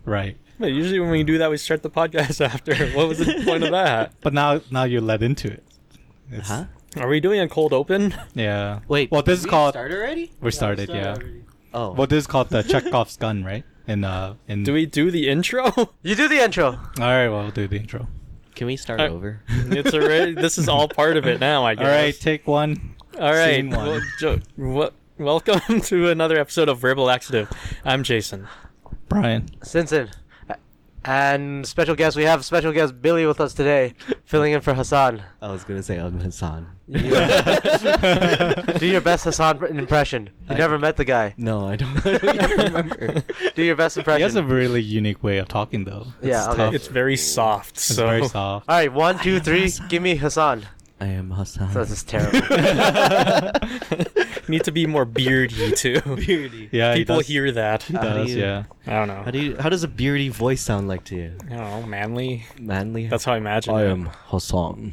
Right. But usually when we do that, we start the podcast after. What was the point of that? But now you're led into it. Huh? Are we doing a cold open? Yeah. Wait. Well, this is called. Start already? We started. Yeah. Oh. Well, this is called the Chekhov's gun, right? In. Do we do the intro? You do the intro. All right. Well, we'll do the intro. Can we start over? It's already. This is all part of it now, I guess. All right. Take one. All right. Scene one. Welcome to another episode of Verbal Laxative. I'm Jason. Brian. Simpson. And special guest, we have special guest Billy with us today, filling in for Hassan. I was going to say I'm Hassan. Do your best Hassan impression. You never met the guy. No, I don't remember. Do your best impression. He has a really unique way of talking, though. Yeah, okay. tough. It's very soft. It's So very soft. All right, 1, 2, 3. Give me Hassan. I am Hassan. So this is terrible. need to be more beardy too. Beardy. Yeah. People hear that. He does. Yeah. I don't know. How does a beardy voice sound like to you? I don't know. Manly. Manly. That's how I imagine I it. am Hassan.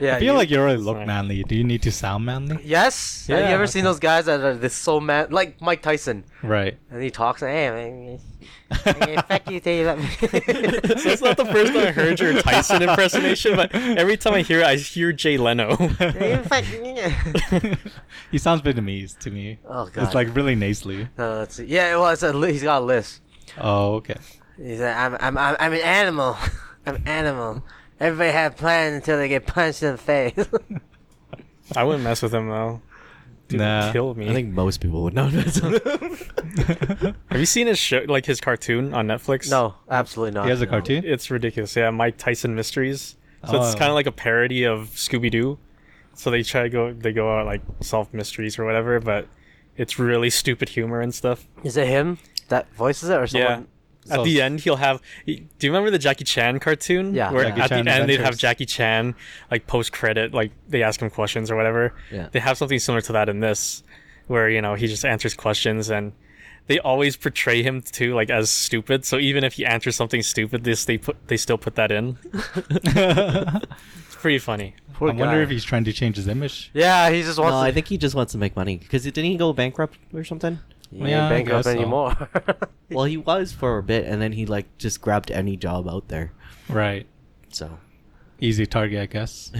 Yeah. I feel like you already look Sorry. manly. Do you need to sound manly? Yes. Have you Yeah, ever seen those guys that are this so man, like Mike Tyson, Right. and he talks, hey, man, fuck you, till you let me. So it's not the first time I heard your Tyson impersonation, but every time I hear it, I hear Jay Leno. He sounds Vietnamese to me. Oh god. It's like really nasally. Let's see. Yeah, well, he's got a list. Oh, okay. He's like, I'm an animal. I'm an animal. Everybody have plans until they get punched in the face. I wouldn't mess with him though. Dude, Nah. he'd kill me. I think most people would know that. Have you seen his show, like his cartoon on Netflix? No, absolutely not. He has a cartoon? It's ridiculous. Yeah, Mike Tyson Mysteries. So it's Oh. kind of like a parody of Scooby Doo. So they go out like solve mysteries or whatever, but it's really stupid humor and stuff. Is it him that voices it or someone? At So- the end, he'll have. Do you remember the Jackie Chan cartoon? Yeah. Where Jackie at Chan the end they'd have Adventures. Jackie Chan like post credit, like they ask him questions or whatever. Yeah. They have something similar to that in this, where he just answers questions and they always portray him too like as stupid. So even if he answers something stupid, they still put that in. It's pretty funny. Poor I wonder guy. if he's trying to change his image. Yeah, he just wants No, to. I think he just wants to make money. Because didn't he go bankrupt or something? He Yeah, I ain't bankrupt guess so. anymore. Well, he was for a bit, and then he just grabbed any job out there. Right. So. Easy target, I guess.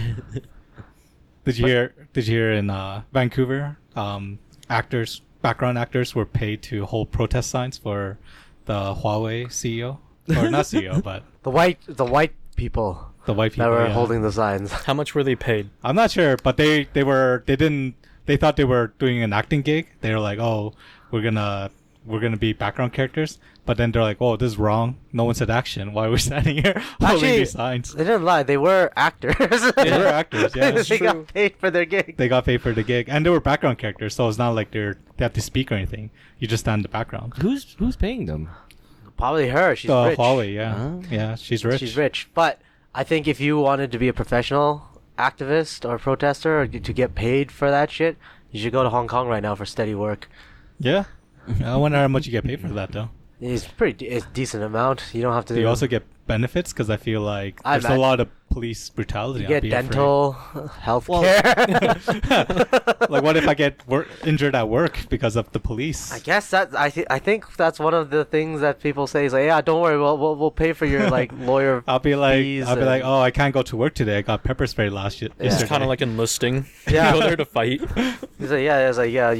Did you hear in Vancouver, background actors were paid to hold protest signs for the Huawei CEO? Or not CEO, but the white people the white people. that were yeah. holding the signs. How much were they paid? I'm not sure, but they thought they were doing an acting gig. They were like, oh, we're gonna be background characters, but then they're like, oh, this is wrong. No one said action. Why are we standing here holding Actually, these signs? They didn't lie. They were actors. They were actors, yeah. they true. got paid for their gig. They got paid for the gig, and they were background characters, so it's not like they have to speak or anything. You just stand in the background. Who's paying them? Probably her. She's rich. Huawei, yeah, Oh. yeah, she's rich. She's rich. But I think if you wanted to be a professional activist or protester or to get paid for that shit, you should go to Hong Kong right now for steady work. Yeah, I wonder how much you get paid for that though. It's it's decent amount. You don't have to. Do you also get benefits? Because I feel like I there's a imagine- lot of police brutality. You on get BF dental, health care. Like, what if I get injured at work because of the police? I guess that I think that's one of the things that people say is like, yeah, don't worry, we'll pay for your like lawyer. I'll be like, fees oh, and- I can't go to work today. I got pepper spray yesterday. It's kind of like enlisting. Yeah. You go there to fight. He's like, yeah, it's like, yeah,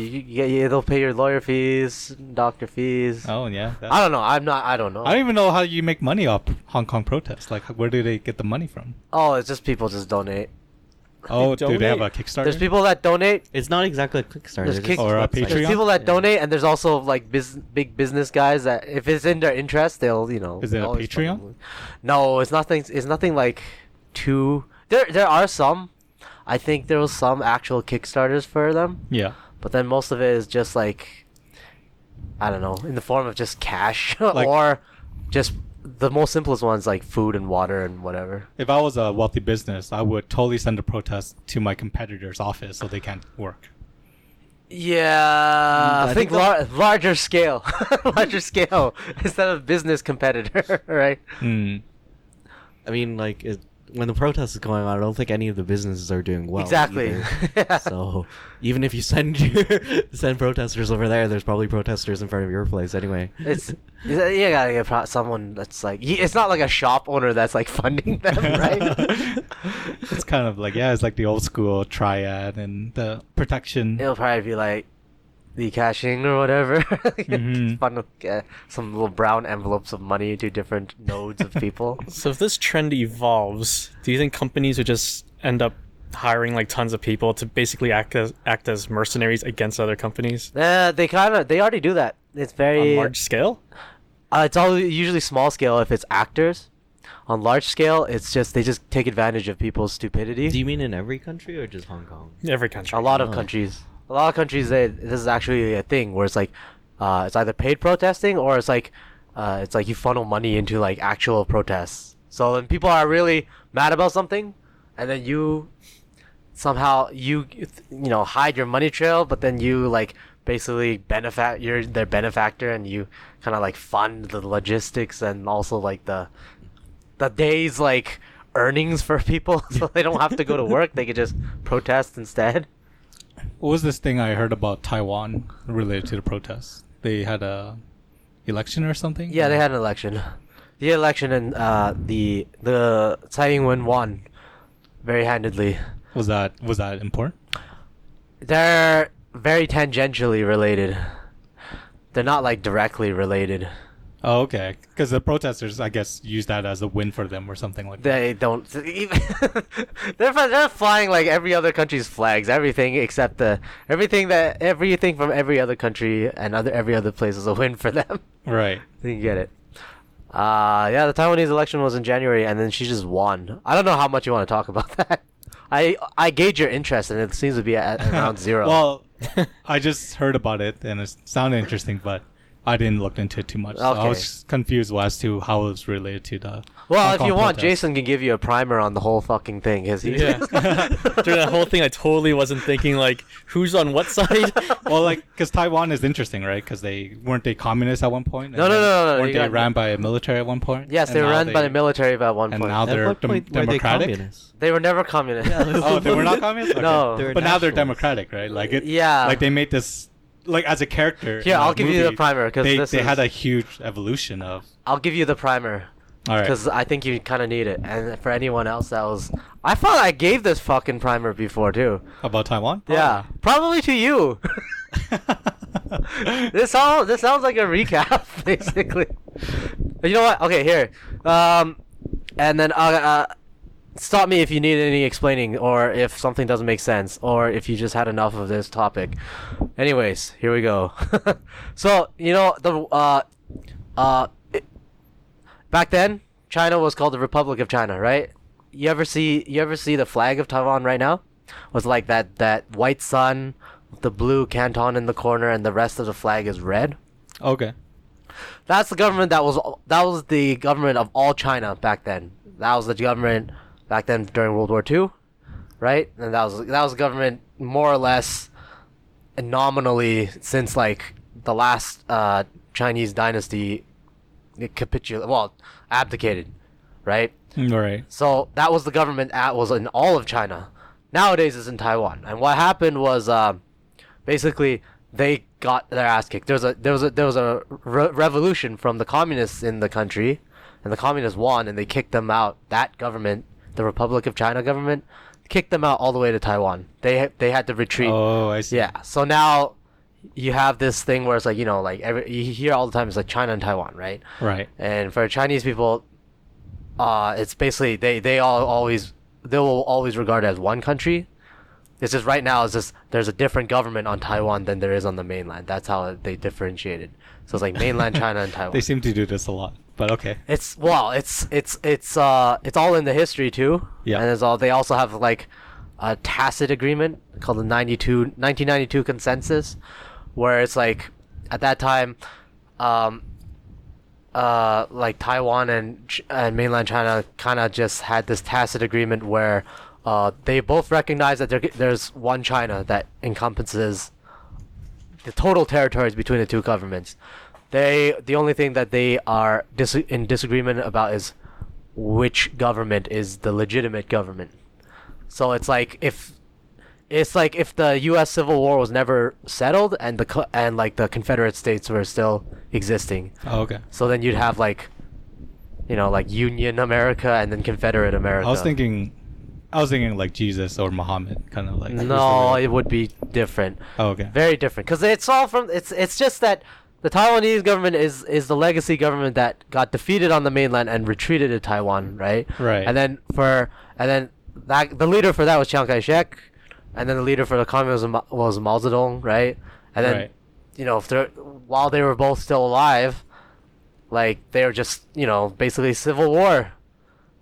they'll pay your lawyer fees, doctor fees. Oh yeah. I don't know. I don't know. I don't even know how you make money off Hong Kong protests. Like, where do they get the money from? Oh, it's just people just donate. Oh, do they have a donate. Kickstarter? There's people that donate. It's not exactly a Kickstarter. There's it's kick- just Or a website. Patreon? There's people that Yeah. donate, and there's also like big business guys that if it's in their interest, they'll Is it a always Patreon? fucking- No, it's nothing. It's nothing like too. There are some. I think there was some actual Kickstarters for them, Yeah. but then most of it is just like, I don't know, in the form of just cash Like- or just the most simplest ones like food and water and whatever. If I was a wealthy business, I would totally send a protest to my competitor's office so they can't work. Yeah, I I think think larger scale, larger scale instead of business competitor, right? Hmm. I mean, when the protest is going on, I don't think any of the businesses are doing well. Exactly. either. So even if you send send protesters over there, there's probably protesters in front of your place anyway. It's you gotta get someone that's like it's not like a shop owner that's like funding them, right? It's kind of like it's like the old school triad and the protection. It'll probably be like the cashing or whatever. Mhm. Fun, some little brown envelopes of money to different nodes of people. So if this trend evolves, do you think companies would just end up hiring like tons of people to basically act as mercenaries against other companies They already do that. It's very on large scale? It's all usually small scale if it's actors. On large scale, it's just they just take advantage of people's stupidity. Do you mean in every country or just Hong Kong? Every country. A lot of Oh. countries. A lot of countries, this is actually a thing where it's like, it's either paid protesting or it's like you funnel money into like actual protests. So when people are really mad about something, and then you somehow hide your money trail, but then you like basically you're their benefactor, and you kind of like fund the logistics and also like the day's like earnings for people, so they don't have to go to work. They could just protest instead. What was this thing I heard about Taiwan related to the protests? They had a election or something? Yeah, they had an election. The election, and the Tsai Ing-wen won very handedly. Was that important? They're very tangentially related. They're not like directly related. Oh, okay. Because the protesters, I guess, use that as a win for them or something like that. They don't. They're flying like every other country's flags. Everything except everything from every other country and every other place is a win for them. Right. You get it. Yeah, the Taiwanese election was in January, and then she just won. I don't know how much you want to talk about that. I gauge your interest, and it seems to be at around zero. Well, I just heard about it, and it sounded interesting, but I didn't look into it too much. So I Okay. was confused as to how it was related to the. Well, Hong if Kong you want, protest. Jason can give you a primer on the whole fucking thing. Cause he Yeah. During that whole thing, I totally wasn't thinking like who's on what side. Well, like, because Taiwan is interesting, right? Because weren't they communists at one point? No, And no, then no, no, Weren't you they got- ran by a military at one point? Yes, And they were now run by the military at one And point. now At they're what point were they democratic. communists? They were never communist. Oh, they were not communists. Okay. No. They were But now they're nationalists. democratic, right? Like it. Yeah. Like they made this, like as a character. Here, in I'll the give you the movie, primer, 'cause they this had is- a huge evolution of. I'll give you the primer. All right. Because I think you kind of need it. And for anyone else I thought I gave this fucking primer before too. About Taiwan. Yeah. Probably to you. This sounds like a recap, basically. But you know what? Okay, here. And then stop me if you need any explaining, or if something doesn't make sense, or if you just had enough of this topic. Anyways, here we go. So back then, China was called the Republic of China, right? You ever see the flag of Taiwan right now? Was like that white sun with the blue canton in the corner, and the rest of the flag is red. Okay. That's the government that was the government of all China back then. That was the government back then during World War II, right? And that was the government more or less nominally since like the last Chinese dynasty abdicated, right? All right. So that was the government that was in all of China. Nowadays it's in Taiwan. And what happened was basically they got their ass kicked. There was a revolution from the communists in the country, and the communists won, and they kicked them out. That government, the Republic of China government, kicked them out all the way to Taiwan. They had to retreat. Oh, I see. Yeah. So now you have this thing where it's like, you hear all the time, it's like China and Taiwan, right? Right. And for Chinese people, it's basically they will always regard it as one country. It's just right now there's a different government on Taiwan than there is on the mainland. That's how they differentiated. So it's like mainland China and Taiwan. They seem to do this a lot, but okay. It's all in the history too. Yeah. And they also have like a tacit agreement called the 1992 consensus, where it's like at that time, like Taiwan and mainland China kind of just had this tacit agreement where they both recognize that there's one China that encompasses the total territories between the two governments. The only thing that they are in disagreement about is which government is the legitimate government. So it's like if the U.S. Civil War was never settled and the Confederate States were still existing. Oh, okay. So then you'd have like Union America and then Confederate America. I was thinking like Jesus or Muhammad, kind of like. No, it would be different. Oh, okay. Very different, because it's all from it's just that the Taiwanese government is the legacy government that got defeated on the mainland and retreated to Taiwan, right? Right. And then the leader for that was Chiang Kai-shek, and then the leader for the communism was Mao Zedong, right? And then Right. While they were both still alive, like they were just basically civil war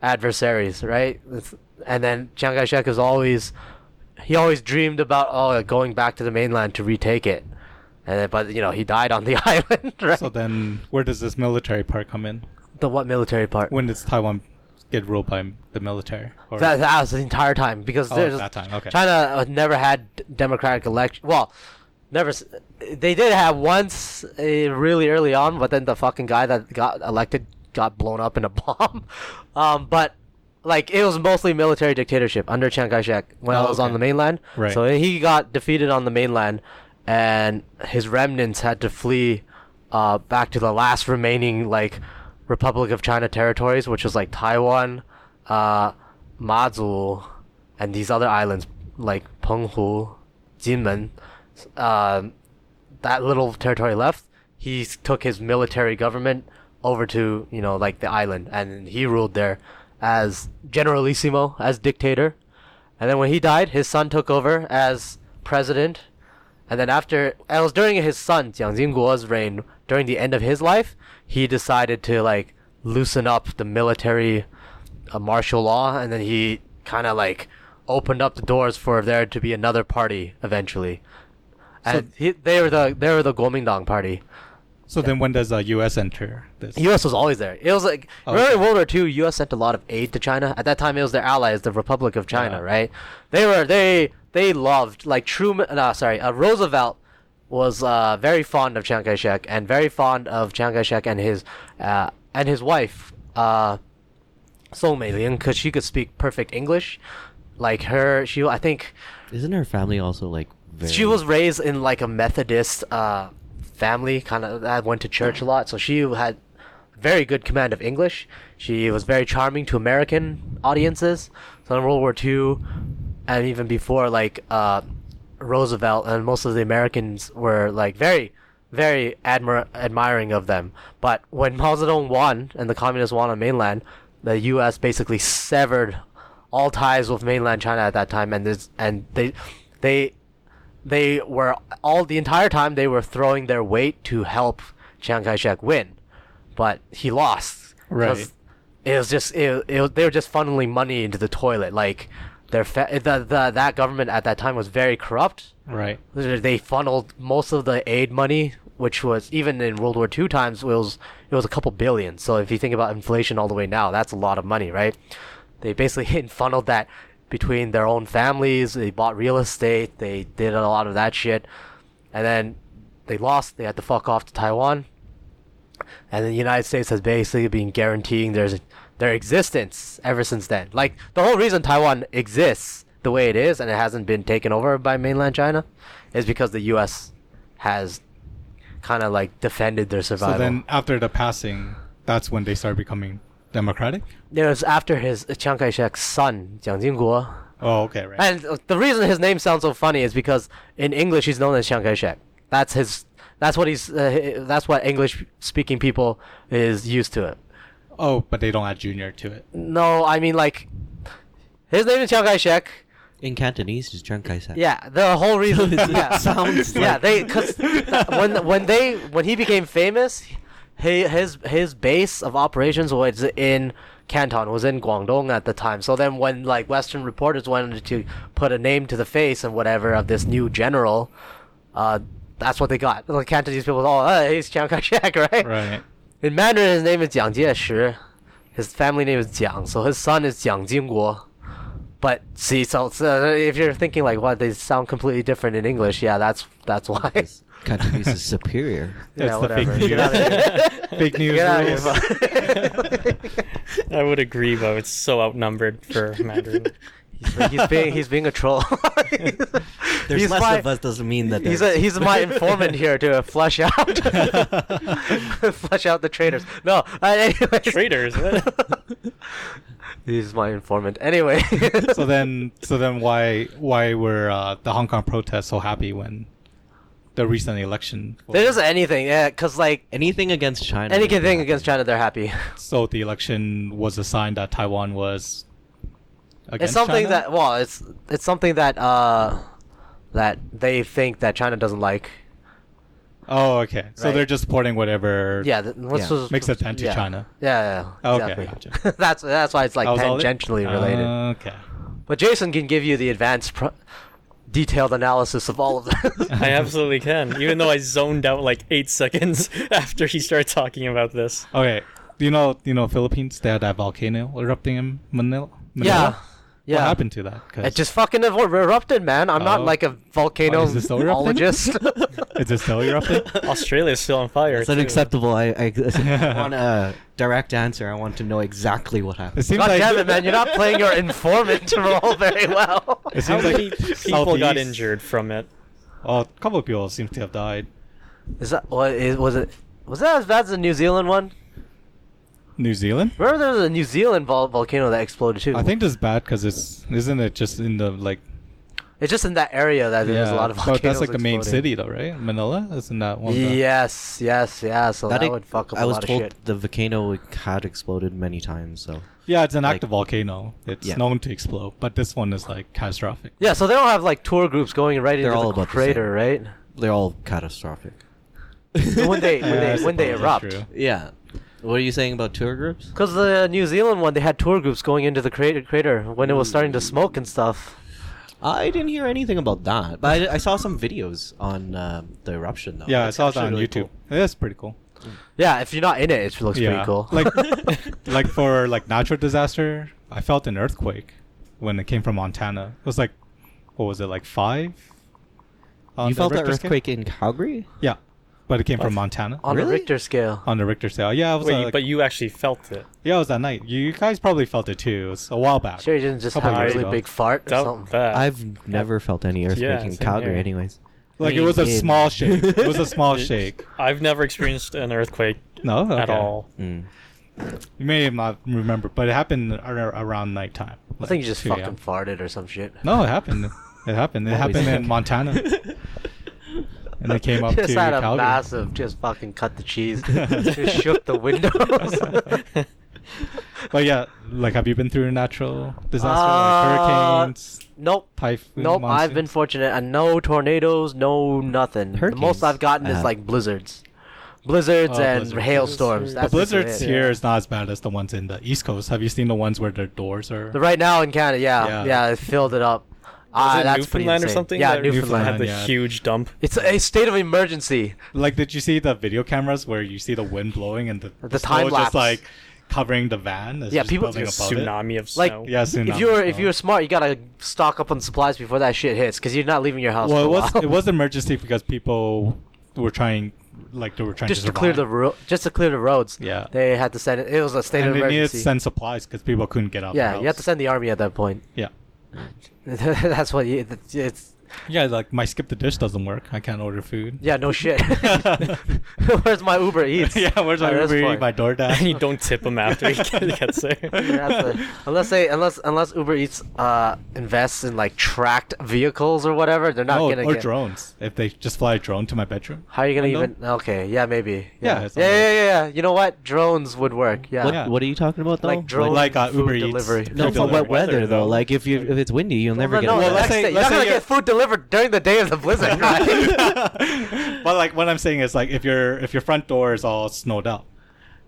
adversaries, right? And then Chiang Kai-shek always dreamed about going back to the mainland to retake it, but he died on the island, right? So then, where does this military part come in? The what military part? When does Taiwan get ruled by the military? Or... That was the entire time, because there's that time. Okay. China never had democratic election. Well, never. They did have once really early on, but then the fucking guy that got elected got blown up in a bomb. But like it was mostly military dictatorship under Chiang Kai-shek when I was on the mainland. Right. So he got defeated on the mainland, and his remnants had to flee back to the last remaining like Republic of China territories, which was like Taiwan, Mazu, and these other islands like Penghu, Jinmen. That little territory left, he took his military government over to like the island, and he ruled there as generalissimo, as dictator. And then when he died, his son took over as president. And then it was during his son Jiang Jingguo's reign, during the end of his life, he decided to like loosen up the military martial law, and then he kind of like opened up the doors for there to be another party eventually. And they were the Kuomintang party. So then, when does the U.S. enter this? U.S. was always there. It was like remember in World War II, U.S. sent a lot of aid to China. At that time, it was their allies, the Republic of China, right? They loved like Roosevelt was very fond of Chiang Kai-shek, and very fond of Chiang Kai-shek and his wife, Song Mei-ling, because she could speak perfect English. Like I think. Isn't her family also like very... She was raised in like a Methodist family, kind of that went to church a lot, so she had very good command of English. She was very charming to American audiences. So in World War II, and even before, like Roosevelt and most of the Americans were like very, very admiring of them. But when Mao Zedong won and the communists won on mainland, the U.S. basically severed all ties with mainland China at that time, and they were the entire time they were throwing their weight to help Chiang Kai-shek win, but he lost. Right. It was just they were just funneling money into the toilet. Like that government at that time was very corrupt. Right. They funneled most of the aid money, which was even in World War II times it was a couple billion. So if you think about inflation all the way now, that's a lot of money, right? They basically funneled that between their own families. They bought real estate. They did a lot of that shit. And then they lost. They had to fuck off to Taiwan. And the United States has basically been guaranteeing their existence ever since then. Like, the whole reason Taiwan exists the way it is and it hasn't been taken over by mainland China is because the U.S. has kind of like defended their survival. So then after the passing, that's when they start becoming democratic? It was after his Chiang Kai-shek's son, Jiang Jingguo. Oh, okay, right. And the reason his name sounds so funny is because in English he's known as Chiang Kai-shek. That's what English-speaking people is used to it. Oh, but they don't add junior to it. No, I mean like his name is Chiang Kai-shek. In Cantonese, it's Chiang Kai-shek. Yeah, the whole reason. Yeah, sounds like... yeah. Because when he became famous, his base of operations was in Canton, was in Guangdong at the time. So then when like Western reporters wanted to put a name to the face and whatever of this new general, that's what they got. Like Cantonese people, he's Chiang Kai-shek, right? Right. In Mandarin, his name is Jiang Jieshi. His family name is Jiang, so his son is Jiang Jingguo. But see, so if you're thinking like, what, they sound completely different in English, yeah, that's why. Cantonese is superior. Yeah, It's whatever. the Get out of here. fake news Get out of rules. here. I would agree, but it's so outnumbered for Mandarin. He's being a troll. There's He's less my- of us doesn't mean that. He's my informant here to flush out the traitors. No, anyways. Traitors. He's my informant. Anyway. So then why were the Hong Kong protests so happy when the recent election? There isn't anything, yeah, because like anything against China. anything against China, they're happy. So the election was a sign that Taiwan was against It's something China? that it's something that that they think that China doesn't like. Oh, okay. So Right. they're just supporting whatever Yeah, makes it anti-China. Yeah, Okay, exactly. gotcha. That's why it's like That was all it? tangentially related. Okay. But Jason can give you the advanced, detailed analysis of all of that. I absolutely can, even though I zoned out like 8 seconds after he started talking about this. Okay. Do you know Philippines? They had that volcano erupting in Manila. Yeah. Yeah. What happened to that? 'Cause It just fucking erupted, man. I'm not Oh. like a Oh, is it still erupting? volcanologist. is it still erupting? Australia's still on fire. It's too. unacceptable. I want a direct answer. I want to know exactly what It happened. seems God like damn it, man! You're not playing your informant role very well. It How seems like many people got Southeast- injured from it? Oh, a couple of people seem to have died. Was that as bad as the New Zealand one? New Zealand? Remember there was a New Zealand volcano that exploded too. I think this is bad because isn't it just in the like it's just in that area that there's a lot of volcanoes. but that's like the main exploding. city though, right? Manila isn't that one? Of the... Yes, yeah. So that would fuck up I a was lot of told shit. the volcano had exploded many times. So Yeah, it's an Like- active volcano. It's Yeah. known to explode, but this one is like catastrophic. Yeah, so they don't have like tour groups going right They're into all the about the crater, right? they're all catastrophic. when they Yeah, I when they suppose erupt. that's true. Yeah. What are you saying about tour groups? Because the New Zealand one, they had tour groups going into the crater when it was starting to smoke and stuff. I didn't hear anything about that, but I saw some videos on the eruption though. Yeah, That's I saw that on actually really YouTube. cool. That's pretty cool. Yeah, if you're not in it, it looks pretty cool. Like for like natural disaster, I felt an earthquake when it came from Montana. It was like, what was it, like 5? on You the felt that Richter scale? earthquake in Calgary? Yeah, but it came from What? Montana. on the Really? Richter scale. On the Richter scale. Yeah, it was Wait, like, but you actually felt it. yeah, it was that night. You guys probably felt it too. It was a while back. Sure, you didn't just Couple have a years really ago. big fart or Doubt something. that. I've never felt any earthquake Yeah, in same Calgary, here. anyways. Like it was a In- small shake. It was a small shake. I've never experienced an earthquake No, at Okay. all. Mm. You may not remember, but it happened around nighttime. I think you just 2 a.m. fucking farted or some shit. No, it happened. It happened. It Always happened in think. Montana. And they came up Just to had a Calgary. massive, just fucking cut the cheese. Just shook the windows. But yeah, like, have you been through a natural disaster, Uh, like hurricanes, Nope. typhoon? Nope, I've been monsoons? fortunate. And no tornadoes, no nothing. The Hurricanes. most I've gotten is like blizzards. Blizzards Oh, and blizzards. hailstorms. The That's blizzards it. here is not as bad as the ones in the East Coast. Have you seen the ones where their doors are? Right now in Canada, Yeah. yeah, it filled it up. Was it That's pretty Newfoundland or insane. something? Yeah, that Newfoundland. had the yeah. huge dump. It's a state of emergency. Like, did you see the video cameras where you see the wind blowing and the snow time lapse. just like covering the van? It's Yeah, just people- building It's a above it? tsunami of Like, snow. Yeah, tsunami. If you're smart, you gotta stock up on supplies before that shit hits, because you're not leaving your house. Well, for it a was while. it was emergency because people were trying, just to clear the roads. Yeah. They had to send it. It was a state and of they needed emergency. to send supplies because people couldn't get out. Yeah, the you have to house. send the army at that point. Yeah. That's what it's. Yeah, like my skip the dish doesn't work. I can't order food. Yeah, no shit. Where's my Uber Eats? Yeah, where's my At this Uber Eats, point. my And you DoorDash? don't tip them after he gets there. Unless Uber Eats invests in like tracked vehicles or whatever, they're not No, gonna or get. drones. If they just fly a drone to my bedroom. How are you gonna window. even? Okay, yeah, maybe. Yeah, Yeah, it's yeah, on yeah, there. yeah, yeah. You know what? Drones would work. Yeah. Yeah. What are you talking about though? Like drone Like, food Uber Eats. delivery. No, Food for wet delivery. weather though. though. Like if it's windy, you'll never get. No, it. the Well, let's next say- day, you're let's not gonna say get food delivered during the day of the blizzard, right? But like what I'm saying is like if your front door is all snowed up,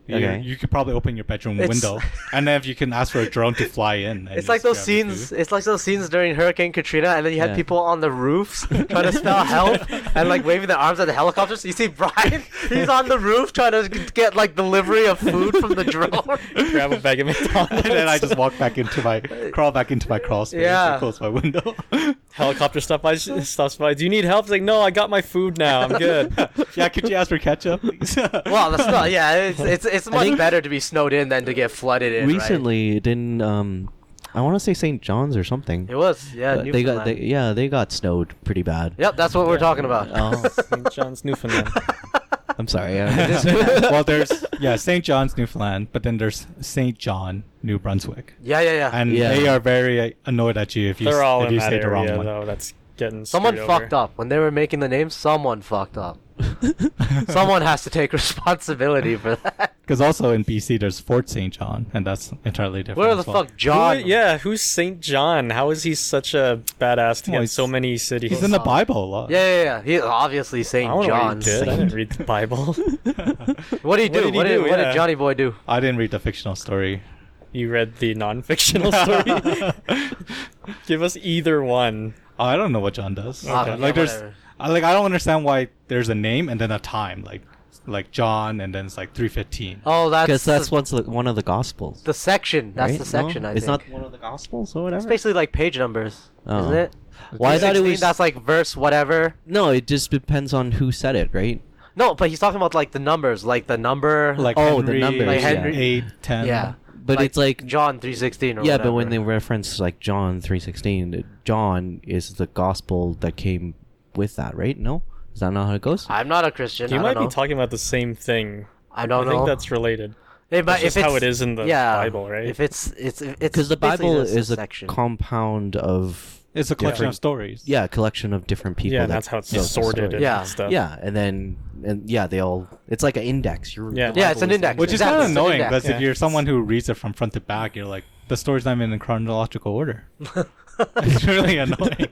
Okay. you could probably open your bedroom It's- window, and then if you can ask for a drone to fly in. and It's like just those grab your scenes. food. It's like those scenes during Hurricane Katrina, and then you had Yeah. people on the roofs trying to spell help and like waving their arms at the helicopters. You see Brian, he's on the roof trying to get like delivery of food from the drone. Grab a bag of McDonald's. And then I just crawl back into my crawl space Yeah. and close my window. Helicopter stops by. Do you need help? It's like, no, I got my food now. I'm good. Yeah, could you ask for ketchup, please? Well, that's not. Yeah, it's much better to be snowed in than to get flooded in. Recently, it didn't I want to say St. John's or something. It was, yeah. They got snowed pretty bad. Yep, that's what we're talking about. Oh, St. John's, Newfoundland. I'm sorry. Well, there's St. John's, Newfoundland, but then there's St. John, New Brunswick, Yeah. and Yeah. they are very annoyed at you if you They're all if in you that say the wrong area, one. though. That's getting Someone screwed fucked over. up when they were making the names. Someone fucked up. Someone has to take responsibility for that. Because also in BC there's Fort St. John, and that's entirely different. Where the as well. fuck, John? Who's St. John? How is he such a badass to Well, get so many cities? He's in the Bible a lot. Yeah. He's obviously I St. don't know John. what he did. I didn't read the Bible. What did he do? What did he do? What did Yeah. Johnny Boy do? I didn't read the fictional story. You read the non-fictional story? Give us either one. Oh, I don't know what John does. Okay. Like Yeah, there's, whatever. I don't understand why there's a name and then a time, like John, and then it's like 3:15. Oh, Because that's the, one of the Gospels. the section. That's right? the section, No? I It's think. not one of the Gospels or whatever? It's basically like page numbers, Oh. isn't it? Well, I thought it 16, was... That's like verse whatever. No, it just depends on who said it, right? No, but he's talking about like the numbers, like the number. Like Oh, the Henry, numbers, Like Henry- 8, 10. yeah. But it's like... John 3:16 or Yeah, whatever. but when they reference like John 3:16, John is the gospel that came with that, right? No? Is that not how it goes? I'm not a Christian. You I might don't know. be talking about the same thing. I don't I know. think that's related. But That's just if how it's- it is in the yeah, Bible, right? If it's Because the basically Bible just is a section. compound of... It's a collection Different- of stories. Yeah, a collection of different people. Yeah, that that's how it's wrote the sorted story. and Yeah. stuff. Yeah, and they all... It's like an index. Yeah. the Yeah, it's Bible an is index. Which is Exactly, kind of it's an annoying index. because Yeah. if you're someone who reads it from front to back, you're like, the story's not even in chronological order. It's really annoying.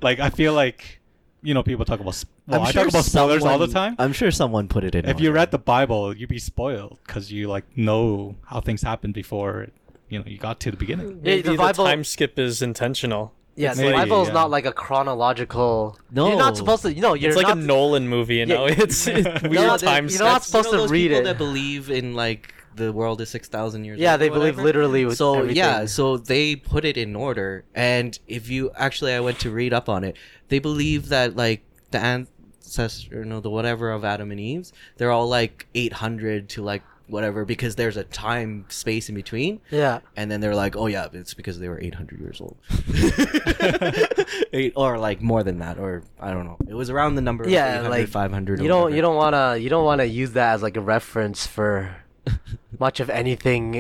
Like, I feel like, people talk about... Well, I talk about spoilers all the time. I'm sure someone put it in. If you read the Bible, you'd be spoiled because you, know how things happened before, you got to the beginning. Yeah, Maybe the the Bible- time skip is intentional. Yeah, It's the maybe, Bible is yeah. not like a chronological. No. You're not supposed to. You're It's like not, a Nolan movie, Yeah. It's weird No, time you're not steps. supposed to those read people it. that believe in like the world is 6,000 years Yeah, old. they or believe whatever. literally with So everything. yeah, so they put it in order, and if you actually, I went to read up on it. They believe that like the ancestor, the whatever of Adam and Eve's, they're all like 800 to like whatever because there's a time space in between. Yeah. And then they're like, oh yeah, it's because they were 800 years old. Or like more than that, or I don't know. It was around the number of Yeah, 800, like 500. you don't wanna use that as like a reference for much of anything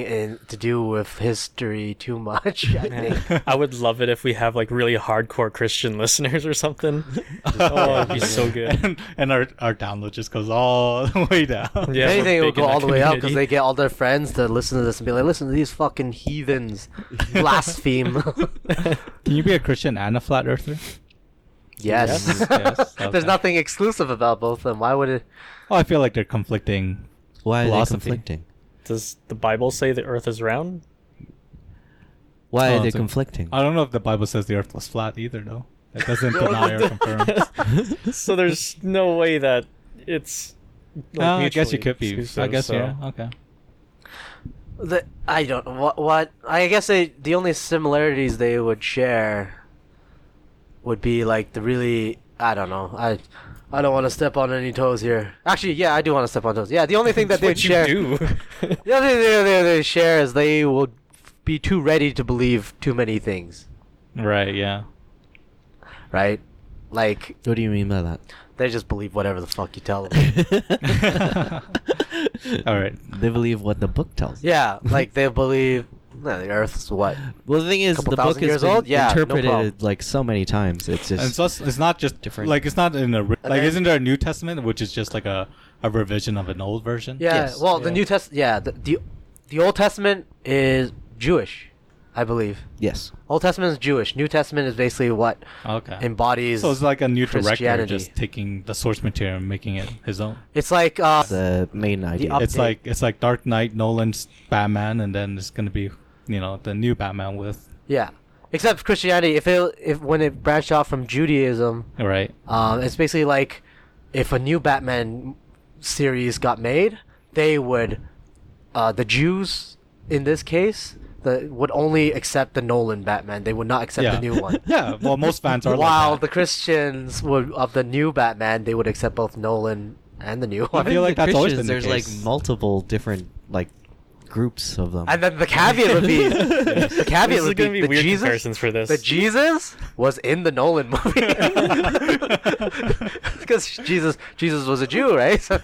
to do with history too much. I think. I would love it if we have like really hardcore Christian listeners or something. Oh, it'd be so good. And our download just goes all the way down. Yeah, we're Anything will big in go that all the way up because community. they get all their friends to listen to this and be like, listen to these fucking heathens blaspheme. Can you be a Christian and a flat earther? Yes. Yes, There's okay. nothing exclusive about both of them. Why would it? Oh, I feel like they're conflicting. Why are they philosophy. conflicting? Does the Bible say the Earth is round? Why Oh, are they it's a- conflicting? I don't know if the Bible says the earth was flat either, though. It doesn't deny or confirm. So there's no way that it's. Like, I guess you mutually could be. exclusive, I guess, so- yeah. Okay. I don't know what. I guess the only similarities they would share would be like the really. I don't know. I don't want to step on any toes here. Actually, yeah, I do want to step on toes. Yeah, the only thing that That's they'd what share. you do. The other thing they share is they would be too ready to believe too many things, Right, yeah. right? Like What do you mean by that? they just believe whatever the fuck you tell them. All right. They believe what the book tells. Yeah, like they believe the Earth's what? Well, the thing is, Couple the book thousand has years been old? Yeah, no problem. interpreted like so many times. It's And just it's not just different. like it's not in a like then- isn't there a New Testament which is just like a revision of an old version? Yeah. Yes. Well, the Yeah. New Test. Yeah, the Old Testament is Jewish, I believe. yes. Old Testament is Jewish. New Testament is basically what Okay. embodies. So it's like a new director Christianity. just taking the source material and making it his own. It's like The main idea. up- It's Update. it's like Dark Knight, Nolan's Batman, and then it's gonna be the new Batman with yeah. Except Christianity, if when it branched off from Judaism, right. it's basically like if a new Batman series got made, they would, the Jews in this case, would only accept the Nolan Batman. They would not accept the new one. Yeah, well, most fans are While like the Christians would of the new Batman, they would accept both Nolan and the new one. feel like the that's always been Christians, the there's case. like multiple different like groups of them. And then the caveat would be the caveat This is would gonna be be the weird Jesus. comparisons for this. The Jesus was in the Nolan movie because Jesus was a Jew, right? So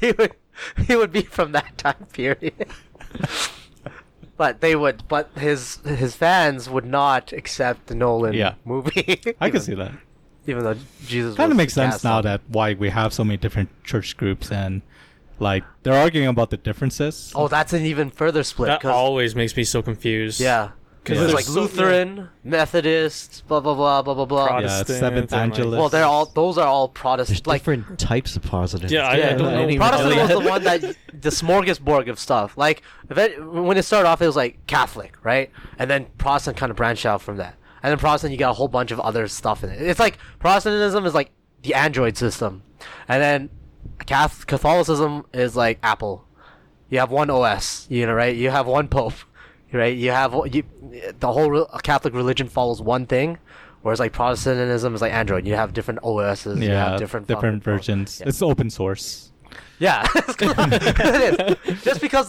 he would be from that time period. But his fans would not accept the Nolan movie. I can see that. Even though Jesus Kind was of makes sense cast now on. that why we have so many different church groups and like they're arguing about the differences. Oh, that's an even further split. That 'cause- always makes me so confused. yeah. Because Yeah. there's There's like so- Lutheran, Methodist, blah blah blah blah blah blah. Protestant. yeah, Seventh and, like- Angelus. Well, those are all There's Protestant. Like different types of Protestants. Yeah, I don't know. any Protestant really- was the one that the smorgasbord of stuff. Like when it started off, it was like Catholic, right? And then Protestant kind of branched out from that. And then Protestant, you got a whole bunch of other stuff in it. It's like Protestantism is like the Android system, and then Catholicism is like Apple. You have one OS, right? You have one Pope, right? The whole Catholic religion follows one thing, whereas like Protestantism is like Android. You have different OSs. You yeah, have different versions. Yeah. It's open source. Yeah, it is. Just because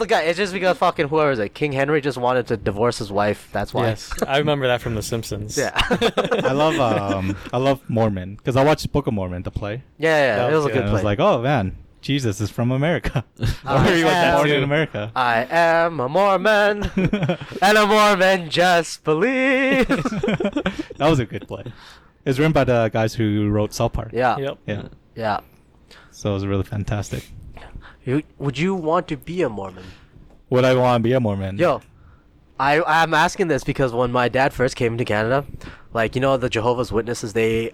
fucking whoever is it, King Henry just wanted to divorce his wife. That's why. Yes, I remember that from The Simpsons. Yeah. I love Mormon because I watched Book of Mormon to play. Yeah, it was a Yeah, good And I play. was like, oh man, Jesus is from America. I He was am- born in too. America. I am a Mormon, and a Mormon just believes. That was a good play. It's written by the guys who wrote South Park. Yeah. Yep. Yeah. Yeah. So it was really fantastic. Would you want to be a Mormon? Would I want to be a Mormon? Yo, I'm asking this because when my dad first came to Canada, like the Jehovah's Witnesses, they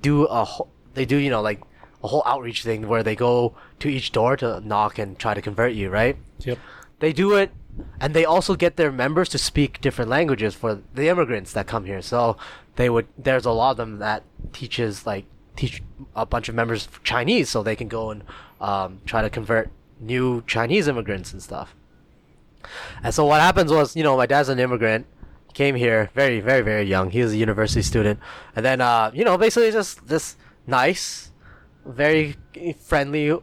do like a whole outreach thing where they go to each door to knock and try to convert you, right? Yep. They do it, and they also get their members to speak different languages for the immigrants that come here. So there's a lot of them that teach a bunch of members Chinese so they can go and try to convert new Chinese immigrants and stuff. And so what happens was, my dad's an immigrant, came here very, very, very young. He was a university student. And then, basically just this nice, very friendly,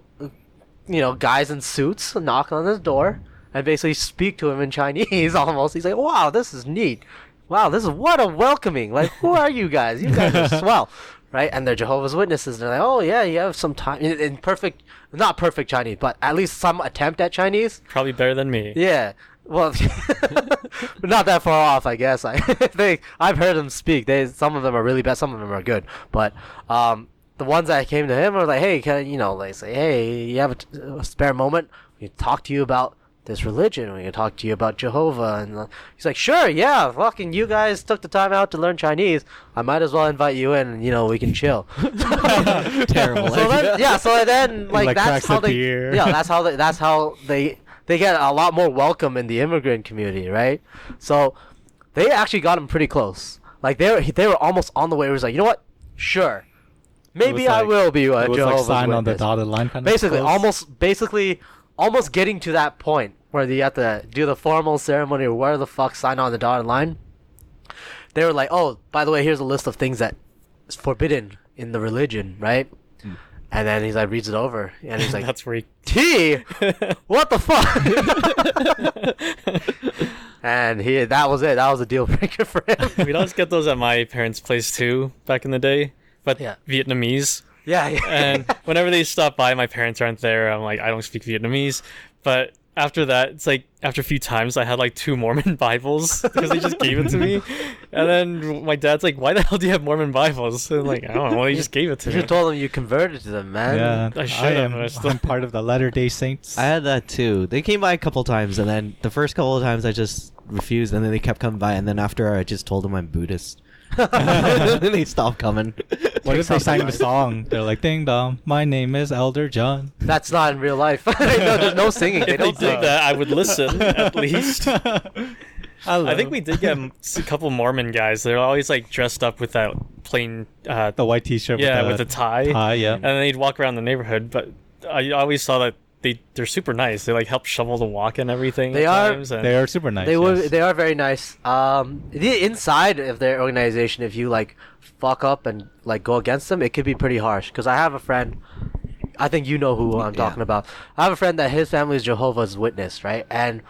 guys in suits knock on his door and basically speak to him in Chinese almost. He's like, wow, this is neat. Wow, what a welcoming. Like, who are you guys? You guys are swell. Right? And they're Jehovah's Witnesses. And they're like, oh, yeah, you have some time in perfect, not perfect Chinese, but at least some attempt at Chinese. Probably better than me. Yeah. Well, not that far off, I guess. I've heard them speak. Some of them are really bad. Some of them are good. But the ones that came to him were like, hey, they say, hey, you have a spare moment? We can talk to you about this religion. We can talk to you about Jehovah. And he's like, sure, yeah, fucking you guys took the time out to learn Chinese. I might as well invite you in and, we can chill. Terrible. So then, Like that's cracks how a beer. that's how they get a lot more welcome in the immigrant community, right? So they actually got him pretty close. Like they were almost on the way. It was like, you know what? Sure. Maybe I will be a It was Jehovah's like sign on the Witness. dotted line kind Basically, of. almost getting to that point where you have to do the formal ceremony or where the fuck sign on the dotted line. They were like, oh, by the way, here's a list of things that is forbidden in the religion, right? And then he's like, reads it over, and he's like, That's where he... tea? What the fuck? And that was it. That was a deal breaker for him. We'd always get those at my parents' place too, back in the day. But Yeah. Vietnamese. Yeah. And whenever they stop by, my parents aren't there. I'm like, I don't speak Vietnamese. But after that, it's like, after a few times, I had like 2 Mormon Bibles because they just gave it to me. And then my dad's like, why the hell do you have Mormon Bibles? And I'm like, I don't know. They just gave it to You me. should have told them you converted to them, man. Yeah, I should have, but I still- I'm part of the Latter-day Saints. I had that too. They came by a couple times, and then the first couple of times I just refused, and then they kept coming by, and then after I just told them I'm Buddhist. And then they stopped coming. What if they sang the song? They're like, ding dong, my name is Elder John. That's not in real life. No, there's no singing. They If they don't did sing. that, I would listen, at least. I think we did get a couple Mormon guys. They're always like dressed up with that plain, The white t-shirt yeah, with with the tie. yeah. And then they'd walk around the neighborhood. But I always saw that they're super nice. They like help shovel the walk and everything. They at are- times, and They are super nice. They are very nice. The inside of their organization, if you like fuck up and like go against them, it could be pretty harsh. Because I have a friend, I think you know who I'm talking about. I have a friend that his family is Jehovah's Witness, right? And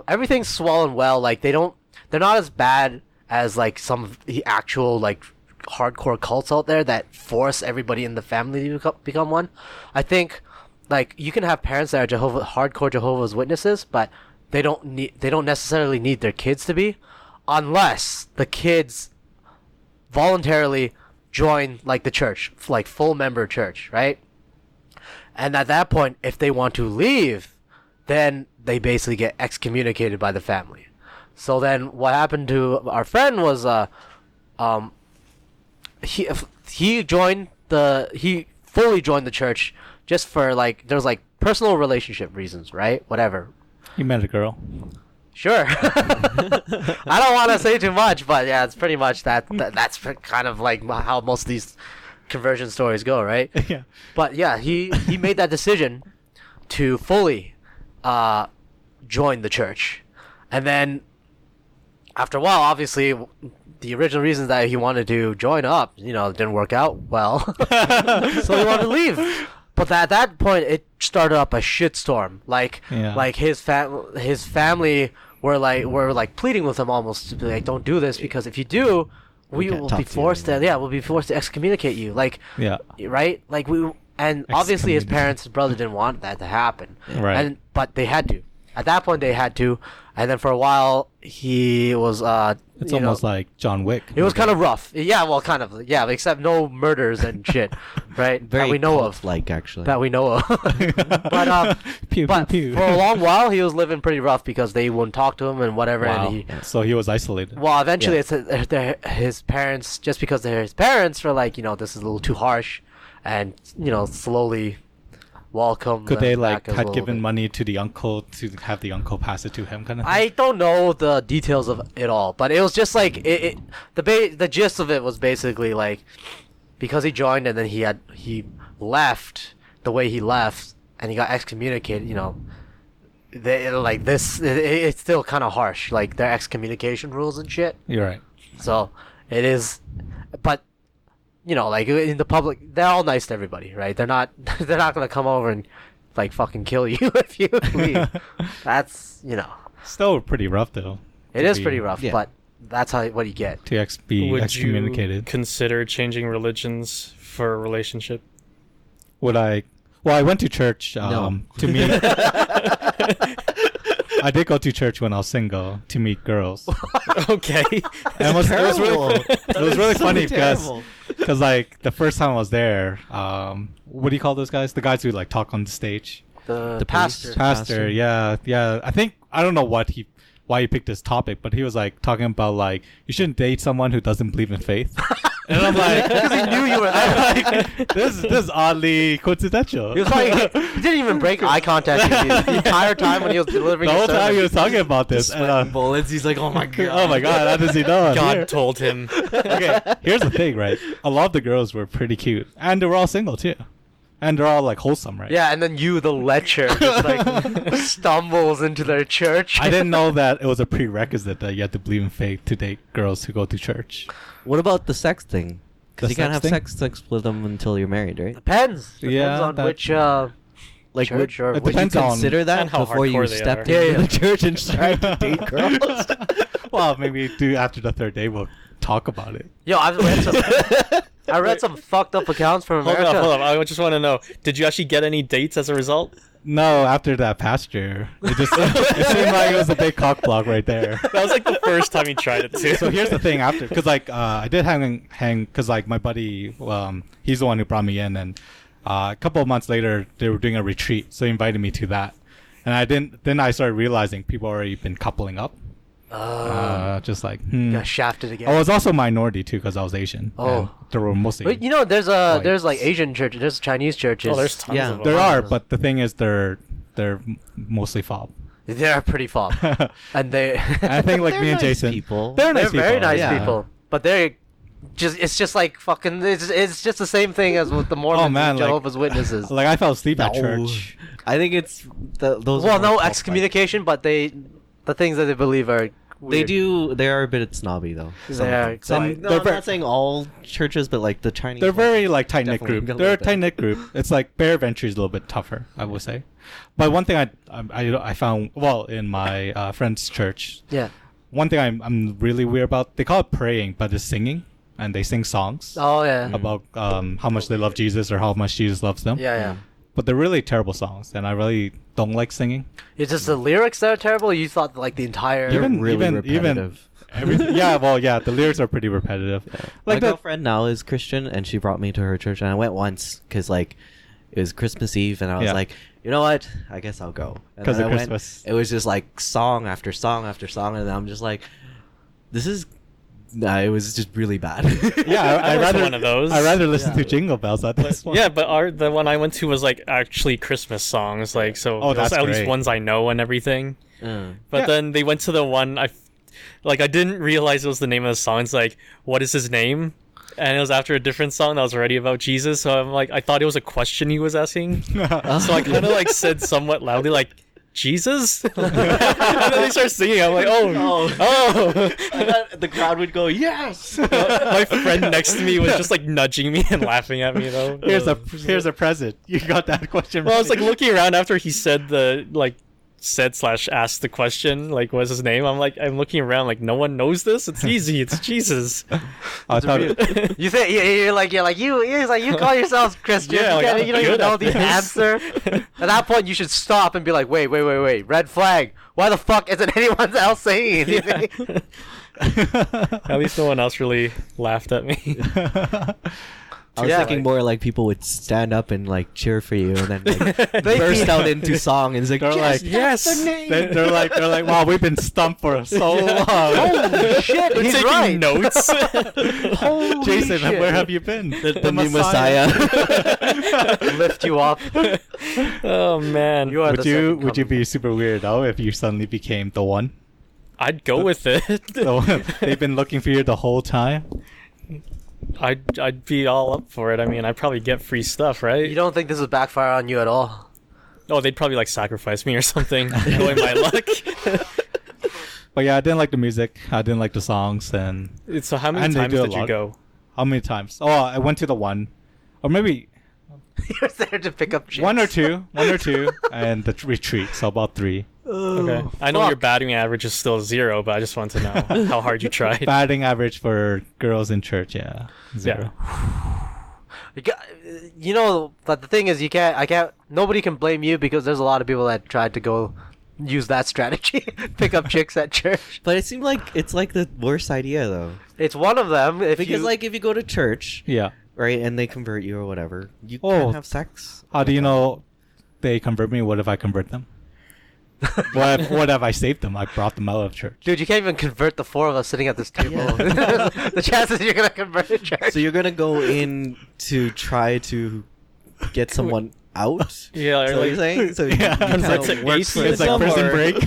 everything's swollen well. Like they're not as bad as like some of the actual like hardcore cults out there that force everybody in the family to become one. I think like you can have parents that are hardcore Jehovah's Witnesses, but they don't necessarily need their kids to be, unless the kids voluntarily join like the church, like full member church, right? And at that point, if they want to leave, then they basically get excommunicated by the family. So then what happened to our friend was he fully joined the church just for like there's like personal relationship reasons, right? Whatever. You met a girl. Sure. I don't want to say too much, but yeah, it's pretty much that's kind of like how most of these conversion stories go, right? Yeah. But yeah, he made that decision to fully join the church. And then after a while, obviously, the original reasons that he wanted to join up, didn't work out well. So he wanted to leave. But at that point, it started up a shitstorm. Like his family were pleading with him almost to be like, don't do this, because if you do, we will be forced to excommunicate you. Like, Yeah. right? Like obviously his parents, his brother didn't want that to happen. Right. But they had to. At that point, they had to. And then for a while, he was. It's almost like John Wick. It was kind of rough. Yeah, well, kind of. Yeah, except no murders and shit, right? Very that we know of. like actually. That we know of. But Pew, but pew, pew. for a long while, he was living pretty rough because they wouldn't talk to him and whatever. Wow. And So he was isolated. well, eventually, Yeah. his parents, just because they're his parents, were like, this is a little too harsh, and slowly welcome. Could them they back a had little given bit. money to the uncle to have the uncle pass it to him, kind of thing? I don't know the details of it all, but it was just like the gist of it was basically like because he joined and then he left the way he left and he got excommunicated. It's still kind of harsh, like their excommunication rules and shit. You're right. So it is, but like in the public, they're all nice to everybody, right? They're not gonna come over and like fucking kill you if you leave. That's Still pretty rough though. it to is be- pretty rough, yeah. but that's what you get. To be would you excommunicated. consider changing religions for a relationship? Would I? Well, I went to church. No. To meet. I did go to church when I was single to meet girls. Okay. And it was really funny because terrible. like the first time I was there, what do you call those guys? The guys who like talk on the stage. The priest. pastor. Pastor, yeah. I don't know why he picked this topic, but he was like talking about like you shouldn't date someone who doesn't believe in faith. And I'm like, Because he knew you were there. like, this is oddly coincidental. He was like, he didn't even break eye contact with you the entire time when he was delivering The his whole time sermon. he was talking about this. And, Sweating bullets. He's like, oh my god. oh my god, how does he know? God Here- told him. Okay, here's the thing, right? A lot of the girls were pretty cute, and they were all single too, and they're all like wholesome, right? Yeah, and then you, the lecher, just like stumbles into their church. I didn't know that it was a prerequisite that you had to believe in faith to date girls who go to church. What about the sex thing? The Because you can't sex have thing? sex with them until you're married, right? Depends. Yeah, on that- which Like, church or it Would you depends on- consider that And how before you hardcore they stepped are. Yeah, into yeah. the church and tried to date girls? Well, maybe after the third day we'll talk about it. Yo, I read some fucked up accounts from Hold America. up. I just want to know, did you actually get any dates as a result? No, after that pastor, it seemed like it was a big cock block right there. That was like the first time you tried it too. So here's the thing after, because like I did hang, because like my buddy, he's the one who brought me in, and a couple of months later they were doing a retreat, so he invited me to that, and then I started realizing people already been coupling up. Just like Got shafted again. I was also a minority too because I was Asian. Oh. and there were mostly. But there's like Asian churches, there's Chinese churches. Oh, there's tons Yeah. of them. there are, but the thing is they're mostly fob. They're pretty fob, and they I think like They're me and nice Jason, people. they're nice they're very people. nice yeah. people, but they it's just like fucking. It's just the same thing as with the Mormons and Jehovah's Witnesses. Like I fell asleep at church. I think it's those. Well, no excommunication, but the things that they believe are. Weird. They are a bit snobby though. I'm not saying all churches, but like the Chinese. They're very like tight knit definitely group. They're a tight knit group. It's like Bear Venture is a little bit tougher, I would say. But one thing I found in my friend's church. Yeah. One thing I'm really weird about. They call it praying, but it's singing, and they sing songs. Oh yeah. About how much they love Jesus or how much Jesus loves them. Yeah. But they're really terrible songs, and I really don't like singing. It's just the lyrics that are terrible. You thought like the entire repetitive. Everything. The lyrics are pretty repetitive. Yeah. Like my girlfriend now is Christian, and she brought me to her church, and I went once because like it was Christmas Eve, and I was like, you know what? I guess I'll go. Because of Christmas. It was just like song after song after song, and I'm just like, this is. Nah, it was just really bad. Yeah, I'd rather one of those. I'd rather listen to Jingle Bells at this one. Yeah, but the one I went to was like actually Christmas songs, like so. Oh, that's at great. least ones I know and everything. But then they went to the one I didn't realize it was the name of the song. It's like, what is his name? And it was after a different song that was already about Jesus. So I'm like, I thought it was a question he was asking. So I kind of like said somewhat loudly, like, Jesus? And then they start singing. I'm like, oh. I thought the crowd would go, yes. My friend next to me was just like nudging me and laughing at me though. Here's a present. You got that question. Well, I was like looking around after he said asked the question, like what's his name. I'm looking around like no one knows this. It's easy. It's Jesus. I thought you think you call yourself Christian. Yeah, you don't even know the answer. At that point, you should stop and be like, wait, red flag. Why the fuck isn't anyone else saying anything? At least no one else really laughed at me. I was thinking more like people would stand up and like cheer for you, and then like, burst out into song, and it's like, yes. They're like, wow, we've been stumped for so long. Holy shit, They're he's taking right. notes. Holy Jason, shit. where have you been? the new Messiah. Lift you up. Oh man, Would you be super weird though if you suddenly became the one? I'd go with it. They've been looking for you the whole time. I'd be all up for it. I mean, I'd probably get free stuff, right? You don't think this would backfire on you at all? Oh, they'd probably like sacrifice me or something, knowing my luck. But yeah, I didn't like the music. I didn't like the songs, and so how many times did you go? How many times? Oh, I went to the one, or maybe you were there to pick up chicks. one or two, and the retreat. So about 3. Okay. I know your batting average is still 0, but I just want to know how hard you tried. Batting average for girls in church, 0. Yeah. You know, but the thing is, nobody can blame you because there's a lot of people that tried to go use that strategy, pick up chicks at church. But it seemed like it's like the worst idea though. It's one of them. Because if you go to church, Yeah. right, and they convert you or whatever, you can't have sex. How do you know they convert me? What if I convert them? what if I saved them? I brought them out of church. Dude, you can't even convert the 4 of us sitting at this table. The chances you're gonna convert a church. So you're gonna go in to try to get someone out? Yeah, Is that what you're saying? So Convert to work atheism for It's like prison or- break.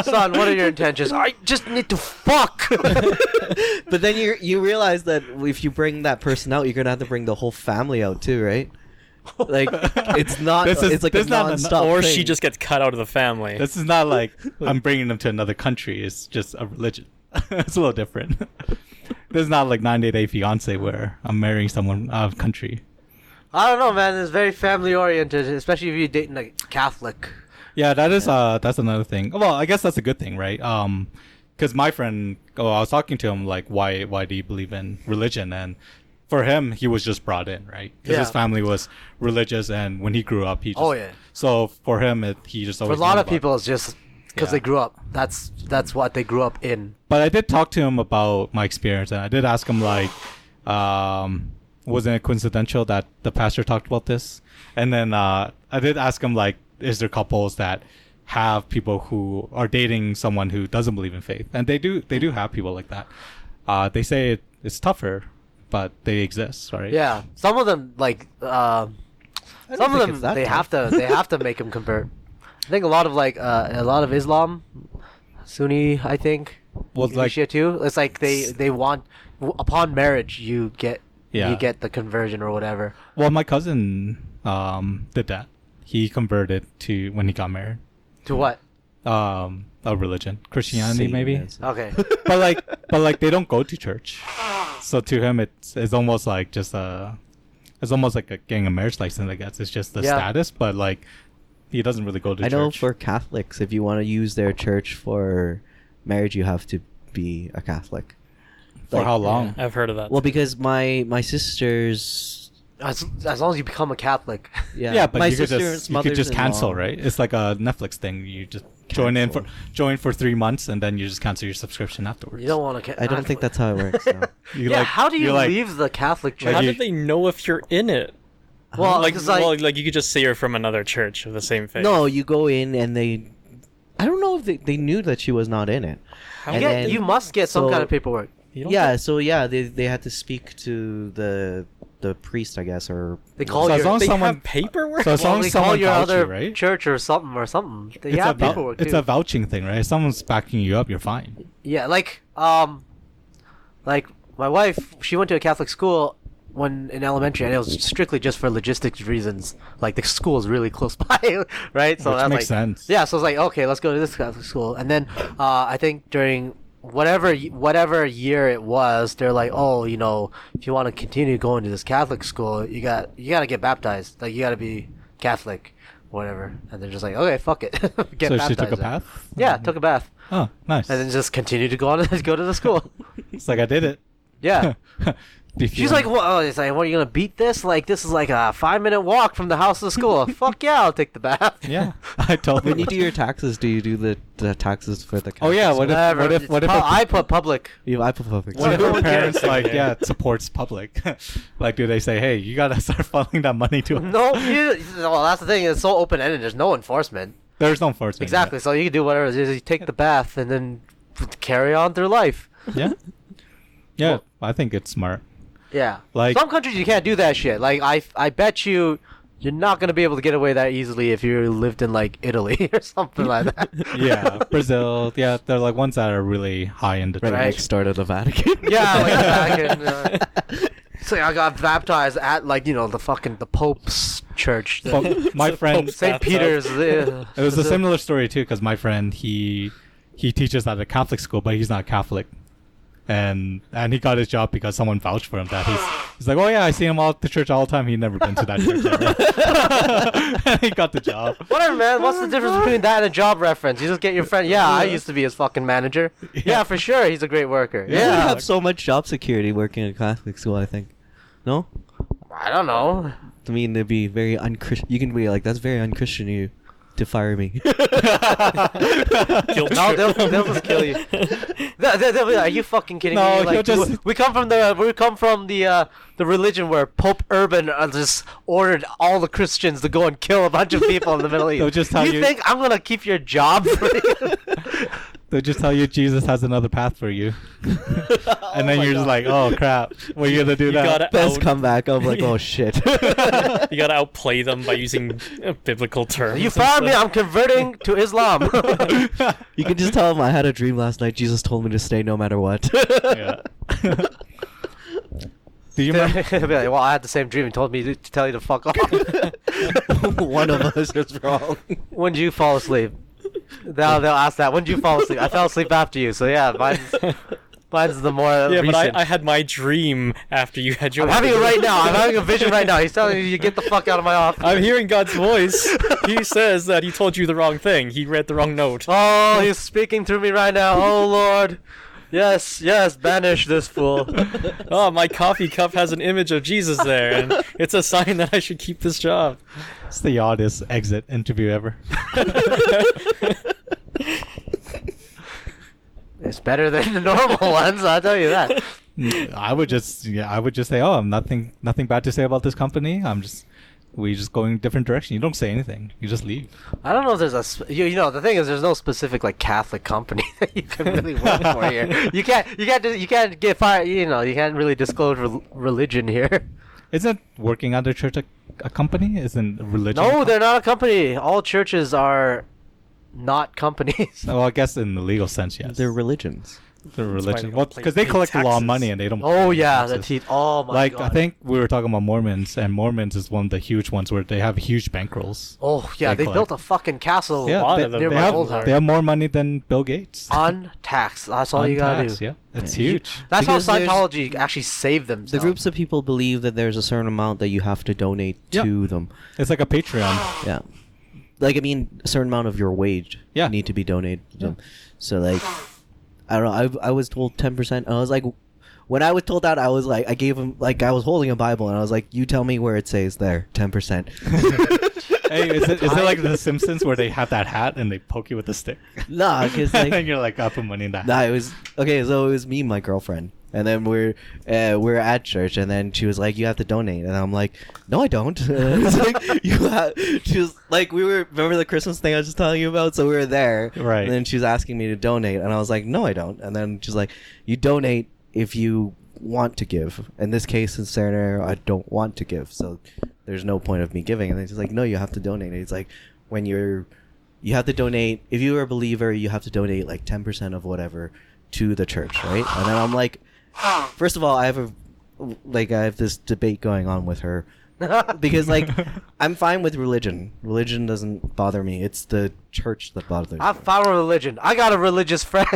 Son, what are your intentions? I just need to fuck. But then you realize that if you bring that person out, you're gonna have to bring the whole family out too, right? Like it's not. It's like a non-stop Or thing. she just gets cut out of the family. This is not like I'm bringing them to another country. It's just a religion. It's a little different. This is not like 90 Day Fiance where I'm marrying someone out of country. I don't know, man. It's very family oriented, especially if you're dating a Catholic. Yeah, that is that's another thing. Well, I guess that's a good thing, right? Because my friend, I was talking to him like, why do you believe in religion? And for him, he was just brought in, right? Because his family was religious, and when he grew up, he just... Oh, yeah. So for him, he just For always... a lot knew of about people, it's just because they grew up. That's what they grew up in. But I did talk to him about my experience, and I did ask him, like, wasn't it coincidental that the pastor talked about this? And then I did ask him, like, is there couples that have people who are dating someone who doesn't believe in faith? And they do have people like that. They say it's tougher, but they exist, right? Yeah, some of them they have to make them convert. I think a lot of Islam, Sunni, I think, Well, like Shia too. It's like they want upon marriage you get Yeah. you get the conversion or whatever. Well, my cousin did that. He converted to when he got married. To what? A religion, Christianity maybe. Satanism. Okay. But like they don't go to church. So to him, it's almost like just it's almost like getting a marriage license. I guess it's just the Yeah. status, but like he doesn't really go to I church. know for Catholics, if you want to use their church for marriage, you have to be a Catholic. For Like, how long? I've heard of that. Well, because my sister's As long as you become a Catholic. Yeah, but my you could sister's just cancel, mother-in-law- right? It's like a Netflix thing. You just Cancel. join for 3 months and then you just cancel your subscription afterwards. You don't want to. I don't think that's how it works. No. You Yeah. like- How do you like- leave the Catholic Church? How you- did they know if you're in it? Well, Like, 'cause, like you could just say you're from another church of the same faith. No, you go in and they. I don't know if they knew that she was not in it. How And you, then- you must get some so- kind of paperwork. You don't Yeah, get- so yeah, they had to speak to the priest, I guess, or They call So as your. long as they someone- have paperwork. So as Well, long they as call someone your vouch other you, right? church or something. They It's have a vou- paperwork it's too. a vouching thing, right? If someone's backing you up, you're fine. Yeah, like my wife, she went to a Catholic school when in elementary, and it was strictly just for logistics reasons. Like the school is really close by, right? So Which that's makes like, sense. Yeah, so it's like, okay, let's go to this Catholic school, and then I think during whatever year it was, they're like, oh, you know, if you want to continue going to this Catholic school, you got to get baptized. Like you got to be Catholic, whatever. And they're just like, okay, fuck it, get So baptized. she took a then. bath? Yeah, took a bath, Oh, nice. and then just continue to go to the school. It's like I did it. Yeah. If you She's like, well, it's like, what, are you gonna beat this? Like, this is like a 5-minute walk from the house to the school. Fuck yeah, I'll take the bath. Yeah, I totally. when you do your taxes, do you do the taxes for the? Oh yeah, Catholics? what if Whatever. what if It's a- I put public. I put perfect. what if Who a cares? parents like Yeah. it supports public? Like, do they say, hey, you gotta start funneling that money to? No, well, that's the thing. It's so open ended. There's no enforcement. There's no enforcement. Exactly. So you can do whatever it is. You take the bath and then carry on through life. Yeah. Yeah, Well- I think it's smart. Yeah. Like- some countries you can't do that shit. Like I bet you're not gonna be able to get away that easily if you lived in like Italy or something like that. Yeah, Brazil. Yeah, they're like ones that are really high in the Right, Right. next door to the Vatican. Yeah, like back in, so I got baptized at like the Pope's church. Well, my friend, St. Bathtub. Peter's. it was a similar story too, because my friend he teaches at a Catholic school, but he's not Catholic, and he got his job because someone vouched for him. That he's like, oh yeah, I see him all at the church all the time. He'd never been to that church ever. And he got the job. Whatever, man. What's the difference between that and a job reference? You just get your friend. Yeah, I used to be his fucking manager. Yeah, for sure. He's a great worker. You Yeah. have so much job security working in a Catholic school. I think. No, I don't know. I mean it'd be very unchristian. You can be like, that's very unchristian of you to fire me. Guilt No, trip. they'll just kill you. They'll be like, are you fucking kidding No, me? Like, he'll just- we come from the religion where Pope Urban just ordered all the Christians to go and kill a bunch of people in the Middle East. They'll just tell you you- think I'm gonna keep your job for you? They'll just tell you Jesus has another path for you, and then you're just like, oh crap, what are you gonna do You now? gotta Best out- comeback. I'm like, oh shit. You gotta outplay them by using biblical terms. You and found me. stuff. I'm converting to Islam. You can just tell him I had a dream last night. Jesus told me to stay no matter what. Yeah. Do you remember? They'll be like, well, I had the same dream and told me to tell you to fuck off. One of us is wrong. When did you fall asleep? They'll ask that. When did you fall asleep? I fell asleep after you. So yeah, mine's the more Yeah, recent. but I had my dream after you had your. I'm having it right now. I'm having a vision right now. He's telling you to get the fuck out of my office. I'm hearing God's voice. He says that he told you the wrong thing. He read the wrong note. Oh, he's speaking through me right now. Oh Lord. Yes, banish this fool. Oh, my coffee cup has an image of Jesus there, and it's a sign that I should keep this job. It's the oddest exit interview ever. It's better than the normal ones, I'll tell you that. I would just say, oh, I'm nothing bad to say about this company. We just going a different direction. You don't say anything. You just leave. I don't know if there's the thing is there's no specific like Catholic company that you can really work for here. You can't get fired. You can't really disclose religion here. Isn't working at a church a company? Isn't religion? No, they're not a company. All churches are not companies. Well, I guess in the legal sense, yes. They're religions. The why religion. they Well, don't because they pay collect a lot of taxes. money and they don't. Oh pay yeah, the taxes. teeth. Oh my Like god. I think we were talking about Mormons, and Mormons is one of the huge ones where they have huge bankrolls. Oh yeah, they they built collect. a fucking castle. Yeah, lot they, of them near they my have old house. they have more money than Bill Gates. Untaxed. That's all you gotta Untaxed, do. Yeah, it's huge. That's Because how there's- Scientology actually saved themselves. The groups of people believe that there's a certain amount that you have to donate Yeah. to them. It's like a Patreon. Yeah. Like, I mean, a certain amount of your wage Yeah. need to be donated to them. So, like, I don't know. I was told 10%. I was like, when I was told that, I was like, I gave him, like, I was holding a Bible, and I was like, you tell me where it says there, 10%. Hey, is it like The Simpsons where they have that hat and they poke you with a stick? Nah, because, like, and you're like, I put money in that. nah, it was, okay, so it was me and my girlfriend. And then we're at church, and then she was like, "You have to donate," and I'm like, "No, I don't." It's like, she was like, remember the Christmas thing I was just telling you about? So we were there, Right. And then she was asking me to donate, and I was like, "No, I don't." And then she's like, "You donate if you want to give." In this case, in Sarah, I don't want to give, so there's no point of me giving. And then she's like, "No, you have to donate." And it's like, when you have to donate. If you are a believer, you have to donate like 10% of whatever to the church, right? And then I'm like, first of all, I have this debate going on with her because, like, I'm fine with religion. Religion doesn't bother me. It's the church that bothers I me. found a religion. I got a religious friend.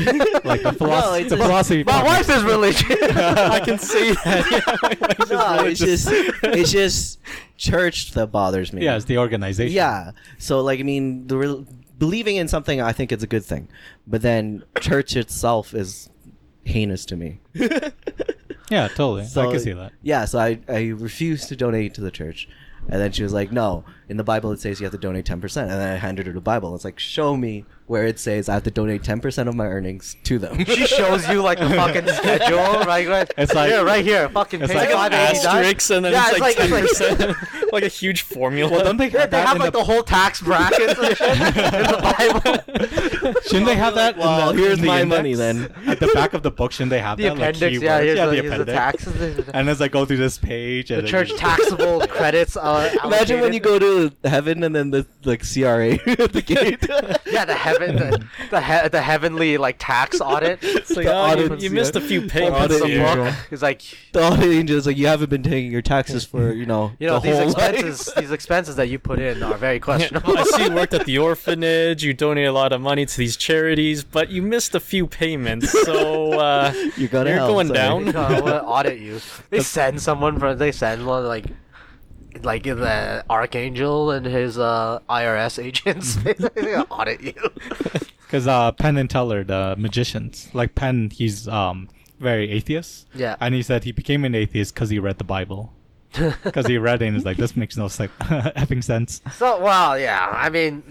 Like the philosophy. it's the just- philosophy. My wife is religion. I can see that. No, it's just church that bothers me. Yeah, it's the organization. Yeah. So, like, I mean, believing in something, I think it's a good thing, but then church itself is heinous to me. Yeah, totally. So, I can see that. Yeah, so I refused to donate to the church. And then she was like, "No, in the Bible it says you have to donate 10%." And then I handed her the Bible. It's like, "Show me where it says I have to donate 10% of my earnings to them." She shows you like the fucking schedule, right? It's like- here, right here, fucking it's page like an 589. Asterisk, and then Yeah, it's like it's like- 10%. Like a huge formula. Well, don't they Yeah, have they that have in like the whole tax brackets and shit in the Bible. Shouldn't they have that? Well, in the, here's in the my index? money then. At the back of the book, shouldn't they have The that? Like, appendix, yeah, keywords? here's Yeah, the, the here's the appendix. taxes. And as I go through this page, The and then church you- taxable credits. Imagine when you go to heaven and then the like CRA at the gate. Yeah, the heavenly like tax audit. It's like, The oh, audit- you missed a few audit payments The here. angel. book is like, The audit angel is like, "You haven't been taking your taxes for the these whole expenses. life." These expenses that you put in are very questionable. I see you worked at the orphanage, you donate a lot of money to these charities, but you missed a few payments, so You're gonna you're hell, going sorry. down. No, I wanna audit you. They send someone from. They send one like the archangel and his IRS agents. They audit you. Because Penn and Teller, the magicians, like Penn, he's very atheist. Yeah. And he said he became an atheist because he read the Bible. Because he read it and was like, this makes no effing sense. So, well, yeah. I mean,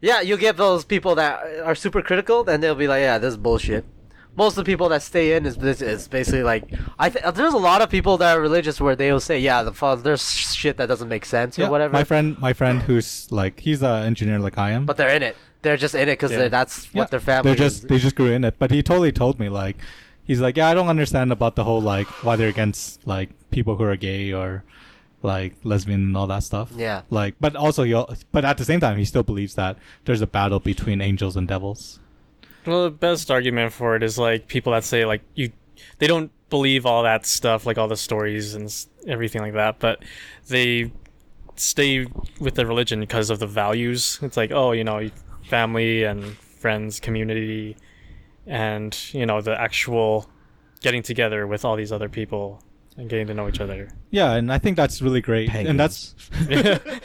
yeah, you get those people that are super critical, and they'll be like, yeah, this is bullshit. Most of the people that stay in is basically like, there's a lot of people that are religious where they'll say, yeah, there's shit that doesn't make sense or Yeah, whatever. my friend who's like, he's an engineer like I am. But they're in it. They're just in it because Yeah. that's Yeah, what their family. they just grew in it. But he totally told me like, he's like, yeah, I don't understand about the whole like why they're against like people who are gay or like lesbian and all that stuff. Yeah. Like, but also but at the same time, he still believes that there's a battle between angels and devils. Well, the best argument for it is like people that say like they don't believe all that stuff, like all the stories and everything like that, but they stay with the religion because of the values. It's like, oh, family and friends, community, and the actual getting together with all these other people and getting to know each other. Yeah, and I think that's really great. And that's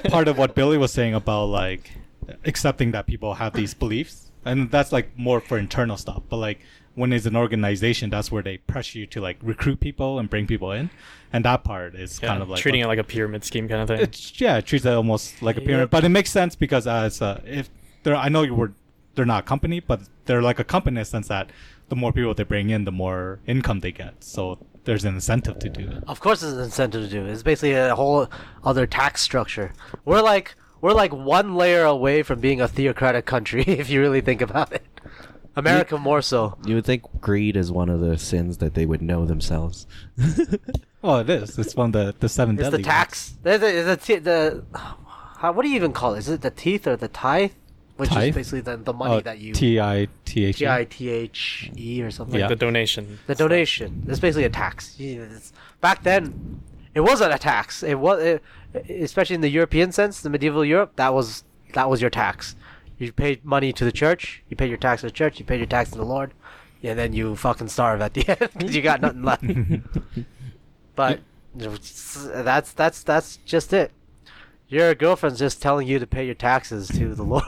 part of what Billy was saying about like accepting that people have these beliefs. And that's like more for internal stuff. But like when it's an organization, that's where they pressure you to like recruit people and bring people in. And that part is kind of like treating it like a pyramid scheme kind of thing. it treats it almost like a pyramid. But it makes sense because if I know they're not a company, but they're like a company in the sense that the more people they bring in, the more income they get. So there's an incentive to do it. Of course, there's an incentive to do it. It's basically a whole other tax structure. We're like one layer away from being a theocratic country, if you really think about it. America more so. You would think greed is one of the sins that they would know themselves. Well, it is. It's one of the seven It's deadly the tax. What do you even call it? Is it the teeth or the tithe? Which Tithe? is basically the money that you. TITHE. T-I-T-H-E. T-I-T-H-E or something. Yeah. The donation. The donation. It's basically a tax. Back then, it wasn't a tax. Especially in the European sense, the medieval Europe, that was your tax. You paid money to the church. You paid your tax to the church. You paid your tax to the Lord, and then you fucking starve at the end because you got nothing left. But that's just it. Your girlfriend's just telling you to pay your taxes to the Lord.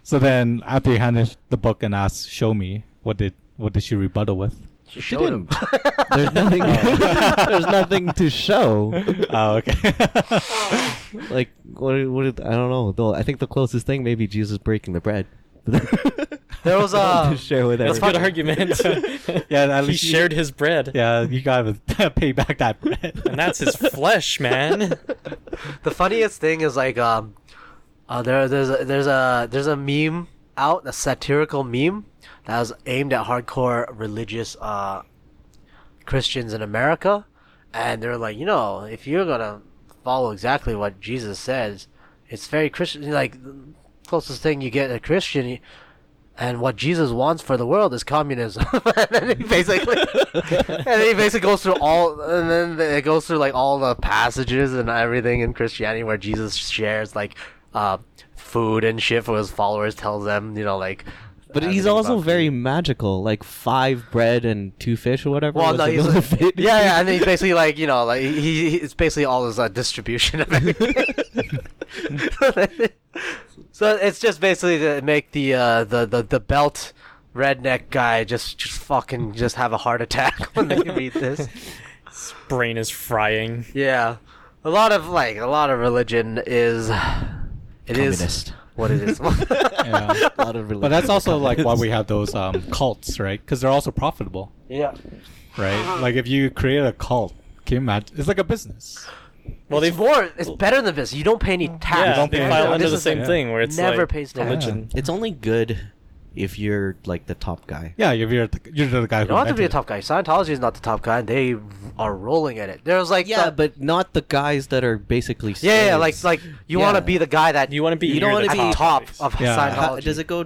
So then, after you handed the book and asked, "Show me," what did she rebuttal with? She showed him. There's nothing. There's nothing to show. Oh, okay. Like what? I don't know. Though I think the closest thing may be Jesus breaking the bread. There was to share with That's a everyone. good argument. Yeah, at He least shared his bread. Yeah, you gotta pay back that bread. And that's his flesh, man. The funniest thing is like there's a meme out, a satirical meme that was aimed at hardcore religious Christians in America, and they're like, if you're gonna follow exactly what Jesus says, it's very Christian. Like, the closest thing you get a Christian, and what Jesus wants for the world is communism. And then he basically goes through and then it goes through like all the passages and everything in Christianity where Jesus shares like food and shit for his followers, tells them, like. But he's everything also about very food. magical, like 5 bread and 2 fish or whatever. Well, was no, it he's gonna fit? yeah, and he's basically like, like he it's basically all his distribution of everything. So it's just basically to make the belt redneck guy just fucking just have a heart attack when they read this. His brain is frying. Yeah, a lot of religion is Communist. what it is. Yeah. A lot of religion. But that's also like why we have those cults, right? Because they're also profitable, Yeah. right? Like if you create a cult, can you imagine? It's like a business. Well, It's better than this. You don't pay any tax. Yeah, don't they pay file tax. under This the is same like- thing where it's never like pays tax. religion. It's only good if you're like the top guy. Yeah, you're the guy You who don't have to be a invented top guy. Scientology is not the top guy, and they are rolling at it. There's like Yeah, but not the guys that are basically yeah, slaves. like you want to Yeah. be the guy that You want to be. You don't near wanna the be at the top of Yeah. Scientology. Does it go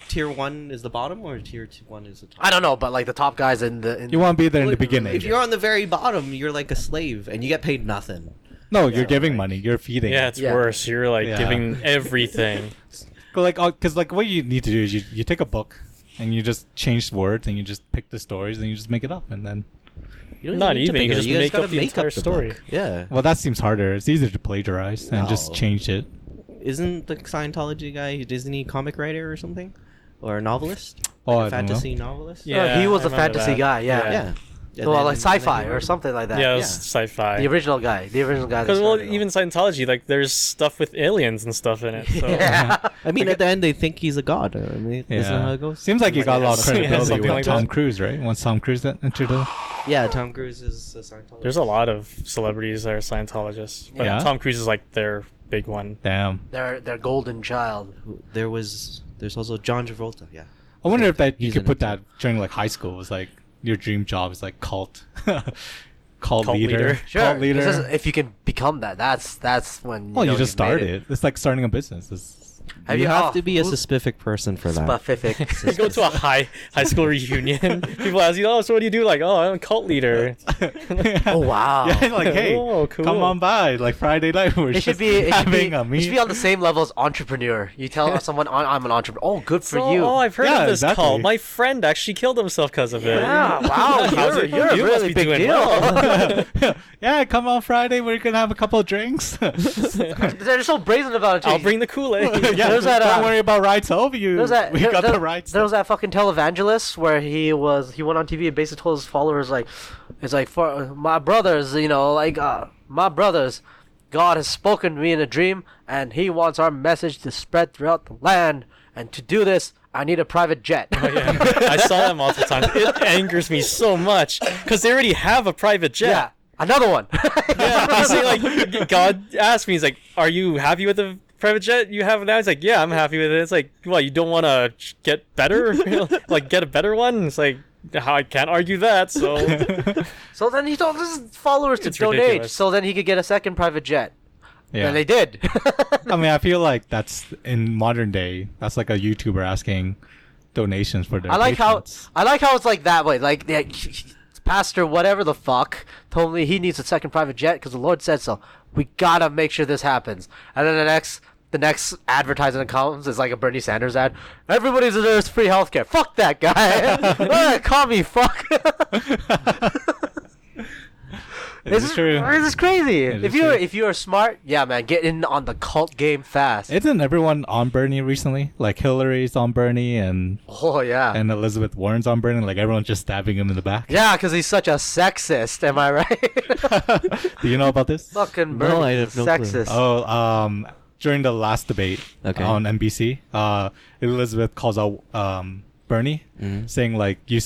tier 1 is the bottom or tier 1 is the top? I don't know, but like the top guys in the You want to be there in the Well, beginning. If you're on the very bottom, you're like a slave and you get paid nothing. No, you're Yeah, giving right. money. You're feeding. Yeah, it's Yeah. worse. You're like Yeah. giving everything. Because like what you need to do is you take a book and you just change words and you just pick the stories and you just make it up and then. You don't Not need to even, pick you it. just just make gotta up the make entire the story. book. Yeah. Well, that seems harder. It's easier to plagiarize and just No. change it. Isn't the Scientology guy, isn't he a comic writer or something? Or a novelist? Oh, Like I a don't know. fantasy novelist? Yeah, he was I a remember fantasy that. guy. Yeah. Yeah. And Well, then- like and then sci-fi he or wrote- something like that. Yeah, it was Yeah. sci-fi. The original guy. Because well, even Scientology, like there's stuff with aliens and stuff in it. So. Yeah. I mean, at the end, they think he's a god. I mean, isn't that how it goes? Seems like you got a lot of Yeah, credibility something with like Tom that. Cruise, right? Once Tom Cruise entered the. Yeah, Tom Cruise is a Scientologist. There's a lot of celebrities that are Scientologists. But Yeah? Tom Cruise is like their big one. Damn. their golden child. There's also John Travolta, yeah. I wonder if that you He's could in put it, that during like high school. Was like your dream job is like cult, cult Cult leader. leader. Sure. Cult leader. This is- if you can become that, that's when. Well, you know just you've made started it. It's like starting a business. Have you have oh, to be a who's specific person for that. specific? You go to a high school reunion. People ask you, "Oh, so what do you do?" Like, "Oh, I'm a cult leader." Oh wow. Yeah, like hey, Oh, cool. come on by. Like Friday night, we're It just should be. It should having be, a it meet. should be on the same level as entrepreneur. You tell someone, "I'm an entrepreneur." Oh, good for So, you. Oh, I've heard Yeah, of this exactly. cult. My friend actually killed himself because of it. Yeah, wow, How's you're, it- you're a you must really be big doing deal. well. Yeah, come on Friday. We're gonna have a couple of drinks. They're so brazen about it. Too. I'll bring the Kool-Aid. Yeah, There's that, don't worry about rights home. We got the rights. There was that fucking televangelist where he went on TV and basically told his followers like, it's like for my brothers, my brothers, God has spoken to me in a dream and He wants our message to spread throughout the land. And to do this, I need a private jet. Oh, yeah. I saw that multiple times. It angers me so much because they already have a private jet. Yeah, another one. Yeah, he's saying like God asked me, he's like, "Are you happy with the private jet you have now?" He's like, "Yeah, I'm happy with it." It's like, well, you don't want to get better, like get a better one. It's like, I can't argue that. So So then he told his followers to It's donate, ridiculous. so then he could get a second private jet. Yeah. And they did. I mean, I feel like that's in modern day. That's like a YouTuber asking donations for their. I like patrons. how it's like that way. Like pastor, whatever the fuck, told me he needs a second private jet because the Lord said so. We gotta make sure this happens. And then the next advertisement that comes is like a Bernie Sanders ad. Everybody deserves free healthcare. Fuck that guy. Call me fuck. This is true. This is crazy. It If is true. you are smart, yeah, man, get in on the cult game fast. Isn't everyone on Bernie recently? Like Hillary's on Bernie and Oh yeah. Elizabeth Warren's on Bernie. Like everyone's just stabbing him in the back. Yeah, because he's such a sexist. Am I right? Do you know about this? Fucking No, Bernie I is have no clue. sexist. Oh, during the last debate on NBC, Elizabeth calls out Bernie, saying like he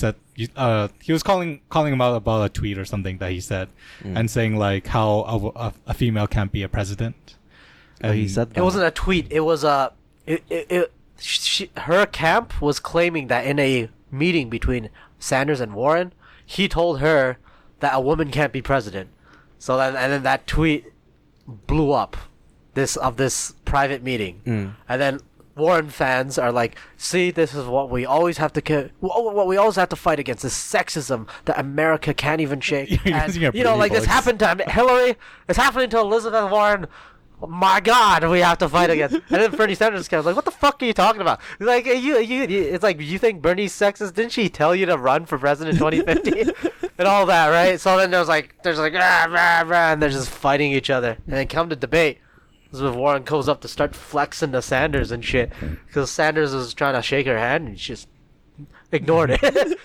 was calling him out about a tweet or something that he said, and saying like how a female can't be a president. Oh, he said that. It wasn't a tweet. It was her camp was claiming that in a meeting between Sanders and Warren, he told her that a woman can't be president. So then that tweet blew up this private meeting, and then Warren fans are like, see, this is what we always have to what we always have to fight against, this sexism that America can't even shake. You're And, using your you know, like pretty this voice. happened to Hillary, it's happening to Elizabeth Warren. My God, we have to fight against. And then Bernie Sanders was like, "What the fuck are you talking about?" He's like, it's like, you think Bernie's sexist? Didn't she tell you to run for president in 2015 and all that, right? So then there's like, rah, rah, rah, and they're just fighting each other. And then come to debate, Elizabeth Warren goes up to start flexing to Sanders and shit because Sanders was trying to shake her hand and she just ignored it.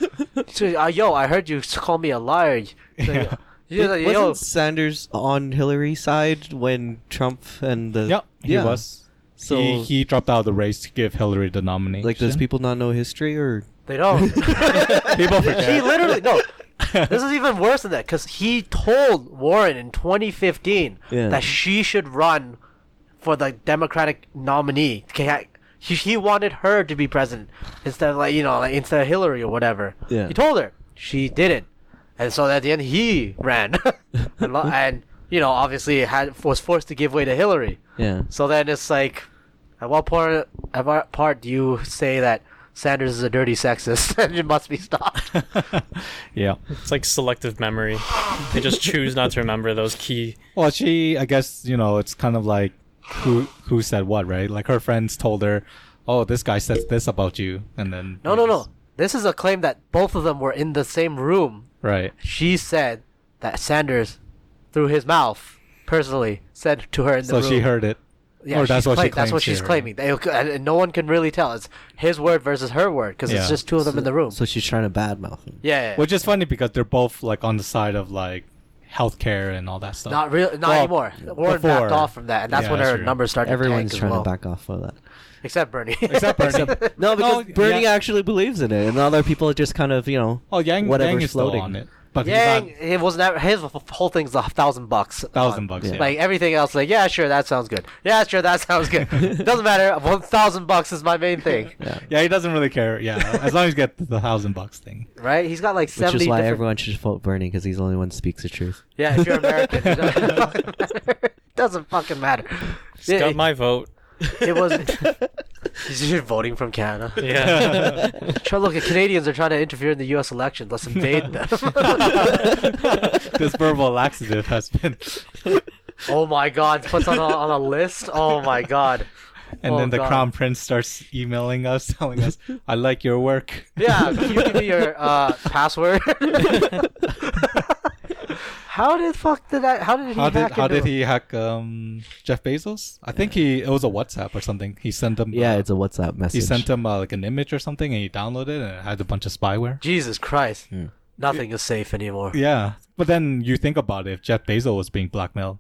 So, yo, I heard you call me a liar. So, Wasn't Sanders on Hillary's side when Trump and the... Yeah, he was. So, he dropped out of the race to give Hillary the nomination. like, does people not know history, or... They don't. People forget. He literally no. This is even worse than that because he told Warren in 2015 that she should run for the Democratic nominee. He wanted her to be president instead of instead of Hillary or whatever. Yeah. He told her. She didn't, and so at the end he ran, and obviously was forced to give way to Hillary. Yeah. So then it's like, at what part do you say that Sanders is a dirty sexist and it must be stopped? Yeah. It's like selective memory. They just choose not to remember those key. Well, I guess, it's kind of like who said what, right? Like her friends told her, "Oh, this guy says this about you," and then No. This is a claim that both of them were in the same room. Right. She said that Sanders, through his mouth, personally said to her in the room. So she heard it. Yeah, Or that's what she that's what claims she's here, claiming. And no one can really tell. It's his word versus her word because it's Yeah. just two of them in the room. So she's trying to badmouth him. Yeah. Which is funny because they're both like on the side of like healthcare and all that stuff. Not Well, anymore. Warren before. backed off from that, and that's Yeah, when that's her true. numbers started Everyone's to tank trying as well. to back off of that. Except Bernie. Except Bernie. No, because No, Bernie yeah. actually believes in it, and other people are just kind of, Oh, Yang whatever's is still floating. on it, but Yang, he's it was never his whole thing's $1,000. not $1,000. Yeah. Yeah. Like everything else, like yeah, sure, that sounds good. Yeah, sure, that sounds good. Doesn't matter. $1,000 is my main thing, Yeah, he doesn't really care. Yeah, as long as you get the $1,000 thing. right? He's got like which 70 is why different. everyone should vote Bernie, because he's the only one who speaks the truth. Yeah, if you're American, it doesn't fucking matter. Doesn't fucking matter. Just got my vote. It was. You're voting from Canada. Yeah. Look, Canadians are trying to interfere in the U.S. election. Let's invade them. This verbal laxative has been, Oh my God! Puts on a list. Oh my God. and Oh, then the God. crown prince starts emailing us, telling us, "I like your work." Yeah, can you give me your password? How did he How did he hack Jeff Bezos? I think it was a WhatsApp or something. He sent him. Yeah, it's a WhatsApp message. He sent him like an image or something, and he downloaded it, and it had a bunch of spyware. Jesus Christ. Nothing is safe anymore. Yeah, but then you think about it, if Jeff Bezos was being blackmailed,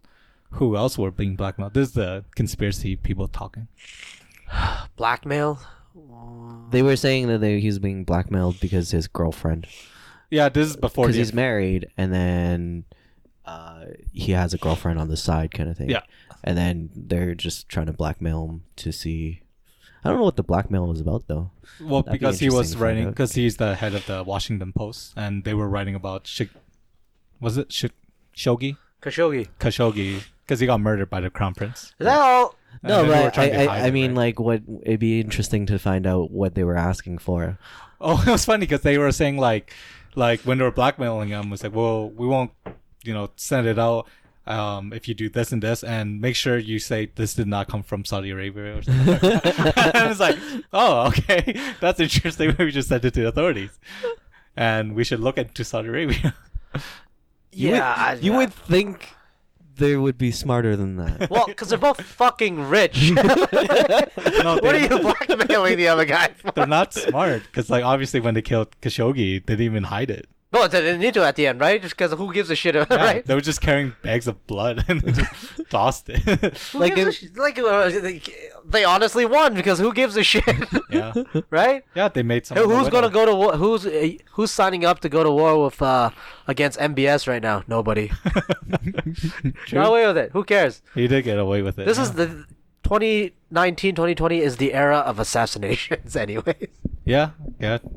who else were being blackmailed? This is the conspiracy people talking. Blackmail? They were saying that he was being blackmailed because his girlfriend. Yeah, this is before Because he's married, and then he has a girlfriend on the side, kind of thing. Yeah. And then they're just trying to blackmail him to see. I don't know what the blackmail was about, though. Well, That'd be because he interesting was to find writing, out. because he's the head of the Washington Post, and they were writing about Shogi? Khashoggi. Khashoggi because he got murdered by the crown prince. Is that all? And No, then they were but trying to hide I it, mean, right? like, what it'd be interesting to find out what they were asking for. Oh, it was funny because they were saying like when they were blackmailing him, it was like, well, we won't, send it out if you do this and this, and make sure you say this did not come from Saudi Arabia or something. And I was like, oh, okay, that's interesting. We just sent it to the authorities, and we should look into Saudi Arabia. You would think they would be smarter than that. Well, because they're both fucking rich. No, What are you blackmailing the other guy for? They're not smart because, like, obviously when they killed Khashoggi, they didn't even hide it. No, they didn't need to at the end, right? Just because who gives a shit, Yeah, right? They were just carrying bags of blood and they just tossed it. Who Like gives a they honestly won because who gives a shit, Yeah, right? yeah, they made some. Who's gonna go to war? Who's signing up to go to war with against MBS right now? Nobody. Get away with it. Who cares? He did get away with it. This yeah. is the 2019, 2020 is the era of assassinations, anyways. Yeah.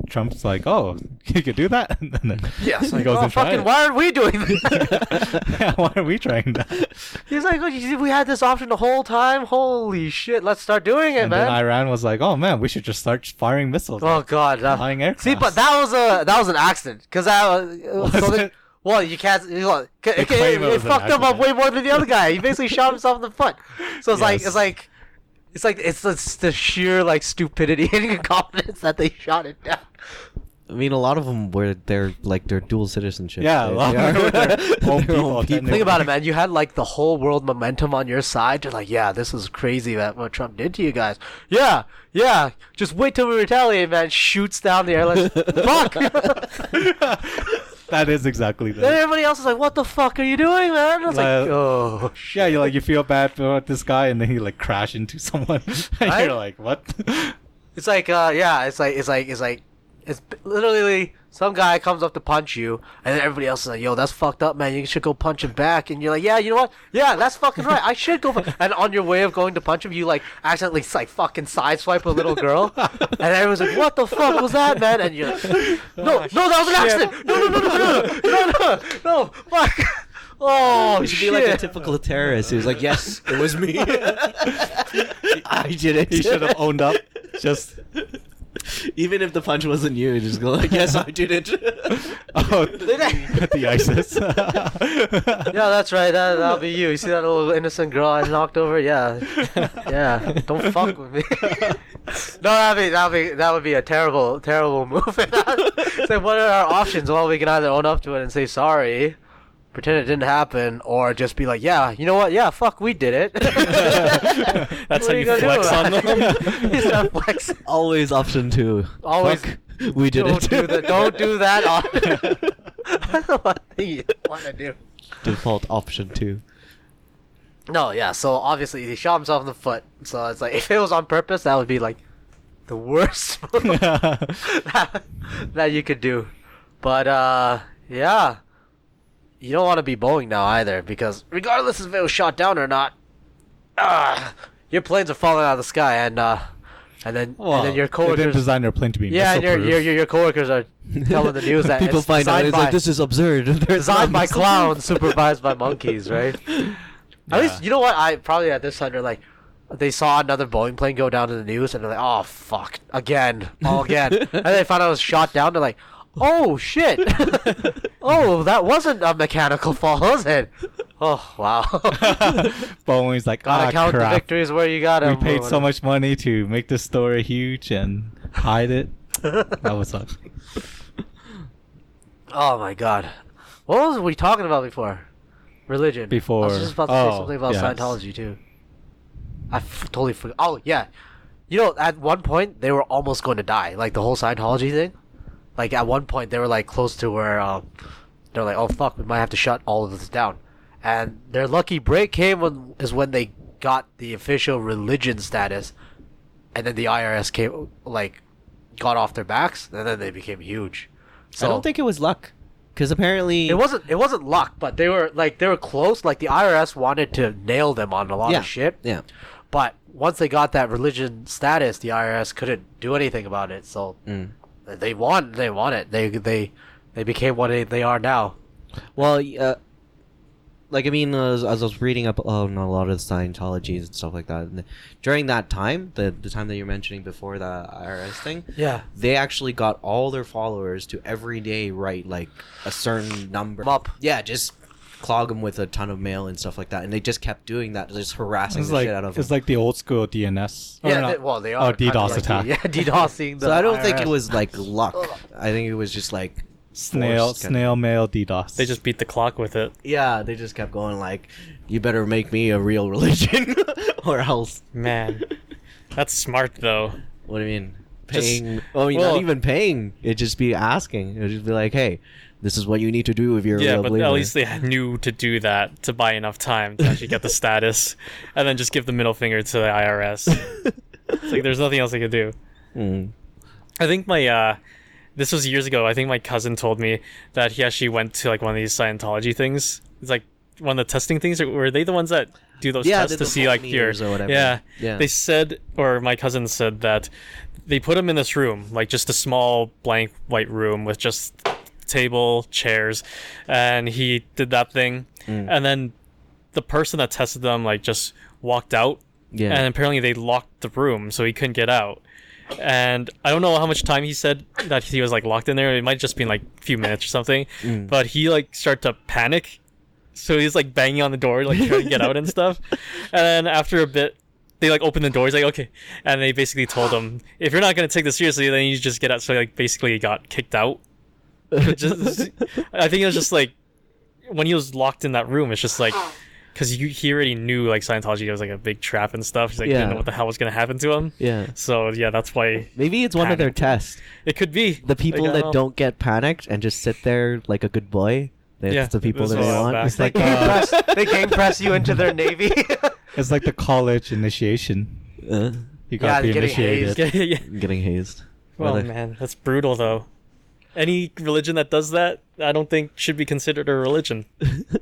Trump's like, oh, you could do that. And then Yes. he Like, goes oh, and tries fucking, it. why aren't we doing that? Yeah, why are we trying that? He's like, oh, we had this option the whole time. Holy shit, let's start doing it, And man. then Iran was like, oh man, we should just start firing missiles. Oh god. Flying aircraft. See, but that was an accident because it? well, you can't. It claim it was an fucked him up accident. way more than the other guy. He basically shot himself in the foot. So Yes. it's the sheer like stupidity and incompetence that they shot it down. I mean, a lot of them were their dual citizenship. Yeah, a lot of them were their own people. Think about it, man. You had like the whole world momentum on your side. You're like, yeah, this is crazy that what Trump did to you guys. Yeah. Just wait till we retaliate, man. Shoots down the airline. Fuck. That is exactly Then that. everybody else is like, what the fuck are you doing, man? I was like, oh, Yeah, you feel bad for this guy, and then he like crash into someone. And Right? you're like, what? It's like, it's literally some guy comes up to punch you, and then everybody else is like, yo, that's fucked up, man. You should go punch him back. And you're like, yeah, you know what? Yeah, that's fucking right. I should go. And on your way of going to punch him, you like accidentally like fucking sideswipe a little girl, and everyone's like, what the fuck was that, man? And you're like, no, that was an accident. No, fuck. Oh, You should be like a typical terrorist who's like, yes, it was me. I did it. He should have owned up. Just Even if the punch wasn't you, just go like, yes, I did it. the ISIS. Yeah, that's right. That'll be you. You see that little innocent girl I knocked over? Yeah. Don't fuck with me. No, that would be a terrible move. It's like, what are our options? Well, we can either own up to it and say sorry, pretend it didn't happen, or just be like, yeah, you know what? Yeah, fuck, we did it. That's What how are you gonna do flex about on it? them. You start flexing. Always option 2. Always. Fuck, we did Don't it. do that. Don't do that. I don't want to do. Default option 2. No, yeah. So obviously he shot himself in the foot. So it's like if it was on purpose, that would be like the worst move that you could do. But yeah, you don't want to be Boeing now either, because regardless if it was shot down or not, your planes are falling out of the sky, and then your They didn't coworkers. design their plane to be Yeah, and missile-proof. your coworkers are telling the news that People it's find out, designed it's by, like, this is absurd. There's designed not by missile- clowns, supervised by monkeys, right? At least, you know what? I probably at this time they're like, they saw another Boeing plane go down in the news, and they're like, oh fuck, again, and they found out it was shot down. They're like, oh shit, oh that wasn't a mechanical fall, was it? Oh wow. Boeing's like, Gotta count the crap. victories where you got We them. paid so much money to make this story huge and hide it. That was suck. Oh my god, what was we talking about before? Religion. Before- I was just about to say something about yes. Scientology too. Totally forgot. Oh yeah, you know, at one point they were almost going to die. Like the whole Scientology thing. Like at one point they were like close to where they're like, oh fuck, we might have to shut all of this down. And their lucky break came when they got the official religion status, and then the IRS came got off their backs, and then they became huge. So I don't think it was luck. Because apparently... it wasn't luck, but they were close. Like the IRS wanted to nail them on a lot of shit. Yeah. But once they got that religion status, the IRS couldn't do anything about it. So they won it. They became what they are now. Well, like I mean, as I was reading up on a lot of the Scientologies and stuff like that, and during that time, the time that you're mentioning before the IRS thing, Yeah. they actually got all their followers to every day write like a certain number. Up. Yeah, just clog them with a ton of mail and stuff like that, and they just kept doing that, just harassing It's the like shit out of them. it's like the old school DNS. Or Yeah, not- well, they are. Oh, DDoS kind of attack. Yeah, DDoSing. The So I don't think it IRS. was like luck. I think it was just like forced kind of- snail mail DDoS. They just beat the clock with it. Yeah, they just kept going like, "You better make me a real religion, or else." Man, that's smart though. What do you mean? Just- Paying? Well, I mean, well- not even paying. It'd just be asking. It'd just be like, "Hey, this is what you need to do if you're a Yeah, real but believer." at least they knew to do that to buy enough time to actually get the status, and then just give the middle finger to the IRS. It's like there's nothing else they could do. Mm. I think my this was years ago. I think my cousin told me that he actually went to like one of these Scientology things. It's like one of the testing things. Or were they the ones that do those Yeah, tests they're to the see like your voltmeters or whatever. Yeah. Yeah. They said, or my cousin said that they put him in this room, like just a small blank white room with just table, chairs, and he did that thing, and then the person that tested them like just walked out, Yeah. and apparently they locked the room so he couldn't get out. And I don't know how much time he said that he was like locked in there. It might just been like a few minutes or something, but he like started to panic, so he's like banging on the door like trying to get out and stuff. And then after a bit they like opened the door. He's like, okay, and they basically told him, if you're not going to take this seriously, then you just get out. So like basically he got kicked out. Just, I think it was just like when he was locked in that room, it's just like because he already knew like Scientology was like a big trap and stuff. He's like, didn't know what the hell was gonna happen to him. Yeah. So yeah, that's why Maybe it's one of their tests. it could be The people Like, I that know. don't get panicked and just sit there like a good boy. That's Yeah, the people that's that they what I'm want. back. It's like, They gang press you into their navy. It's like the college initiation. You Yeah, got to be getting initiated. yeah. getting hazed. Well, Whether- man, that's brutal though. Any religion that does that, I don't think should be considered a religion.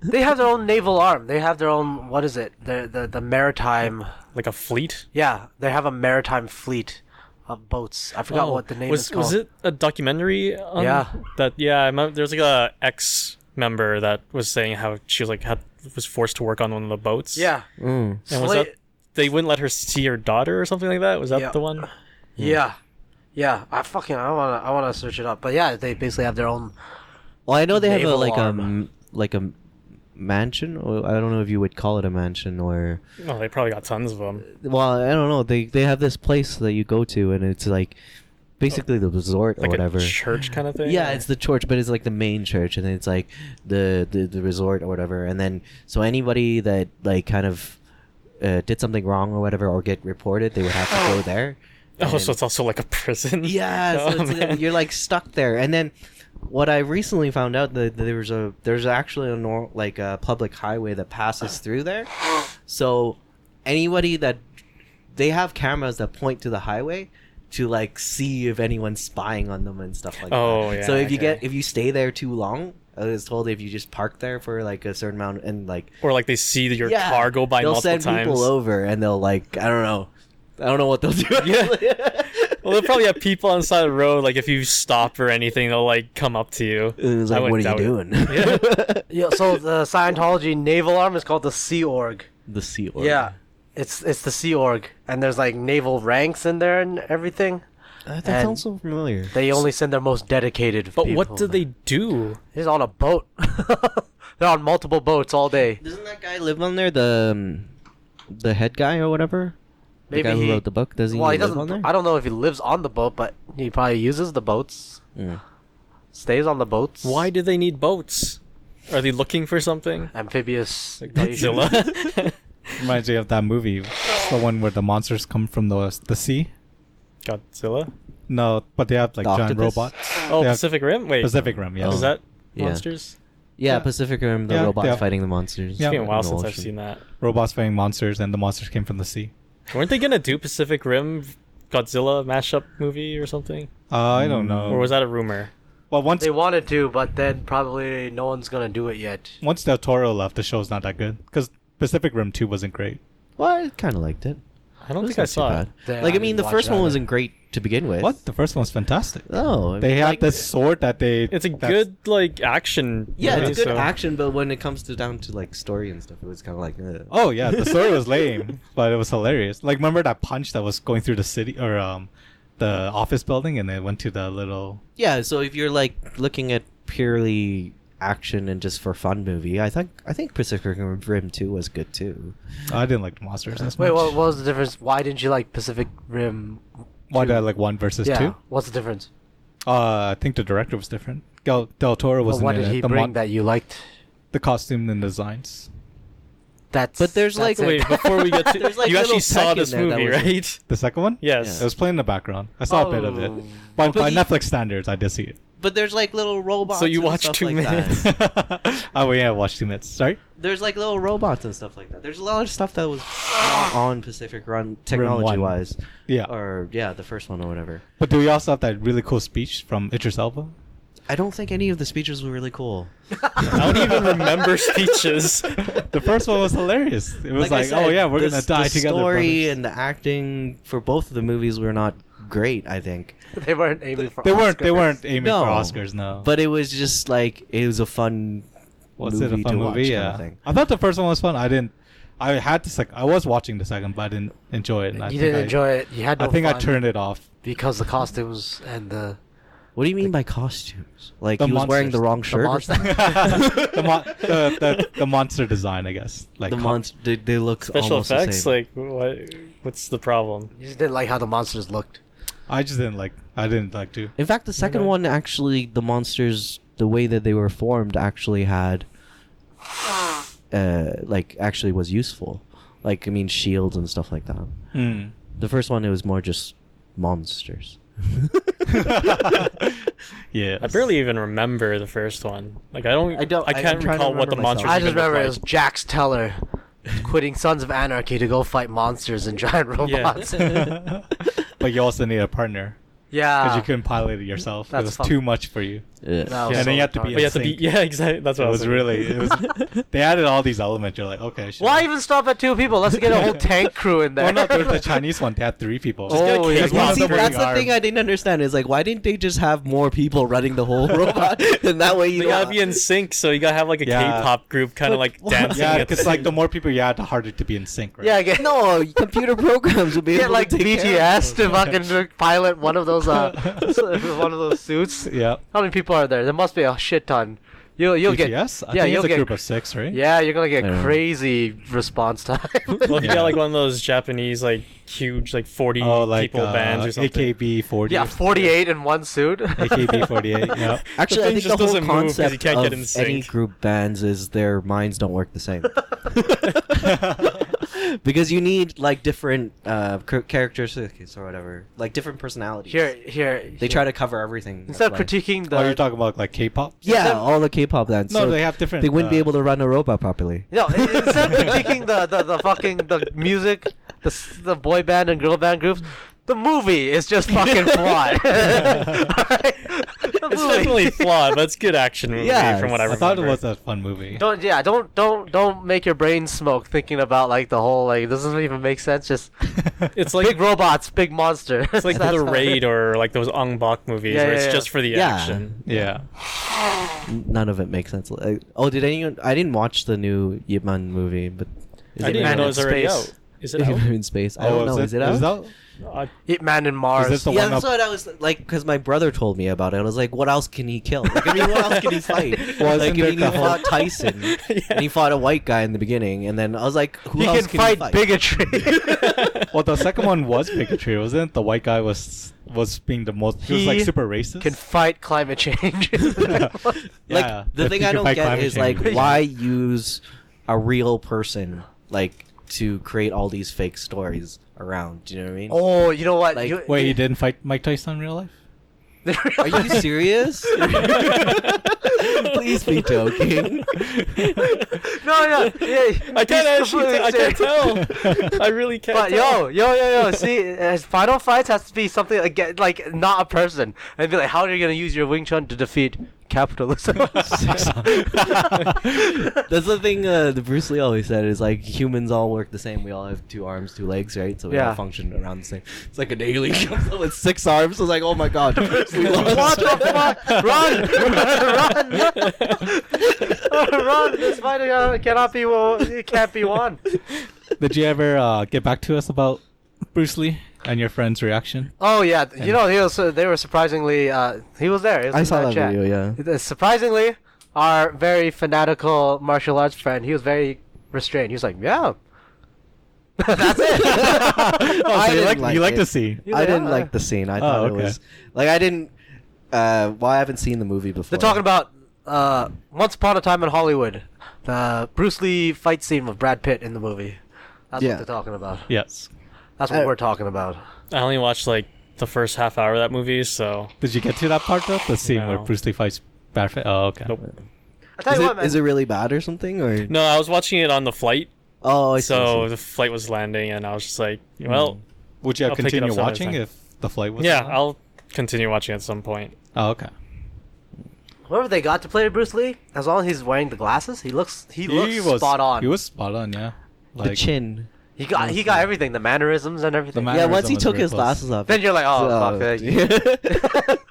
They have their own naval arm. They have their own. What is it? The maritime. Like a fleet. Yeah, they have a maritime fleet of boats. I forgot what the name is called. Was it a documentary? On Yeah. That I remember there was like a ex member that was saying how she was like was forced to work on one of the boats. Yeah. Mm. And was that they wouldn't let her see her daughter or something like that? Was that Yeah. the one? Yeah. Yeah. I wanna search it up. But yeah, they basically have their own. Well, I know they have a Naval like arm. like a mansion. Or I don't know if you would call it a mansion or. Oh, they probably got tons of them. Well, I don't know. They have this place that you go to, and it's like basically the resort or Like whatever. a church kind of thing. Yeah, it's the church, but it's like the main church, and then it's like the resort or whatever. And then so anybody that like kind of did something wrong or whatever, or get reported, they would have to go there. Oh, And- so it's also like a prison. yeah, so Oh, it's man. you're like stuck there. And then what I recently found out that there's actually a public highway that passes through there. So anybody that they have cameras that point to the highway to like see if anyone's spying on them and stuff like Oh, that. yeah, So if okay. if you stay there too long, I was told if you just park there for like a certain amount and like Or like they see your car go by they'll multiple send times. people over and they'll like I don't know what they'll do. Yeah. Well, they'll probably have people on the side of the road. Like if you stop or anything, they'll like come up to you. And it's I like, what are wouldn't you doubt it. doing? Yeah. So the Scientology naval arm is called the Sea Org. The Sea Org. Yeah. It's the Sea Org, and there's like naval ranks in there and everything. That And sounds so familiar. They only send their most dedicated. But people. what do they do? He's on a boat. They're on multiple boats all day. Doesn't that guy live on there? The head guy or whatever. Maybe the guy who he wrote the book. Does he Well, he live doesn't. on there? I don't know if he lives on the boat, but he probably uses the boats. Mm. Stays on the boats. Why do they need boats? Are they looking for something? Amphibious. Like invasion. Godzilla? Reminds me of that movie, the one where the monsters come from the sea. Godzilla? No, but they have like The giant octopus? robots. Oh, They have Pacific Rim? Wait. Pacific Rim. Yes. Oh. Is that Yeah. monsters? Yeah, Yeah. Pacific Rim. The Yeah, robots yeah. fighting the monsters. Yeah. It's been a while in the since I've ocean. seen that. Robots fighting monsters, and the monsters came from the sea. Weren't they gonna do Pacific Rim Godzilla mashup movie or something? I don't know. Or was that a rumor? Well, once They wanted to, but then probably no one's gonna do it yet. once Del Toro left, the show's not that good because Pacific Rim 2 wasn't great. Well, I kind of liked it. I don't It think was I not saw too it. bad. Yeah, Like, I I mean, the didn't first watch one it wasn't great to begin with. What? The first one's fantastic. Oh, They had like, this sword that they. It's a that's- good like action. Yeah, movie, it's a good so- action, but when it comes to down to like story and stuff, it was kind of like. Oh yeah, the story was lame, but it was hilarious. Like, remember that punch that was going through the city or the office building, and it went to the little. Yeah, so if you're like looking at purely action and just for fun movie, I think Pacific Rim 2 was good too. I didn't like the monsters as Wait, much. what was the difference? Why didn't you like Pacific Rim? Why 2? did I like 1 versus Yeah, 2? what's the difference? I think the director was different. Del Toro Well, wasn't what in did it. he The bring that you liked? the costume and designs. That's. But there's, that's like- it. Wait, before we get to, There's, like, you actually little saw tech in this there that movie, was- right? The second one? Yes. It was playing in the background. I saw a bit of it. Oh. But by you- Netflix standards, I did see it. But there's like little robots. So you and watched stuff 2 like minutes. that. Oh yeah, I watched 2 minutes. Sorry. There's like little robots and stuff like that. There's a lot of stuff that was not on Pacific Run technology wise. Yeah. Or yeah, the first one or whatever. But do we also have that really cool speech from Idris Elba? I don't think any of the speeches were really cool. I don't even remember speeches. The first one was hilarious. It was I like, said, oh yeah, we're the- gonna die the together. story brothers. and the acting for both of the movies were not great, I think. They weren't aiming for. They weren't Oscars. aiming No. for Oscars, no. But it was just like it was a fun was movie it a fun to movie? watch kind Yeah. of thing. I thought the first one was fun. I had to I was watching the second, but I didn't enjoy it. And I You think didn't I- enjoy it. You had no I think I fun turned it off. because the costumes and the What do you mean by costumes? Like The he was wearing the monsters. wrong the shirt? monster. the monster design, I guess. Like The monster, they look Special almost effects, the same. like what's the problem? You just didn't like how the monsters looked. I just didn't like. I didn't like to. In fact, the second Okay. one actually, the monsters, the way that they were formed, actually had, like, actually was useful. Like, I mean, shields and stuff like that. Mm. The first one, it was more just monsters. Yeah. I barely even remember the first one. Like I I'm can't trying to recall what the remember monsters. myself. I just even look remember it like. was Jax Teller quitting Sons of Anarchy to go fight monsters and giant robots. But you also need a partner Yeah. because you couldn't pilot it yourself. It That's was fun. too much for you. Yeah. That was And then you have to retarded. be But you have to be. sync. Yeah, exactly. That's what It I was thinking. really. It was. They added all these elements. You're like, okay. Sure. Why even stop at 2 people? Let's get a whole tank crew in there. Well, no, there's the Chinese one. They had 3 people. Just get a Oh, yeah. K-pop One of See, them group. that's the wearing thing arm. I didn't understand is like, why didn't they just have more people running the whole robot? And that way you They gotta be in sync, so you gotta have like a Yeah. K-pop group, kind But of like what? dancing. Yeah, at because like the more people you add, the harder to be in sync. Right? Yeah, get, No, computer programs would be get able like to take care of BTS to fucking pilot one of those one of those suits. Yeah. How many people are there? There must be a shit ton. You'll get BTS? I yeah, think you'll it's a get group of 6, right? yeah, you're gonna get I don't know. crazy response time. Well, if you Yeah. got like one of those Japanese, like huge, like 40 Oh, like people bands or something. AKB 40. yeah, 48 in one suit. AKB 48. Yeah. Actually, I thing think just the whole doesn't move 'cause you concept can't get in of any sync. group bands is their minds don't work the same. Because you need like different characteristics or whatever, like different personalities. Here. They try to cover everything. instead of that's why. critiquing the Oh, you're talking about like K-pop? Yeah, all the K-pop bands. No, so they have different. they wouldn't be able to run a robot properly. no, instead of critiquing the fucking the music, the boy band and girl band groups, the movie is just fucking flawed. Alright? The It's movie- definitely flawed, but it's good action movie Yeah, from what I I remember. thought it was a fun movie. Don't make your brain smoke thinking about like the whole like this doesn't even make sense. Just It's like big robots, big monster. it's like That's the how- Raid or like those Ong Bak movies Yeah, where yeah, it's yeah. just for the Yeah. action. Yeah. None of it makes sense. Oh, did anyone? I didn't watch the new Ip Man movie, but is I it didn't Man even know in it was already Space? out. Is it out? in space? I don't know. Is it out? Ip Man and Mars. this the Yeah, one that's up- what I was like, because my brother told me about it. I was like, what else can he kill? Like, I mean, what else can he fight? Well, Like, I isn't mean, he there the whole- fought Tyson, and he fought a white guy in the beginning, and then I was like, who he else can fight he bigotry. Well, the second one was bigotry, wasn't it? The white guy was being the most. He was like He super racist. can fight climate change. Yeah, Like, the if thing you I can don't fight get climate is, change. like, why use a real person, like, to create all these fake stories around? Do you know what I mean? Oh, you know what? Like, You- Wait, he didn't fight Mike Tyson in real life? Are you serious? Please be joking. No, yeah. I can't he's actually. completely I can't serious. tell. I really can't. But tell. yo, see, final fights has to be something like not a person. And be like, how are you gonna use your Wing Chun to defeat capitalism. That's the thing the Bruce Lee always said is like humans all work the same. We all have 2 arms, 2 legs, right? So we all function around the same. It's like an alien comes up with 6 arms. It's like, oh my god, we lost. What the fuck? Run! Run! This fight cannot be. It can't be won. Did you ever get back to us about Bruce Lee and your friend's reaction? Oh yeah, you know they were surprisingly. He was there. He was I in saw that chat. video. Yeah. Surprisingly, our very fanatical martial arts friend, he was very restrained. He was like, "Yeah, that's it." Oh, so you like it. the scene? He's I like, didn't "Ah." like the scene. I thought it okay. was like I didn't. Well, I haven't seen the movie before. They're talking about Once Upon a Time in Hollywood, the Bruce Lee fight scene with Brad Pitt in the movie. That's Yeah. what they're talking about. Yes. That's what we're talking about. I only watched like the first half hour of that movie, so Did you get to that part though? The scene where No. Bruce Lee fights Brad Pitt? Oh, okay. Nope. I tell you what, man. Is it really bad or something? Or no, I was watching it on the flight. oh, I see. So the flight was landing, and I was just like, well, Would you have I'll pick it continued up some other watching time. if the flight was? yeah, on? I'll continue watching at some point. Oh, okay. Whoever they got to play Bruce Lee, as long as he's wearing the glasses, he looks spot on. He was spot on. Yeah. the chin. He got everything, the mannerisms and everything. The Yeah, once he was took very his close. glasses off. Then you're like, oh, fuck.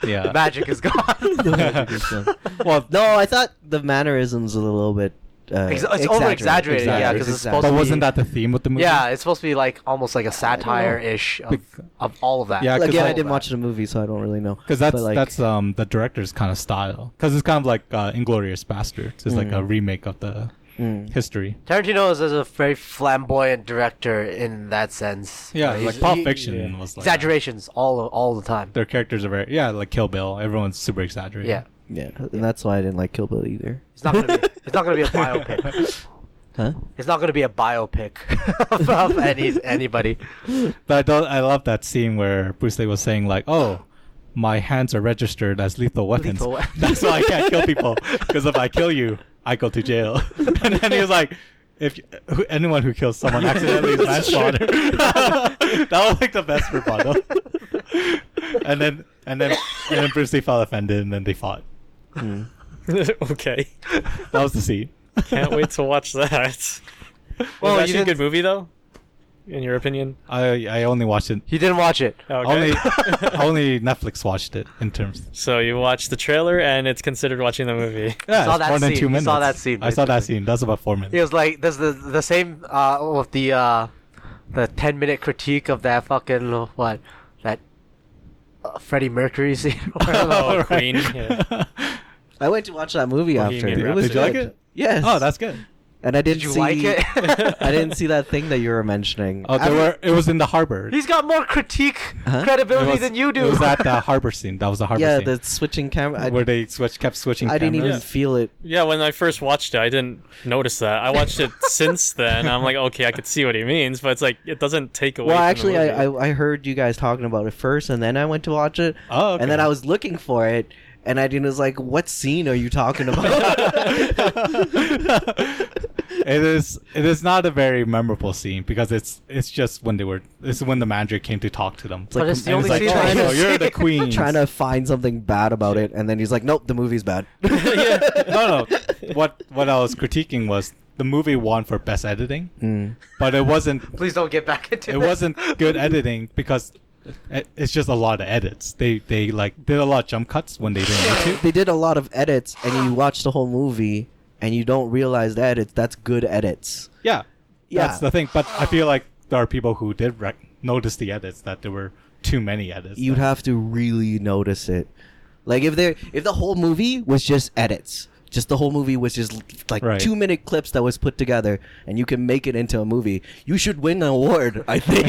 Yeah. The magic is gone. Well, no, I thought the mannerisms a little bit. It's over-exaggerated, yeah, because it's supposed But to be... wasn't that the theme with the movie? Yeah, it's supposed to be like almost like a satire-ish of all of that. Yeah, 'cause Again, I all didn't watch the movie, so I don't really know. Because that's But, like, that's the director's kind of style. Because it's kind of like Inglorious Bastards. It's like a remake of the history. Tarantino is a very flamboyant director in that sense. Yeah, He's- like Pulp he- Fiction was like exaggerations all the time. their characters are very like Kill Bill. Everyone's super exaggerated. Yeah, Yeah, and that's why I didn't like Kill Bill either. it's not gonna be. It's not gonna be a biopic. Huh? It's not gonna be a biopic of anybody. But I love that scene where Bruce Lee was saying like, "Oh, my hands are registered as lethal weapons. Lethal weapons. That's why I can't kill people. Because if I kill you, I go to jail." And then he was like, anyone who kills someone accidentally is manslaughter." That was like the best rebuttal. and then Bruce Lee felt offended, and then they fought. Okay, That was the scene. can't wait to watch that. Well, Was you that a didn't- good movie though? In your opinion? I only watched it. He didn't watch it. Okay. Only Netflix watched it in terms. So you watched the trailer, and it's considered watching the movie. Yeah, saw it's that more than scene. 2 You minutes. saw that scene, I saw that basically. scene. That's about 4 minutes. He was like, "There's the same with the 10-minute critique of that fucking that Freddie Mercury scene." Oh, Right. Queen. Yeah. I went to watch that movie Bohemian after. It was Did you like good. it? Yes. Oh, that's good. And I didn't Did you see. like it? I didn't see that thing that you were mentioning. Oh, it was in the harbor. He's got more critique Huh? credibility It was- than you do. It was at the harbor scene. That was the harbor Yeah, scene. the switching camera. where they kept switching I didn't even cameras. feel it. Yeah, when I first watched it, I didn't notice that. I watched it since then. I'm like, okay, I could see what he means, but it's like it doesn't take away. Well, from the actually, movie. I heard you guys talking about it first, and then I went to watch it. Oh, okay. And then I was looking for it, and I was like, "What scene are you talking about?" It is not a very memorable scene because it's just when it's when the manager came to talk to them. It's like, But it's the And only like, scene oh, that so you've you're the seen. queen. trying to find something bad about it, and then he's like, "Nope, the movie's bad." no. What I was critiquing was the movie won for best editing, but it wasn't. Please don't get back into It this. wasn't good editing because it's just a lot of edits. They like did a lot of jump cuts when they didn't need to. They did a lot of edits, and you watch the whole movie, and you don't realize the edits. That's good edits. Yeah, Yeah. that's the thing. But I feel like there are people who did notice the edits, that there were too many edits. You'd have to really notice it. Like if the whole movie was just edits, just the whole movie was just like Right. 2-minute clips that was put together, and you can make it into a movie, you should win an award, I think.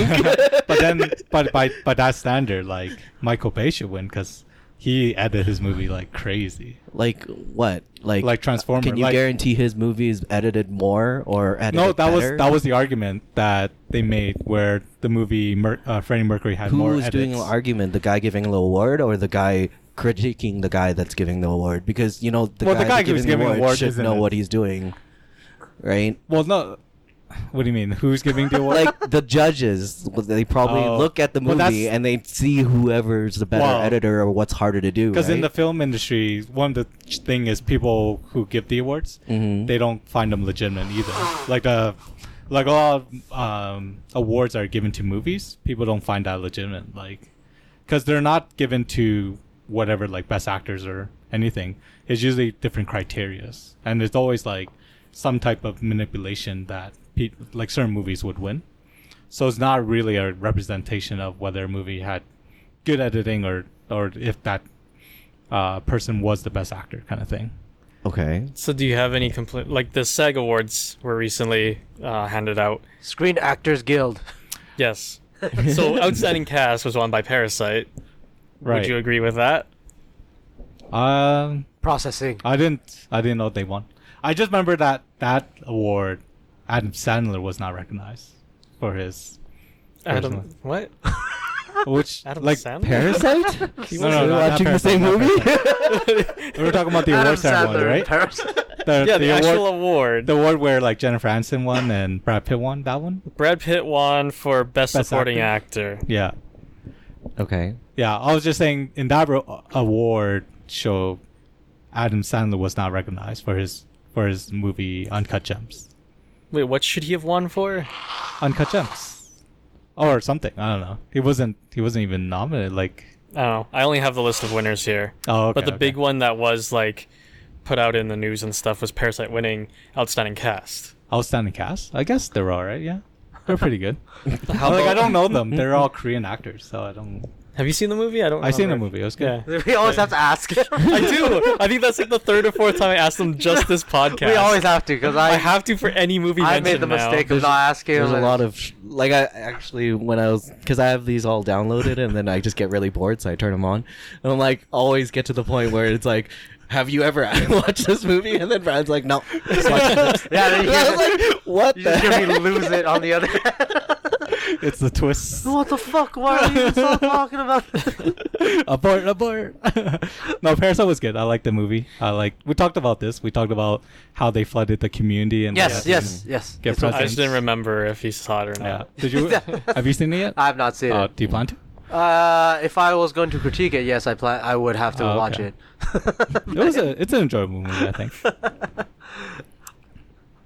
But then, but by that standard, like Michael Bay should win because he edited his movie like crazy. Like what? Like Transformers. Can you like, guarantee his movie is edited more or edited No, better? that was the argument that they made where the movie Freddie Mercury had Who more was edits. doing the argument? The guy giving the award or the guy critiquing the guy that's giving the award? Because the Well, the guy guy that's who's giving the giving award award should isn't know it? what he's doing, right? Well, no, What do you mean? Who's giving the award? Like the judges, they probably Oh. look at the Well, movie that's- and they see whoever's the better Well, editor or what's harder to do. Because in right? the film industry, one of the thing is people who give the awards, Mhm. they don't find them legitimate either. Like a lot of awards are given to movies. People don't find that legitimate, like, because they're not given to whatever, like best actors or anything. It's usually different criterias, and there's always like some type of manipulation that like certain movies would win. So it's not really a representation of whether a movie had good editing or if that person was the best actor, kind of thing. Okay. So do you have any complete like the SAG Awards were recently handed out? Screen Actors Guild. Yes. So Outstanding Cast was won by Parasite. Right. Would you agree with that? Processing. I didn't know they won. I just remember that award, Adam Sandler was not recognized for his. Adam, personal- what? Which Adam like Sandler? Parasite? No, not watching the Parasite, same not movie? we were talking about the award ceremony, right? The actual award. The award where like Jennifer Aniston won and Brad Pitt won. That one. Brad Pitt won for Best Best Supporting Actor. Yeah. Okay. Yeah, I was just saying in that award show, Adam Sandler was not recognized for his movie Uncut Gems. Wait, what should he have won for? Uncut Gems, or something. I don't know. He wasn't even nominated. Like, I don't know. I only have the list of winners here. oh, okay, But the okay. big one that was like put out in the news and stuff was Parasite winning Outstanding Cast. Outstanding cast. I guess they're all right. Yeah, they're pretty good. How Like, I about- don't know them. They're all Korean actors, so I don't. Have you seen the movie? I don't. I seen the remember. movie. It was good. Yeah. We always have to ask. I do. I think that's like the third or fourth time I asked them just this podcast. We always have to because I have to for any movie. I made mentioned the now. mistake of not asking. There's a like- lot of like I actually when I was because I have these all downloaded and then I just get really bored so I turn them on and I'm like always get to the point where it's like, have you ever watched this movie? And then Brad's like, no. Just watch this. Yeah, then you And I hear was like, what You the just hear me heck? lose it on the other. It's the twist. What the fuck? Why are you still talking about? abort. No, Parasite was good. I liked the movie. We talked about this. We talked about how they flooded the community and Yes, they had to yes. Get It's presents. I just didn't remember if he saw it or Yeah. not. Did you? Have you seen it yet? I have not seen it. Do you plan to? If I was going to critique it, yes, I would have to Oh, watch okay. it. It's an enjoyable movie, I think.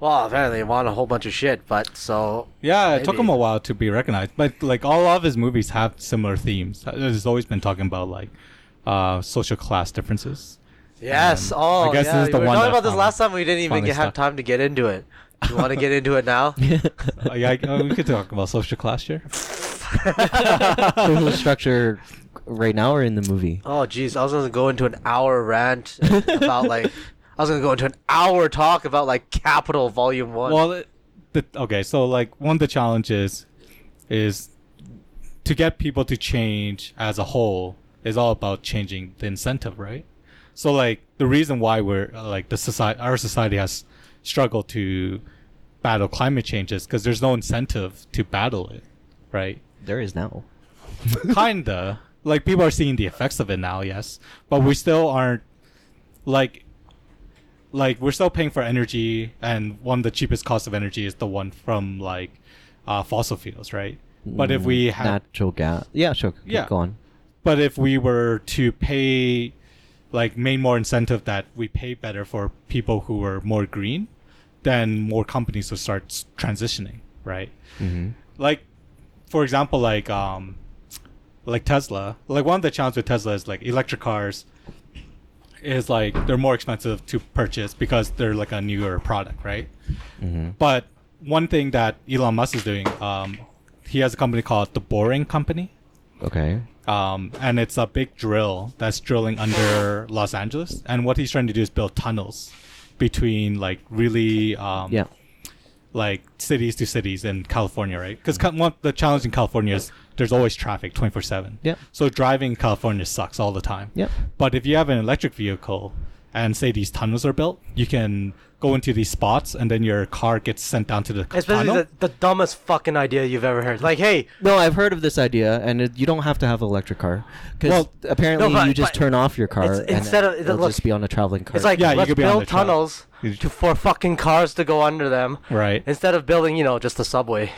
Well, apparently it won a whole bunch of shit, but so Yeah, it took Maybe. him a while to be recognized, but like all of his movies have similar themes. There's always been talking about like social class differences. yes. I Oh, guess yeah. this is the we were one talking that about this last time. We didn't even finally have stuck. time to get into it. You want to get into it now? We could talk about social class here. Social structure right now or in the movie? Oh, jeez. I was going to go into an hour rant about like. I was going to go into an hour talk about like Capital Volume 1. Well, okay, so like one of the challenges is to get people to change as a whole is all about changing the incentive, right? So like the reason why we're like our society has struggled to battle climate change is because there's no incentive to battle it, right? There is now. Kinda. Like people are seeing the effects of it now, yes, but we still aren't like we're still paying for energy, and one of the cheapest costs of energy is the one from like fossil fuels, right? But if we had natural gas, yeah, sure, Yeah. go on. But if we were to pay, like, made more incentive that we pay better for people who are more green, then more companies will start transitioning, right? Mm-hmm. Like, for example, like Tesla. Like, one of the challenges with Tesla is, like, electric cars is, like, they're more expensive to purchase because they're, like, a newer product, right? Mm-hmm. But one thing that Elon Musk is doing, he has a company called the Boring Company. Okay. And it's a big drill that's drilling under Los Angeles. And what he's trying to do is build tunnels between like really like cities to cities in California, right? Because the challenge in California is there's always traffic 24/7. Yeah. So driving in California sucks all the time. Yep. But if you have an electric vehicle and say these tunnels are built, you can go into these spots, and then your car gets sent down to the It's tunnel. basically the dumbest fucking idea you've ever heard. Like, hey, No, I've heard of this idea, and you don't have to have an electric car. Because Well, apparently no, but- you just but turn off your car, it's- and instead of- it'll look, just be on a traveling car. it's like, Yeah, you let's could be on build the truck. tunnels for fucking cars to go under them, Right. instead of building, just a subway.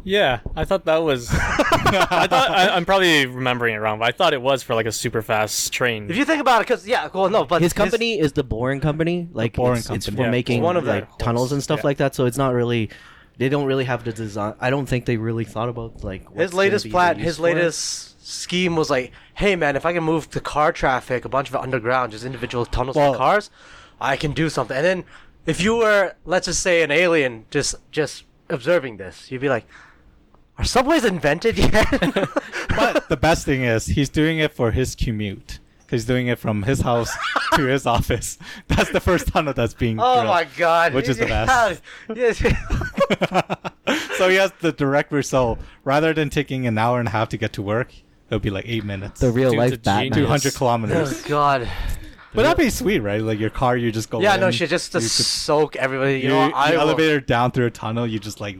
Yeah, I thought that was. I'm probably remembering it wrong, but I thought it was for like a super fast train. If you think about it, because but his company is the Boring Company. Like Boring it's Company. for Yeah, making one of like their tunnels and hosts, stuff yeah. like that. So it's not really. They don't really have the design. I don't think they really thought about like what's his gonna latest be plan, used his for it. latest scheme was like, hey man, if I can move the car traffic, a bunch of it underground, just individual tunnels Well- for cars, I can do something. And then if you were, let's just say, an alien just observing this, you'd be like, are subways invented yet? But the best thing is he's doing it for his commute. He's doing it from his house to his office. That's the first tunnel that's being Oh drilled. my god. Which is the best. Yes. So he has the direct result. Rather than taking an hour and a half to get to work, it'll be like 8 minutes. The real Dude's life a Batman. genius. 200 kilometers. Oh god. But that'd be sweet, right? Like your car, you just go Yeah, in, no shit, just to you could- soak everybody. You you, know, you I will- elevator down through a tunnel, you just like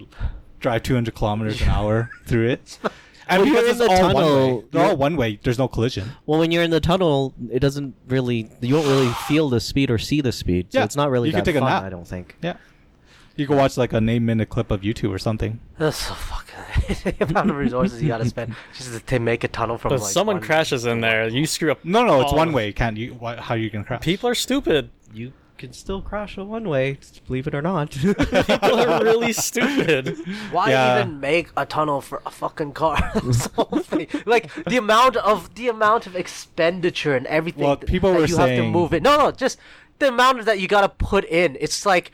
drive 200 kilometers an hour through it. And Well, because you're it's in the all one tunnel, way. They're all you're- one way. There's no collision. Well, when you're in the tunnel, it doesn't really. You don't really feel the speed or see the speed. So Yeah, it's not really you can that take a fun. nap. I don't think. Yeah. You can watch like a 8-minute clip of YouTube or something. That's so fucking. The amount of resources you gotta spend just to make a tunnel from. But like, someone one- crashes in there, you screw up. No, it's all one of- way. Can't you? How are you gonna crash? People are stupid. You can still crash a one way, believe it or not. People are really stupid. Why Yeah. even make a tunnel for a fucking car? That's the whole thing. Like the amount of expenditure and everything. Well, people that were you have to saying- move it. No, just the amount that you gotta put in. It's like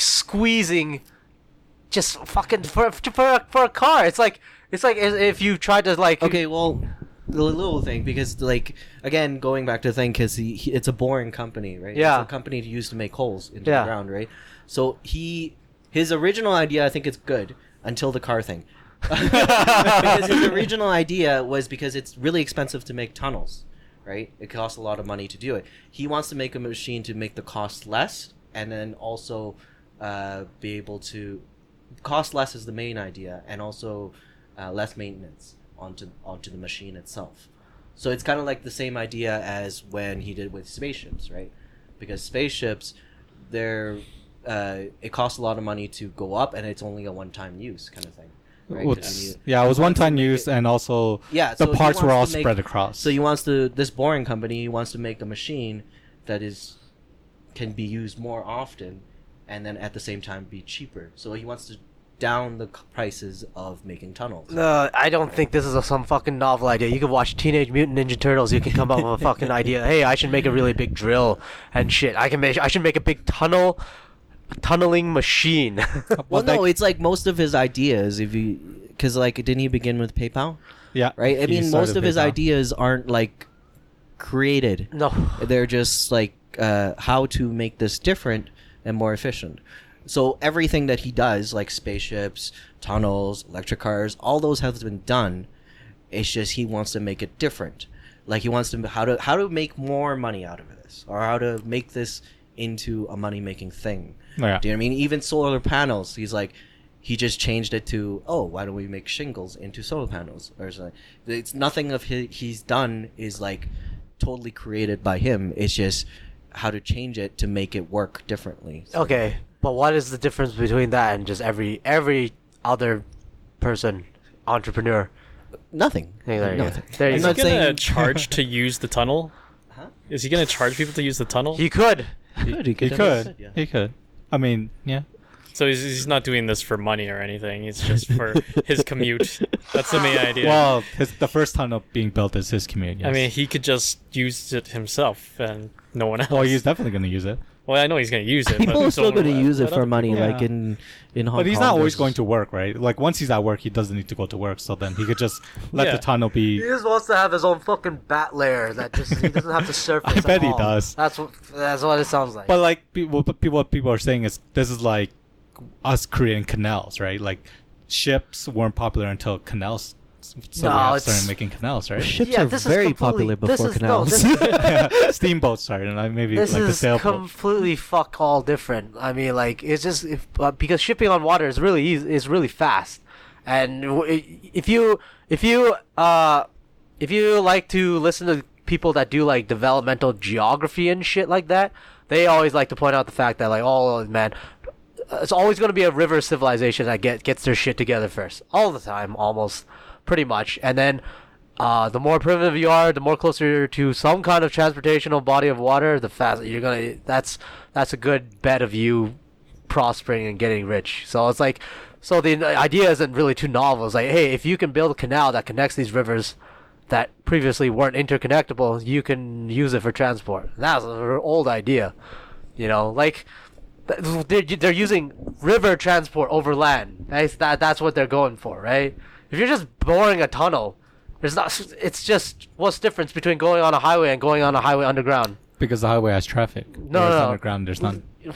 squeezing, just fucking for a car. It's like if you tried to like. Okay, well, the little thing, because like again, going back to the thing, because it's a boring company, right? Yeah. It's a company used to make holes into Yeah. the ground, right? So his original idea, I think it's good until the car thing. Because his original idea was because it's really expensive to make tunnels, right? It costs a lot of money to do it. He wants to make a machine to make the cost less, and then also be able to cost less is the main idea, and also less maintenance onto the machine itself. So it's kind of like the same idea as when he did with spaceships, right? Because spaceships, it costs a lot of money to go up, and it's only a one-time use kind of thing. Right? Well, 'Cause you- yeah, it was he one wants to time make use, it- and also Yeah, the so he parts were all wants to make- spread across. So he wants this boring company, he wants to make a machine that can be used more often, and then at the same time be cheaper. So he wants to down the prices of making tunnels. I don't think this is some fucking novel idea. You could watch Teenage Mutant Ninja Turtles. You can come up with a fucking idea. Hey, I should make a really big drill and shit. I should make a big tunneling machine. Well, But no, like- it's like most of his ideas, because like didn't he begin with PayPal? yeah, Right. I he mean, started most of his PayPal. ideas aren't like created. No. They're just like how to make this different and more efficient. So everything that he does, like spaceships, tunnels, electric cars, all those have been done. It's just he wants to make it different. Like he wants to how to make more money out of this, or how to make this into a money making thing. Yeah. Do you know what I mean? Even solar panels, he just changed it to, oh, why don't we make shingles into solar panels or something? It's nothing of he's done is like totally created by him. It's just how to change it to make it work differently. So- Okay, but what is the difference between that and just every other person, entrepreneur? Nothing. Hey, there you go. Nothing. There you Is go. he gonna saying- charge to use the tunnel? Huh? Is he gonna charge people to use the tunnel? He could. He He could. yeah. He could. I mean, yeah. So he's not doing this for money or anything. It's just for his commute. That's the main idea. Well, the first tunnel being built is his community. I mean, he could just use it himself and no one else. well, he's definitely going to use it. Well, I know he's gonna use it. People but are still so- going to use it but for other money, people- Yeah. like in Hong Kong. But he's not always there's- going to work, right? Like once he's at work, he doesn't need to go to work. So then he could just let Yeah. the tunnel He be. just wants to have his own fucking bat lair that just he doesn't have to surface. I at bet he all. does. That's what it sounds like. But like what people are saying is this is like us creating canals, right? Like ships weren't popular until canals So No, we have it's- started making canals, right? Ships Yeah, are this is very completely- popular before this is- no, canals. this- Steamboats started, and maybe This like the is sailboat. completely fuck all different. I mean, like it's just because shipping on water is really easy, is really fast, and if you like to listen to people that do like developmental geography and shit like that, they always like to point out the fact that like, oh man, it's always going to be a river civilization that gets their shit together first, all the time, almost, pretty much, and then. The more primitive you are, the more closer to some kind of transportational body of water, the faster you're gonna. That's a good bet of you prospering and getting rich. So it's like, so the idea isn't really too novel. It's like, hey, if you can build a canal that connects these rivers that previously weren't interconnectable, you can use it for transport. That's an old idea, you know. Like they're using river transport over land. That's what they're going for, right? If you're just boring a tunnel. There's not. It's just what's the difference between going on a highway and going on a highway underground? Because the highway has traffic. No, Whereas no. underground, there's none. You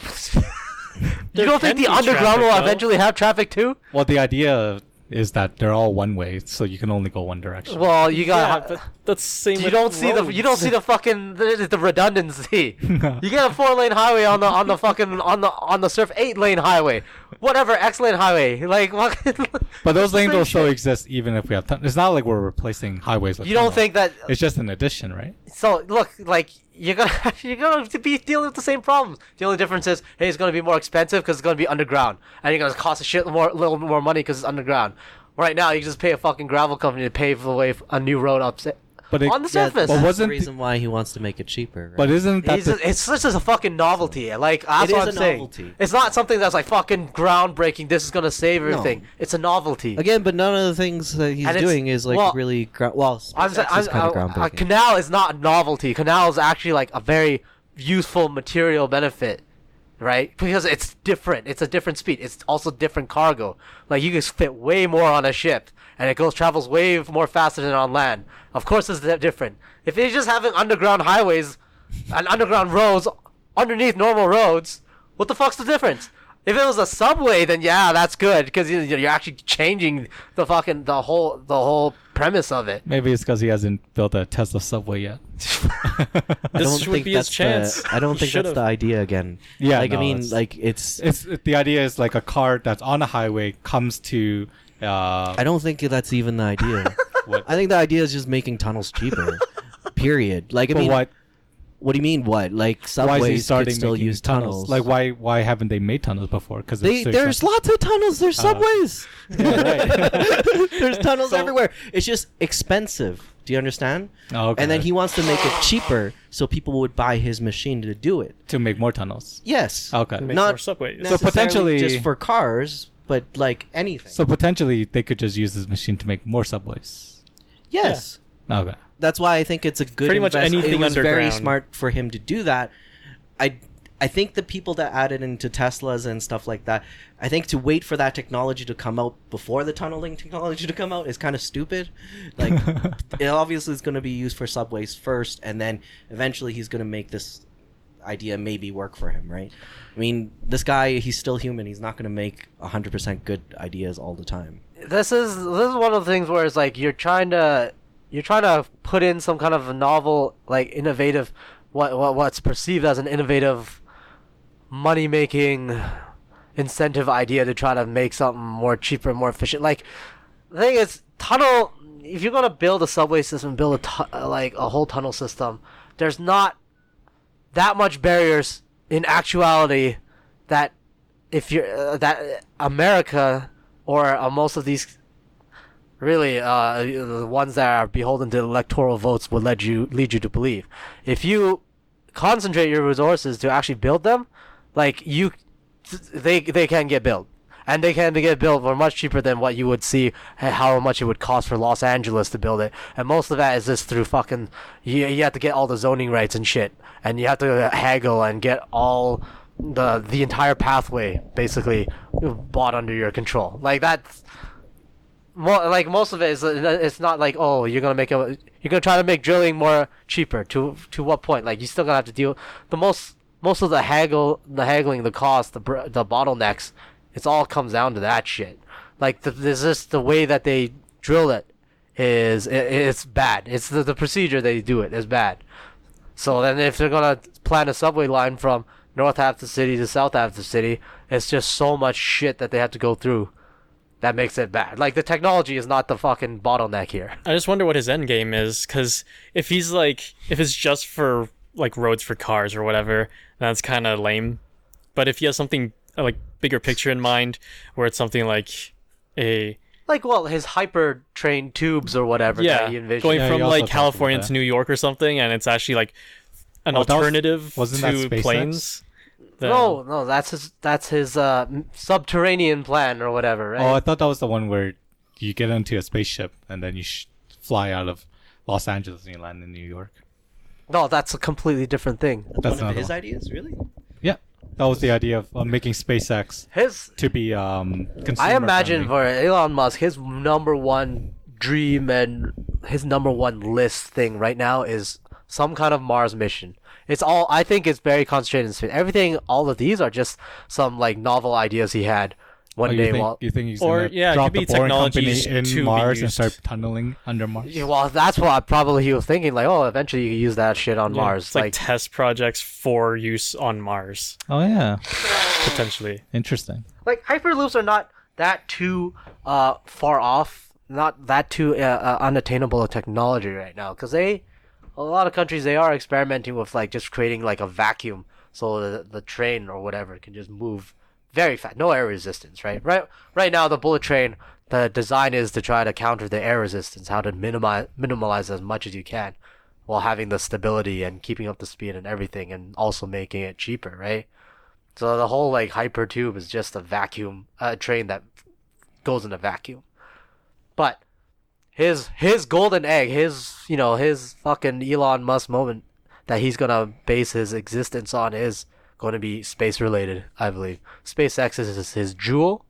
There don't think can the be underground will traffic, though. eventually have traffic too? Well, the idea is that they're all one way, so you can only go one direction. Well, you Yeah, got. but that's the same. You with don't see the fucking the redundancy. You get a 4-lane highway on the fucking on the surf 8-lane highway, whatever X-lane highway. Like, But those lanes same will still shit. exist even if we have tunnels. It's not like we're replacing highways with You don't tunnels. think that? It's just an addition, right? So look, like you're gonna be dealing with the same problems. The only difference is, hey, it's gonna be more expensive because it's gonna be underground, and you're gonna cost a little more money because it's underground. Right now, you can just pay a fucking gravel company to pave the way a new road up But it, on the Yeah, surface. but that's wasn't the the- reason why he wants to make it cheaper. Right? But isn't that It's just a fucking novelty. Like that's It what is I'm a saying. novelty. It's not something that's like fucking groundbreaking. This is gonna save everything. It's a novelty. Again, but none of the things that he's And it's- doing is like well, really well. I'm saying SpaceX is kind of a groundbreaking. canal is not a novelty. Canal is actually like a very useful material benefit, right? Because it's different. It's a different speed. It's also different cargo. Like you can fit way more on a ship, and it travels way more faster than on land. Of course, it's different. If you're just having underground highways and underground roads underneath normal roads, what the fuck's the difference? If it was a subway, then yeah, that's good because you're actually changing the whole premise of it. maybe it's because he hasn't built a Tesla subway yet. I This don't would think be his that's chance. I don't think that's Should've. the idea again. Yeah, like I no, mean, it's- like it's. It's the idea is like a car that's on a highway comes to. I don't think that's even the idea. What? I think the idea is just making tunnels cheaper. Period. Like I But mean, what? what do you mean? What? Like Why is he subways could starting still making use tunnels. Like why haven't they made tunnels before? Because There's lots of tunnels. There's subways. There's tunnels So- everywhere. It's just expensive. Do you understand? Oh, okay. And then he wants to make it cheaper so people would buy his machine to do it. to make more tunnels. Yes. Okay. Make Not more subways. So necessarily potentially- just for cars, but like anything. So potentially they could just use this machine to make more subways. yes. Okay. That's why I think it's a good Pretty much investment. anything It was very underground. smart for him to do that. I think the people that added into Teslas and stuff like that, I think to wait for that technology to come out before the tunneling technology to come out is kind of stupid. Like, it obviously is going to be used for subways first, and then eventually he's going to make this idea maybe work for him, right? I mean, this guy, he's still human. He's not going to make 100% good ideas all the time. This is one of the things where it's like you're trying to put in some kind of a novel, like innovative, what's perceived as an innovative money making incentive idea to try to make something more cheaper and more efficient. Like the thing is, tunnel. If you're gonna build a subway system, build like a whole tunnel system, there's not that much barriers in actuality that if you're that America or most of these really the ones that are beholden to electoral votes would lead you to believe. If you concentrate your resources to actually build them, like they can get built, and they can get built for much cheaper than what you would see how much it would cost for Los Angeles to build it. And most of that is just through fucking you have to get all the zoning rights and shit, and you have to haggle and get all the entire pathway basically bought under your control. Like that's like most of it is it's not like, oh, you're gonna try to make drilling more cheaper. To what point? Like you still gonna have to deal the most of the haggling, the cost, the bottlenecks. It all comes down to that shit. Like there's just the way that they drill it it's bad. It's the procedure they do it is bad. So then if they're gonna plan a subway line from north half the city to south half the city, it's just so much shit that they have to go through. That makes it bad. Like, the technology is not the fucking bottleneck here. I just wonder what his end game is, because if it's just for like roads for cars or whatever, that's kind of lame. But if he has something like bigger picture in mind, where it's something like his hyper train tubes or whatever. Yeah, that he envisioned. going from also like talked California about to New York or something, and it's actually like an alternative wasn't that to SpaceX? planes. Then- No, that's his subterranean plan or whatever, right? Oh, I thought that was the one where you get into a spaceship and then you fly out of Los Angeles and you land in New York. No, that's a completely different thing. That's One of another his one. ideas, really? Yeah, that was the idea of making SpaceX His to be consumer I imagine friendly. for Elon Musk, his number one dream and his number one list thing right now is some kind of Mars mission. I think it's very concentrated in space. Everything, all of these are just some like novel ideas he had one day you think he's Or, gonna yeah, it drop could be the boring company technologies to in be Mars and used. start tunneling under Mars? Yeah, well, that's what probably he was thinking. Like, oh, eventually you can use that shit on Yeah, Mars. it's like test projects for use on Mars, Oh yeah, potentially. interesting. like hyperloops are not that too far off, not that too unattainable a technology right now, because a lot of countries, they are experimenting with like just creating like a vacuum so the train or whatever can just move very fast, no air resistance, right now the bullet train, the design is to try to counter the air resistance, how to minimize as much as you can while having the stability and keeping up the speed and everything, and also making it cheaper, right? So the whole like hyper tube is just a vacuum train that goes in a vacuum. But his golden egg, his fucking Elon Musk moment that he's gonna base his existence on is going to be space related, I believe. SpaceX is his jewel,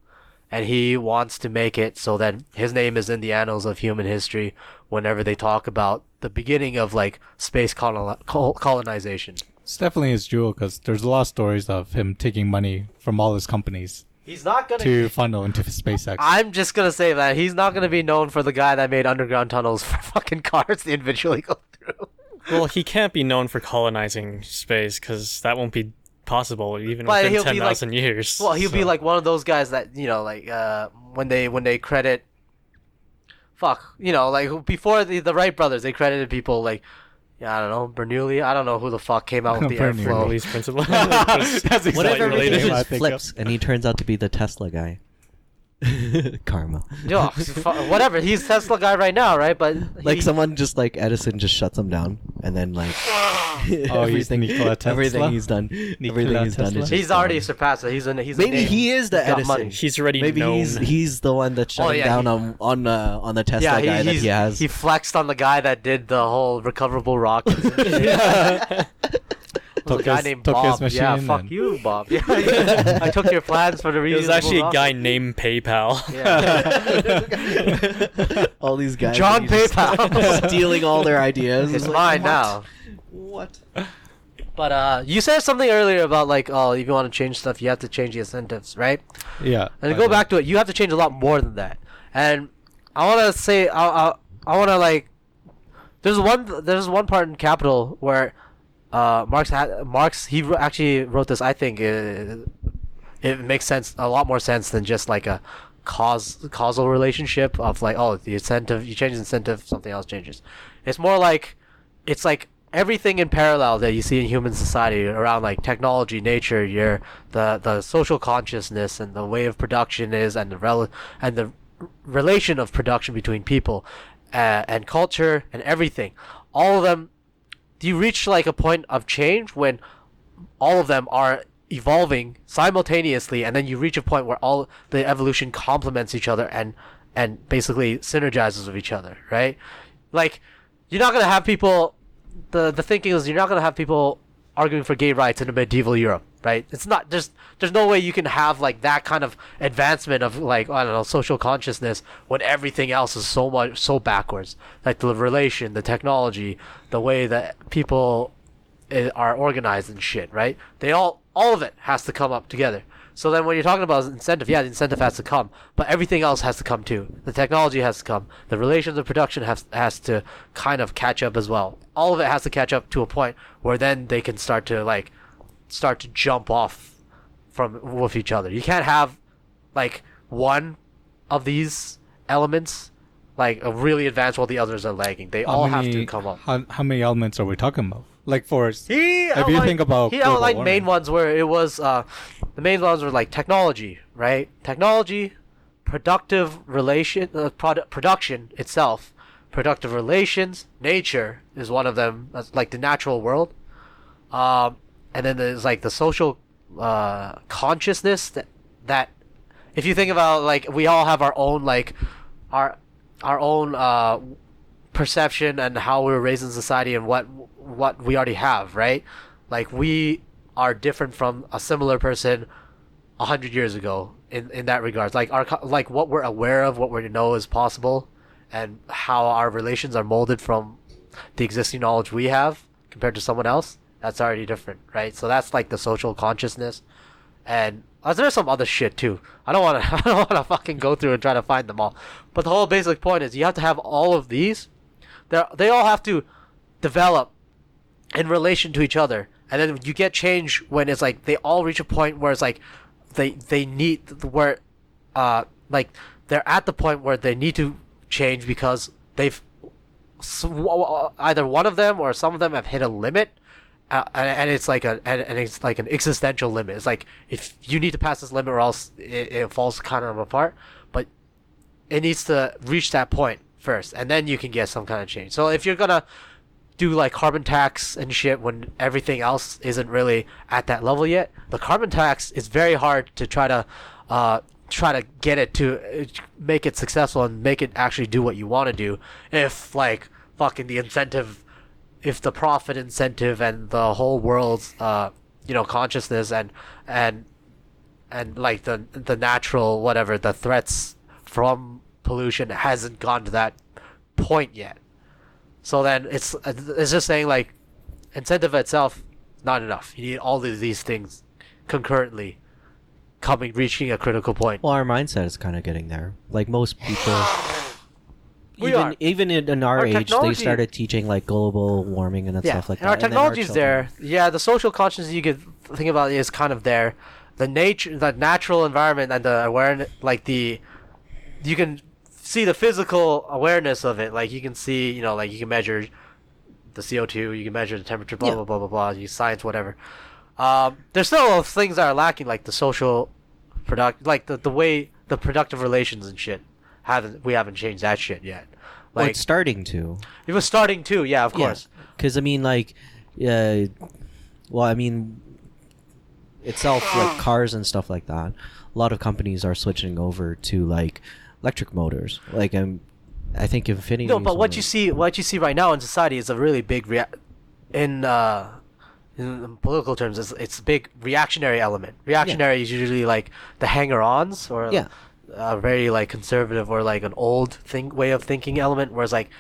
and he wants to make it so that his name is in the annals of human history whenever they talk about the beginning of like space colonization. It's definitely his jewel because there's a lot of stories of him taking money from all his companies He's not gonna. to funnel into SpaceX. I'm just gonna say that he's not gonna be known for the guy that made underground tunnels for fucking cars to individually go through. Well, he can't be known for colonizing space, because that won't be possible even But within he'll be 10,000 years. Well, he'll be like one of those guys that like when they credit. Like before the Wright brothers, they credited people like, I don't know, Bernoulli. I don't know who the fuck came out with the Bernoulli. airflow. Bernoulli's principle. That's What if exactly everything the name I just think flips and he turns out to be the Tesla guy? Karma. Yo, whatever. He's Tesla guy right now, right? But Like someone just like Edison just shuts him down, and then like Oh, he's Nikola Tesla? everything he's done, everything he's done Tesla? is he's just already gone. surpassed it. He's a Maybe name. he is the He's got Edison. money. He's already Maybe known. he's the one that's shutting yeah, down on the Tesla Yeah, guy that he has. he flexed on the guy that did the whole recoverable rockets. And shit. It was a guy named took his Bob. Yeah, machine fuck and- you, Bob. Yeah. I took your plans for the It reason. was actually a guy named PayPal. Yeah. All these guys. John and he's just PayPal. stealing all their ideas. It's like, mine what? now. What? But you said something earlier about like, oh, if you want to change stuff, you have to change the incentives, right? Yeah. And to go back to it, you have to change a lot more than that. And I want to say, I want to like, there's one part in Capital where Marx he actually wrote this. I think it makes sense, a lot more sense than just like a causal relationship of like, oh, the incentive, you change the incentive, something else changes. It's more like, it's like everything in parallel that you see in human society around like technology, nature, the social consciousness and the way of production is, and the relation of production between people and culture and everything. All of them, you reach like a point of change when all of them are evolving simultaneously, and then you reach a point where all the evolution complements each other and basically synergizes with each other, right? Like, you're not gonna have people. The thinking is you're not gonna have people arguing for gay rights in a medieval Europe, right? It's not there's no way you can have like that kind of advancement of like, I don't know, social consciousness when everything else is so backwards. Like the relation, the technology, the way that people are organized and shit, right? All of it has to come up together. So then when you're talking about incentive, yeah, the incentive has to come, but everything else has to come too. The technology has to come. The relations of production has to kind of catch up as well. All of it has to catch up to a point where then they can start to jump off with each other. You can't have like one of these elements like really advanced while the others are lagging. They all have to come up. How many elements are we talking about? Like for if you outlined- think about he global outlined warming. main ones where it was the main ones were like technology, right? Technology, productive production itself, productive relations, nature is one of them. That's like the natural world, and then there's like the social consciousness that if you think about like we all have our own like our own perception and how we were raised in society and what we already have, right? Like we are different from a similar person 100 years ago in that regards. Like like what we're aware of, what we know is possible, and how our relations are molded from the existing knowledge we have compared to someone else. That's already different, right? So that's like the social consciousness, and there's some other shit too. I don't want to fucking go through and try to find them all. But the whole basic point is you have to have all of these. They all have to develop in relation to each other, and then you get change when it's like they all reach a point where it's like they need where like they're at the point where they need to change because they've either one of them or some of them have hit a limit. And it's like an existential limit. It's like if you need to pass this limit or else it falls kind of apart. But it needs to reach that point first, and then you can get some kind of change. So if you're gonna do like carbon tax and shit when everything else isn't really at that level yet, the carbon tax is very hard to try to get it to make it successful and make it actually do what you want to do. If like fucking the incentive. If the profit incentive and the whole world's consciousness and like the natural whatever the threats from pollution hasn't gone to that point yet, so then it's just saying like incentive itself not enough. You need all of these things concurrently reaching a critical point. Well, our mindset is kind of getting there. Like most people. Even in our age, they started teaching like global warming and stuff like that. And our technology's there. Yeah, the social consciousness you could think about is kind of there. The natural environment and the awareness, like you can see the physical awareness of it. Like you can see, like you can measure the CO2, you can measure the temperature, blah blah blah blah blah. You science whatever. There's still things that are lacking, like the social like the way the productive relations and shit. We haven't changed that shit yet. Like well, it's starting to. It was starting to, yeah, of course. Because I mean, like, itself, like cars and stuff like that. A lot of companies are switching over to like electric motors. Like, I think Infinity. No, but what you see right now in society is a really big in political terms, it's a big reactionary element. Reactionary is usually like the hanger-ons or. Yeah. A very like conservative or like an old way of thinking element, whereas like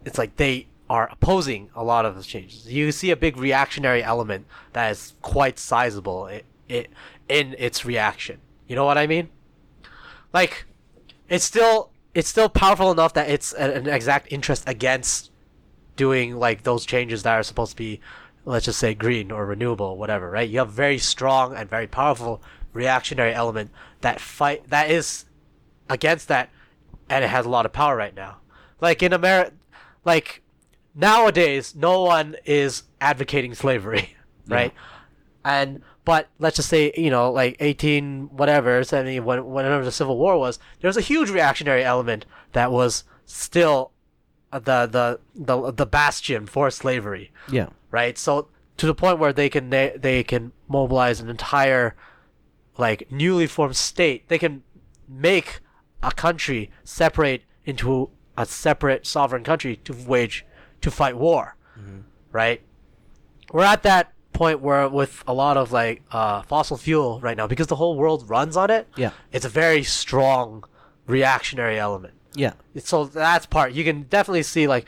it's like they are opposing a lot of the changes. You see a big reactionary element that is quite sizable in its reaction. You know what I mean? Like it's still powerful enough that it's an exact interest against doing like those changes that are supposed to be, let's just say, green or renewable, whatever, right? You have very strong and very powerful reactionary element that is against that, and it has a lot of power right now. Like in America, like nowadays, no one is advocating slavery, right? Yeah. But let's just say, like 18 whatever 70 whenever the Civil War was, there was a huge reactionary element that was still the bastion for slavery. Yeah. Right. So to the point where they can mobilize an entire like newly formed state. They can make a country separate into a separate sovereign country to fight war, right? We're at that point where with a lot of like fossil fuel right now, because the whole world runs on it. Yeah, it's a very strong reactionary element. Yeah, so that's part you can definitely see like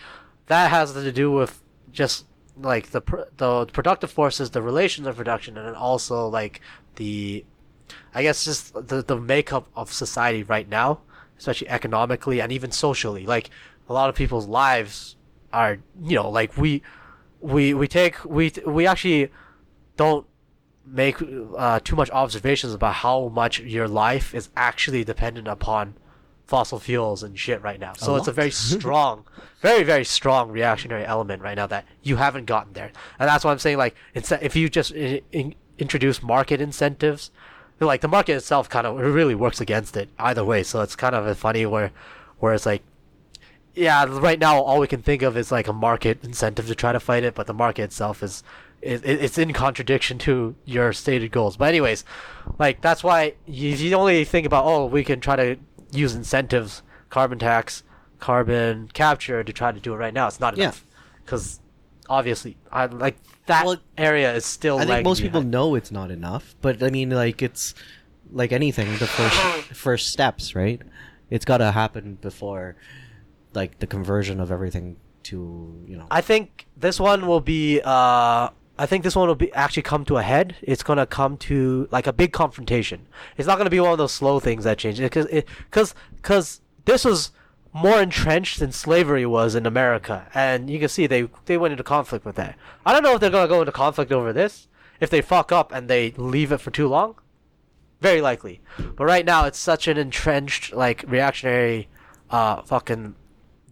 that has to do with just like the productive forces, the relations of production, and then also like the I guess just the makeup of society right now, especially economically and even socially. Like a lot of people's lives are, like we actually don't make too much observations about how much your life is actually dependent upon fossil fuels and shit right now. So it's a very strong, very, very strong reactionary element right now that you haven't gotten there. And that's why I'm saying, like, if you just introduce market incentives, like the market itself kind of really works against it either way. So it's kind of funny where it's like, yeah, right now all we can think of is like a market incentive to try to fight it, but the market itself it's in contradiction to your stated goals. But anyways, like that's why you only think about, we can try to use incentives, carbon tax, carbon capture to try to do it right now. It's not enough because obviously I like that area is still. I think most people know it's not enough, but I mean, like it's like anything, the first steps, right? It's got to happen before like the conversion of everything to I think this one will be. Actually come to a head. It's gonna come to like a big confrontation. It's not gonna be one of those slow things that change. Because this was more entrenched than slavery was in America, and you can see they went into conflict with that. I don't know if they're gonna go into conflict over this. If they fuck up and they leave it for too long, very likely. But right now, it's such an entrenched like reactionary, fucking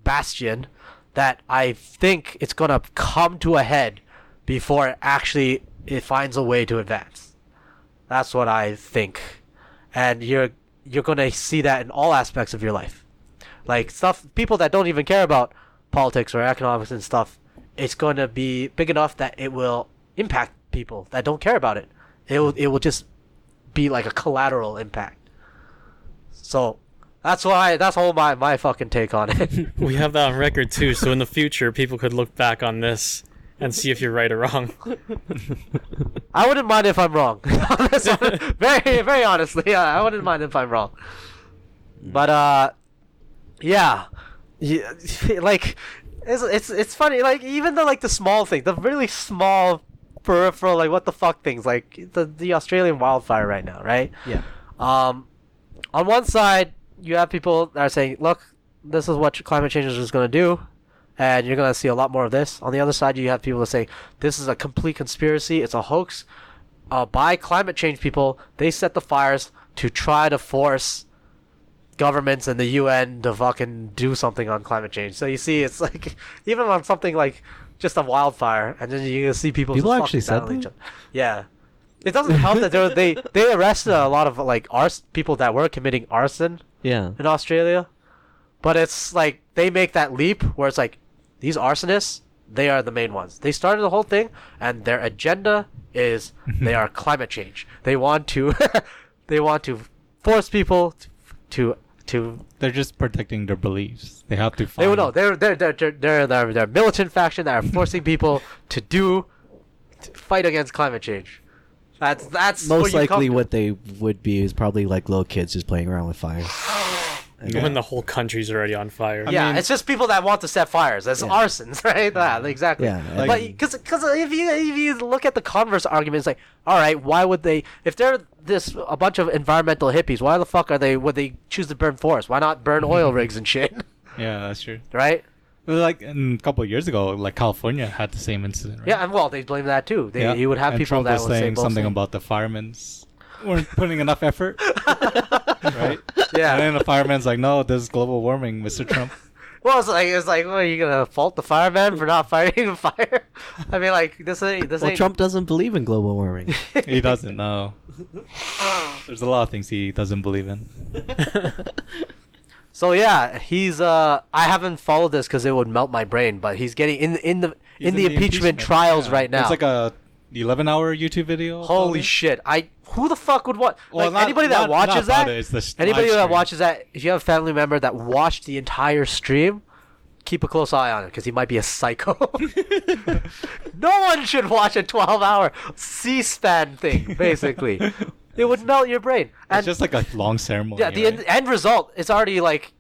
bastion that I think it's gonna come to a head before it finds a way to advance. That's what I think. And you're gonna see that in all aspects of your life. Like people that don't even care about politics or economics and stuff, it's gonna be big enough that it will impact people that don't care about it. It will just be like a collateral impact. So that's all my fucking take on it. We have that on record too, so in the future people could look back on this and see if you're right or wrong. I wouldn't mind if I'm wrong. Very, very honestly, I wouldn't mind if I'm wrong. But yeah, like it's funny. Like even the small thing, the really small peripheral, like what the fuck things, like the Australian wildfire right now, right? Yeah. On one side, you have people that are saying, "Look, this is what climate change is just going to do." And you're going to see a lot more of this. On the other side, you have people that say, this is a complete conspiracy. It's a hoax. By climate change people, they set the fires to try to force governments and the UN to fucking do something on climate change. So you see, it's like, even on something like just a wildfire, and then you see people actually said that? Yeah. It doesn't help that they arrested a lot of like people that were committing arson in Australia. But it's like, they make that leap where it's like, these arsonists, they are the main ones. They started the whole thing, and their agenda is they are climate change. They want to, force people to. They're just protecting their beliefs. They have to. They're militant faction that are forcing people to fight against climate change. That's most likely what they would be is probably like little kids just playing around with fire. When the whole country's already on fire. I mean, it's just people that want to set fires. That's arsons, right? Yeah, exactly. Yeah, but because if you look at the converse argument, it's like, all right, why would they? If they're a bunch of environmental hippies, why the fuck would they choose to burn forests? Why not burn oil rigs and shit? Yeah, that's true. Right? Like a couple of years ago, like California had the same incident. Right? Yeah, and they blame that too. You would have people Trump that was would saying say something about the firemen's weren't putting enough effort. Right? Yeah. And then the fireman's like, "No, this is global warming, Mr. Trump." Well, it's like, well, are you gonna fault the fireman for not fighting the fire? I mean, like this ain't. Trump doesn't believe in global warming. He doesn't. No. There's a lot of things he doesn't believe in. So yeah, he's. I haven't followed this because it would melt my brain, but he's getting in the impeachment trials right now. It's like a 11-hour YouTube video. Holy shit! Who the fuck would watch? Well, like anybody that watches that. Anybody that watches that. If you have a family member that watched the entire stream, keep a close eye on it because he might be a psycho. No one should watch a 12-hour C-SPAN thing. Basically, it would melt your brain. And it's just like a long ceremony. Yeah, the end result is already like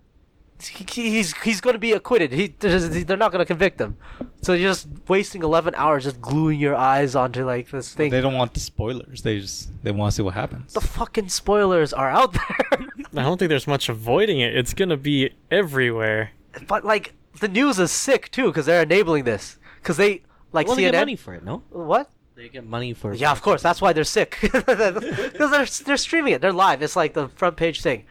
he's going to be acquitted. They're not going to convict him. So you're just wasting 11 hours just gluing your eyes onto like this thing. They don't want the spoilers. They want to see what happens. The fucking spoilers are out there. I don't think there's much avoiding it. It's gonna be everywhere. But like the news is sick too because they're enabling this because they like Well, CNN. they get money for it, no? What? They get money for Yeah, of course. That's why they're sick because they're streaming it. They're live. It's like the front page thing.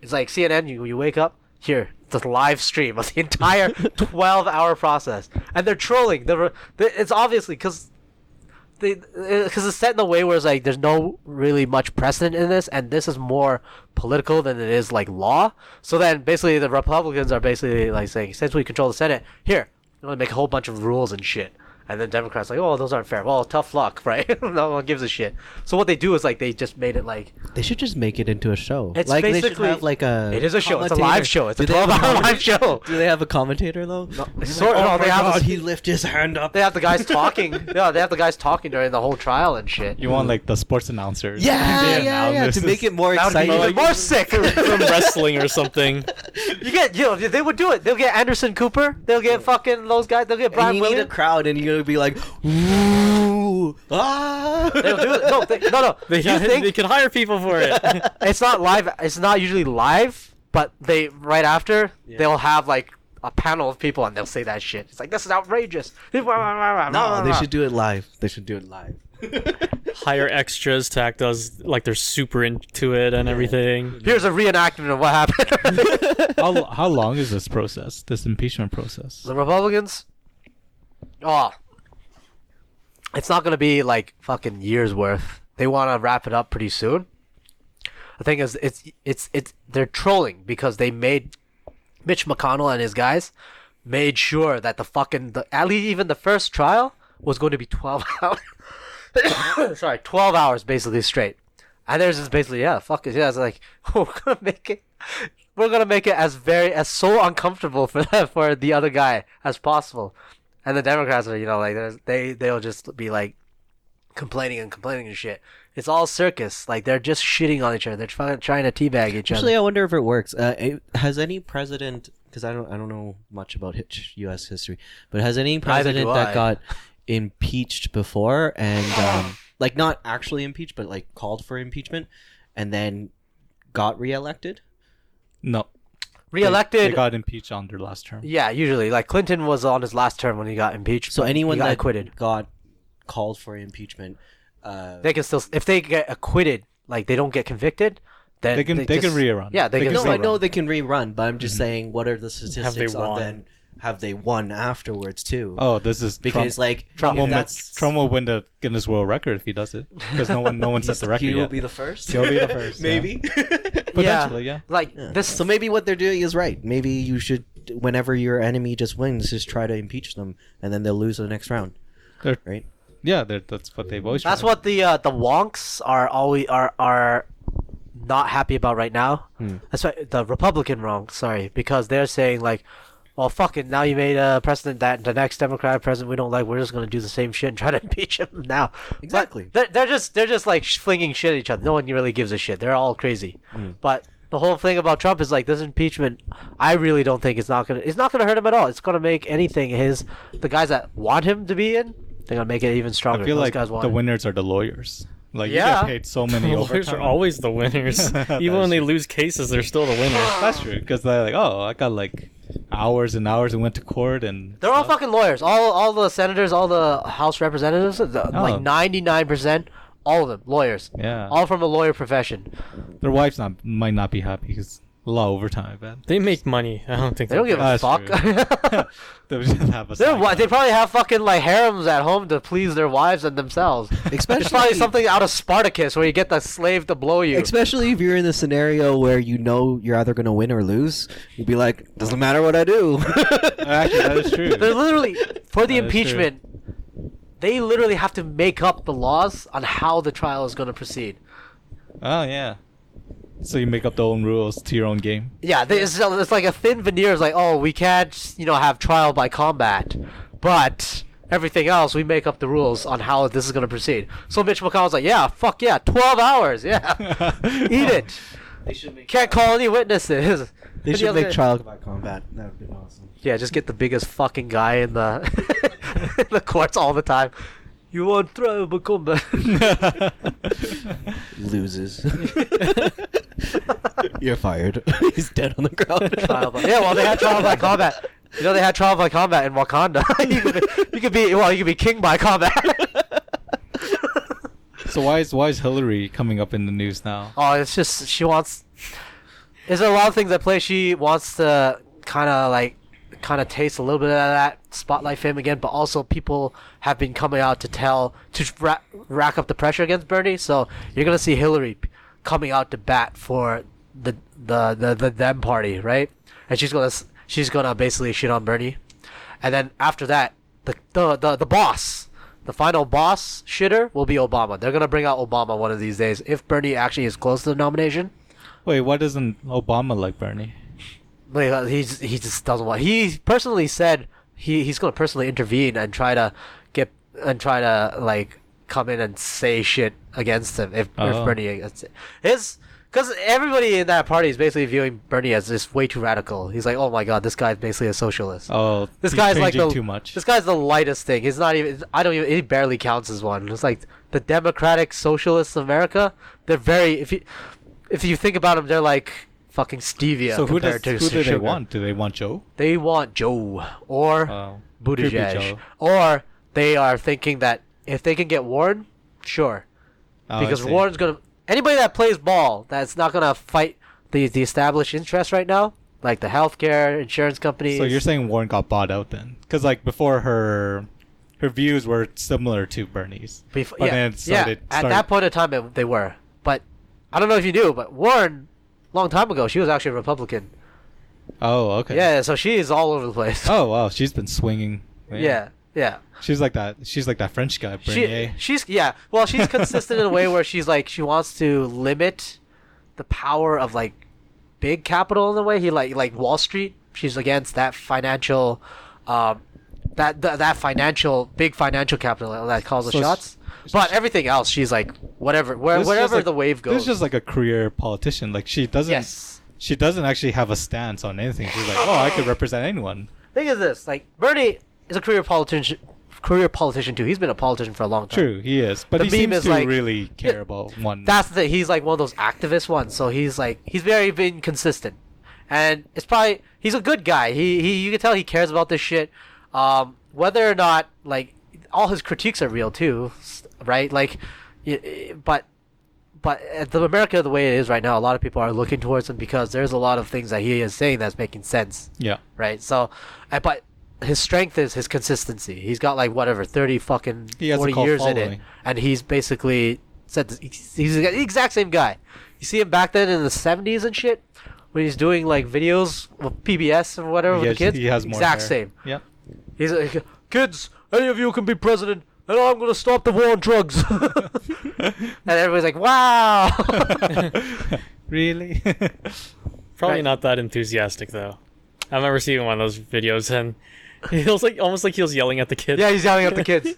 It's like CNN. You wake up here. The live stream of the entire 12-hour process, and they're trolling. It's obviously because it's set in a way where it's like there's no really much precedent in this, and this is more political than it is like law. So then basically the Republicans are basically like saying, since we control the Senate, here we're gonna make a whole bunch of rules and shit. And then Democrats like, oh, those aren't fair. Well, tough luck, right? No one gives a shit. So what they do is like they just made it like They should just make it into a show. It's like, they should basically- have like a. it is a show. It's a commentator. live show. It's a Do they have 12-hour live show. Do they have a commentator though? No, He's sort- like, no, oh they my have a- God, he lifted his hand up. They have the guys talking. Yeah, they have the guys talking during the whole trial and shit. You want like the sports announcers. Yeah, The yeah. To analysis. make it more That would be exciting. even more sick. From wrestling or something. They would do it. They'll get Anderson Cooper. They'll get fucking those guys. They'll get And Brian you need a Williams. crowd, and you're gonna be like, ooh, ah. They'll do it. No. They You think can hire people for it. it's not live? It's not usually live, but they right after they'll have like a panel of people and they'll say that shit. It's like this is outrageous. No, they should do it live. They should do it live. Hire extras to act as like they're super into it and everything. Here's a reenactment of what happened. How long is this process? This impeachment process? The Republicans. Oh, it's not gonna be like fucking years worth. They want to wrap it up pretty soon. The thing is, it's they're trolling because they made Mitch McConnell and his guys made sure that at least even the first trial was going to be 12 hours. Sorry, 12 hours basically straight. And there's just basically fuck it. Yeah, it's like we're gonna make it as so uncomfortable for the other guy as possible. And the Democrats are, like they'll just be like complaining and shit. It's all circus. Like they're just shitting on each other. They're trying to teabag each Actually, other. I wonder if it works. Has any president? Because I don't know much about U.S. history, but has any president do that I. got impeached before and like not actually impeached, but like called for impeachment and then got reelected? No. Reelected. They got impeached on their last term. Yeah, usually. Like Clinton was on his last term when he got impeached. So but anyone he got that acquitted, got called for impeachment, they can still, if they get acquitted, like they don't get convicted, then They can rerun. Yeah, they They can. can no, I rerun. know they can rerun, but I'm just saying, what are the statistics on won? then? Have they won afterwards too? Oh, this is because Trump. like Trump if will that's Trump will win the Guinness World Record if he does it, because no one set the record he will yet. be the first. He'll be the first, yeah. maybe. Potentially, yeah. Like Yeah. this. So maybe what they're doing is right. Maybe you should, whenever your enemy just wins, just try to impeach them, and then they'll lose the next round. They're- Right? Yeah, that's what they've always. That's tried. what the wonks are always are not happy about right now. That's why the Republican wrongs. Sorry, because they're saying like, well, fuck it. Now you made a precedent that the next Democratic president we don't like. We're just gonna do the same shit and try to impeach him now. Exactly. But they're just like flinging shit at each other. No one really gives a shit. They're all crazy. But the whole thing about Trump is like this impeachment. I really don't think it's not gonna hurt him at all. It's gonna make anything the guys that want him to be in. They're gonna make it even stronger. I feel Those like guys want the it. winners are the lawyers. Like you Yeah. get paid so many The lawyers overtime. are always the winners. That Even when is they true. lose cases, they're still the winners. That's true, because they're like, oh, I got like hours and hours and went to court and. They're all stuff. fucking lawyers. All the senators, all the House representatives, like 99%, all of them lawyers. Yeah. All from a lawyer profession. Their wives might not be happy because a lot of overtime. I bet. They make money. I don't think They don't give a That's fuck. true. They would just have a. They probably have fucking like harems at home to please their wives and themselves. It's probably Especially something out of Spartacus where you get the slave to blow you. especially if you're in the scenario where you know you're either going to win or lose, you'd be like, doesn't matter what I do. Actually, that is true. They're literally for the That is true. impeachment. They literally have to make up the laws on how the trial is going to proceed. Oh yeah. So you make up the own rules to your own game. Yeah, it's like a thin veneer. It's like, oh, we can't, have trial by combat, but everything else we make up the rules on how this is going to proceed. So Mitch McConnell's like, yeah, fuck yeah, 12 hours, yeah, eat it. They should make Can't call any witnesses. They And should the make other- trial by combat. That would be awesome. Yeah, just get the biggest fucking guy in the in the courts all the time. You want trial by combat? Loses. You're fired. He's dead on the ground. Yeah, well, they had trial by combat. You know, they had trial by combat in Wakanda. you could be king by combat. So why is Hillary coming up in the news now? Oh, it's just she wants. There's a lot of things at play. She wants to kind of taste a little bit of that spotlight fame again, but also people have been coming out to rack up the pressure against Bernie. So you're gonna see Hillary coming out to bat for the them party, right? And she's gonna basically shit on Bernie, and then after that, the boss. The final boss shitter will be Obama. They're gonna bring out Obama one of these days if Bernie actually is close to the nomination. Wait, why doesn't Obama like Bernie? Like, he just doesn't want. He personally said he's gonna personally intervene and try to like come in and say shit against him if Bernie gets it. Because everybody in that party is basically viewing Bernie as just way too radical. He's like, oh my god, this guy's basically a socialist. Oh, This he's guy's like changing the too much. This guy's the lightest thing. He's not even. He barely counts as one. It's like the Democratic Socialists of America. They're very. If you think about them, they're like fucking stevia. So who do sugar. they want? Do they want Joe? They want Joe or Creepy Buttigieg, Joe. or they are thinking that if they can get Warren, sure, Oh, because I see. Warren's gonna. Anybody that plays ball that's not gonna fight the established interests right now, like the healthcare insurance companies. So you're saying Warren got bought out then? Because like before her views were similar to Bernie's. But then it started. At that point in time, they were. But I don't know if you knew, but Warren, long time ago, she was actually a Republican. Oh, okay. Yeah, so she is all over the place. Oh wow, she's been swinging. Yeah. She's like that. She's like that French guy, Bernier. She's consistent in a way where she's like she wants to limit the power of like big capital in a way. He like Wall Street. She's against that financial, that financial big financial capital that calls the So shots. But everything else, she's like whatever This is wherever just like- the wave goes. This is just like a career politician. Like she doesn't. Yes. She doesn't actually have a stance on anything. She's like, oh, I could represent anyone. Thing is this, like Bernie is a career politician too. He's been a politician for a long time. True, he is, but The he meme seems is to like- really care about one. That's the thing. He's like one of those activist ones. So he's very been consistent, and it's probably he's a good guy. He you can tell he cares about this shit. Whether or not like all his critiques are real too, right? Like, but the America the way it is right now, a lot of people are looking towards him because there's a lot of things that he is saying that's making sense. Yeah. Right. So, but his strength is his consistency. He's got like whatever 30 fucking He has a 40 cult years in it, following. and he's basically said he's the exact same guy. You see him back then in the 70s and shit when he's doing like videos with PBS or whatever with the kids. He has more exact hair. same. Yeah. He's like, kids, any of you can be president, and I'm gonna stop the war on drugs. And everybody's like, wow. Really? Probably Right. not that enthusiastic though. I remember seeing one of those videos and he was like almost like he was yelling at the kids. Yeah, he's yelling at the kids.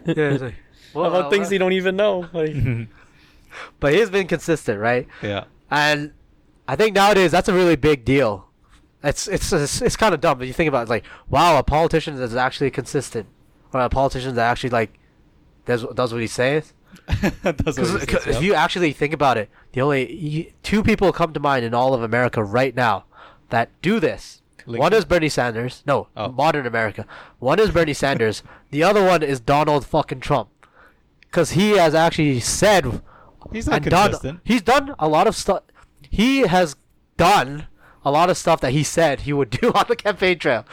Yeah, he's like, about things they don't even know. Like, But he's been consistent, right? Yeah. And I think nowadays that's a really big deal. It's kind of dumb, but you think about it, like, wow, a politician that's actually consistent, or a politician that actually like does what he says. That's what he Because says, if yeah. you actually think about it, two people come to mind in all of America right now that do this. Lincoln? One is Bernie Sanders. No, Oh. modern America. One is Bernie Sanders. The other one is Donald fucking Trump. Because he has actually said He's not and done. consistent. He's done a lot of stuff. He has done a lot of stuff that he said he would do on the campaign trail.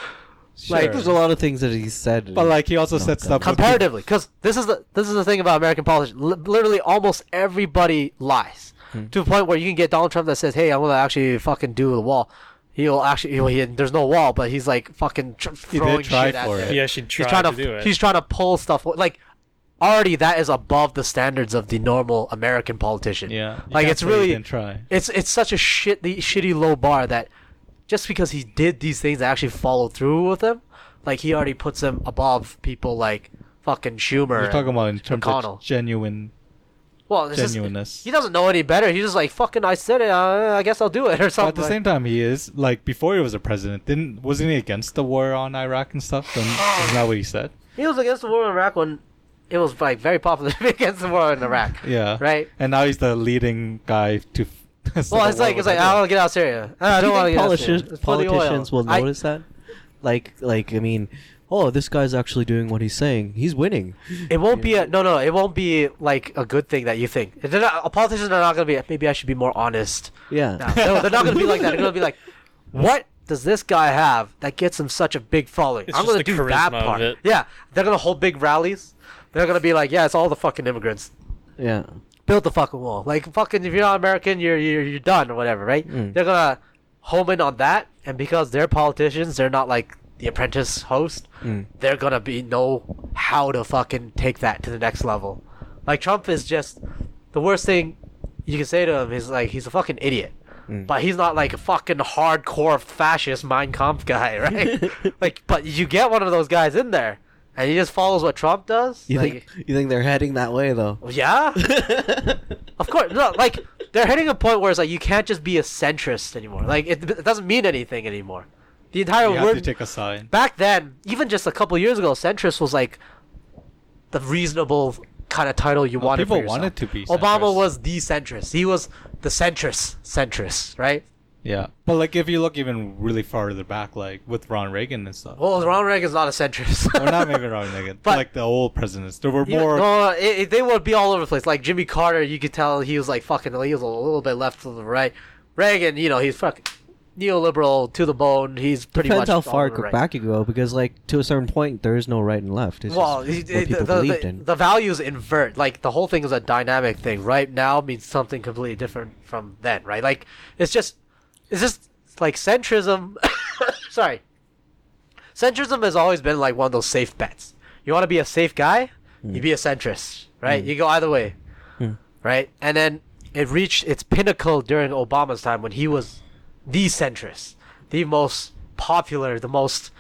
Sure. Like, There's a lot of things that he said. But like he also said God. stuff with comparatively, because this is the thing about American politics. Literally, almost everybody lies to the point where you can get Donald Trump that says, "Hey, I'm gonna actually fucking do the wall." He'll actually, there's no wall, but he's like fucking He throwing did try shit at for it. it. he actually He's tried trying to do it. He's trying to pull stuff like. Already, that is above the standards of the normal American politician. Yeah. You like can't it's say he really, didn't try. it's such a shitty low bar that just because he did these things and actually followed through with them, like he already puts him above people like fucking Schumer. You're talking about in terms McConnell. of genuine Well, it's genuineness. he doesn't know any better. He's just like, fucking, I said it. I guess I'll do it or But something. at the same time, he is like before he was a president. Wasn't he against the war on Iraq and stuff? Isn't that what he said? He was against the war in Iraq when it was like very popular to be against the war in Iraq. Yeah. Right. And now he's the leading guy to. Well, it's like I want to get out of Syria. I don't want to get out of Syria. It's for the oil. Politicians will notice that? Like, I mean, oh, this guy's actually doing what he's saying. He's winning. It won't be no. It won't be like a good thing that you think. Politicians are not gonna be. Maybe I should be more honest. Yeah. No, they're not gonna be like that. They're gonna be like, what does this guy have that gets him such a big following? It's I'm just gonna the do that charisma of part. it. Yeah, they're gonna hold big rallies. They're gonna be like, yeah, it's all the fucking immigrants. Yeah. Build the fucking wall. Like fucking, if you're not American, you're done or whatever, right? Mm. They're gonna home in on that, and because they're politicians, they're not like The Apprentice host. They're gonna know how to fucking take that to the next level. Like Trump is just the worst thing you can say to him is like he's a fucking idiot. But he's not like a fucking hardcore fascist Mein Kampf guy, right? Like, but you get one of those guys in there, and he just follows what Trump does. You like, think they're heading that way though? yeah, of course. No, like they're hitting a point where it's like you can't just be a centrist anymore. Like it doesn't mean anything anymore. The entire You have word to take a side. back then, even just a couple years ago, centrist was like the reasonable kind of title you wanted. People for yourself. wanted to be Obama centrist. was the centrist. He was the centrist, right? Yeah, but like if you look even really farther back, like with Ron Reagan and stuff. Well, Ronald Reagan's not a centrist. Or not maybe Ron Reagan, But- like the old presidents. There were Yeah, more. no, they would be all over the place. Like Jimmy Carter, you could tell he was like fucking. He was a little bit left to the right. Reagan, he's fucking neoliberal to the bone. He's pretty Depends much how far all the right. back you go, because like to a certain point, there is no right and left. It's Well, just what people believed in. the values invert. Like the whole thing is a dynamic thing. Right now means something completely different from then. Right? Like it's just like centrism. Sorry, centrism has always been like one of those safe bets. You want to be a safe guy, you be a centrist. Right? You go either way. Right? And then it reached its pinnacle during Obama's time when he was the centrist, the most popular, the most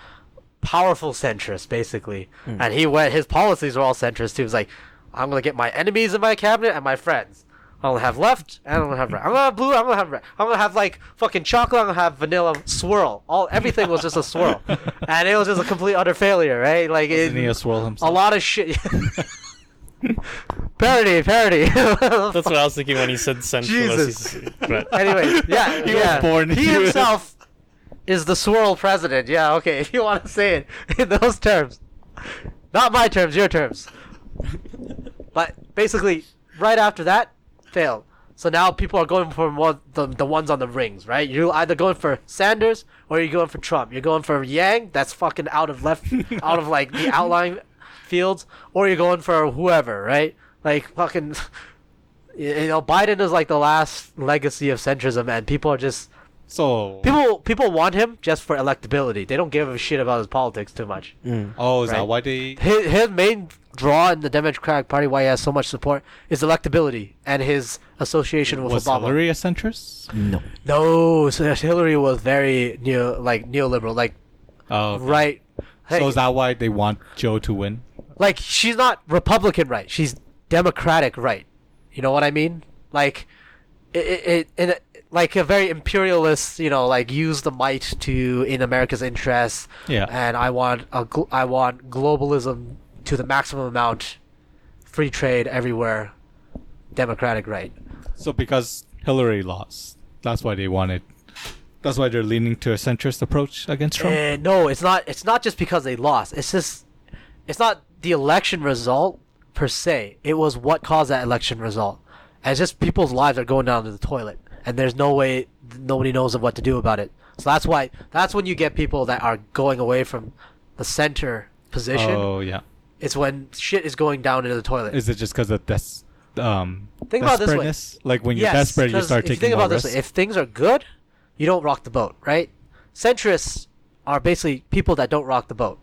powerful centrist, basically. And his policies were all centrist too. He was like, I'm gonna get my enemies in my cabinet and my friends. I'm gonna have left and I'm gonna have right. I'm gonna have blue. I'm gonna have red. I'm gonna have like fucking chocolate. I'm gonna have vanilla swirl. Everything was just a swirl, and it was just a complete utter failure, right? Like Isn't he a swirl a himself? lot of shit. Parody. That's what I was thinking when he said Jesus. centralist. But Anyway, yeah, He was yeah. born He here. himself is the swirl president. Yeah, okay. If you want to say it in those terms, not my terms, your terms. But basically, right after that, failed. So now people are going for the ones on the rings, right? You're either going for Sanders or you're going for Trump. You're going for Yang, that's fucking out of like the outlying fields, or you're going for whoever, right? Like fucking, Biden is like the last legacy of centrism, and people are just So. people want him just for electability. They don't give a shit about his politics too much. Oh, is Right. that why they? His main draw in the Democratic Party, why he has so much support, is electability and his association with Was Obama. Hillary a centrist? No. No, so Hillary was very neoliberal, like Oh. okay. right. Hey, So is that why they want Joe to win? like she's not Republican right, she's Democratic right. You know what I mean? Like like a very imperialist, like use the might to in America's interests. Yeah. And I want globalism to the maximum amount, free trade everywhere, Democratic right. So because Hillary lost, that's why they wanted. That's why they're leaning to a centrist approach against Trump. No, it's not. It's not just because they lost. It's not the election result per se. It was what caused that election result. And it's just people's lives are going down to the toilet, and there's no way. Nobody knows of what to do about it. So that's why. That's when you get people that are going away from the center position. Oh yeah. It's when shit is going down into the toilet. Is it just because of this? Think about it this way. desperateness? Like when you're Yes, desperate, you 'cause start if you taking think more about this risks. way, if things are good, you don't rock the boat, right? Centrists are basically people that don't rock the boat.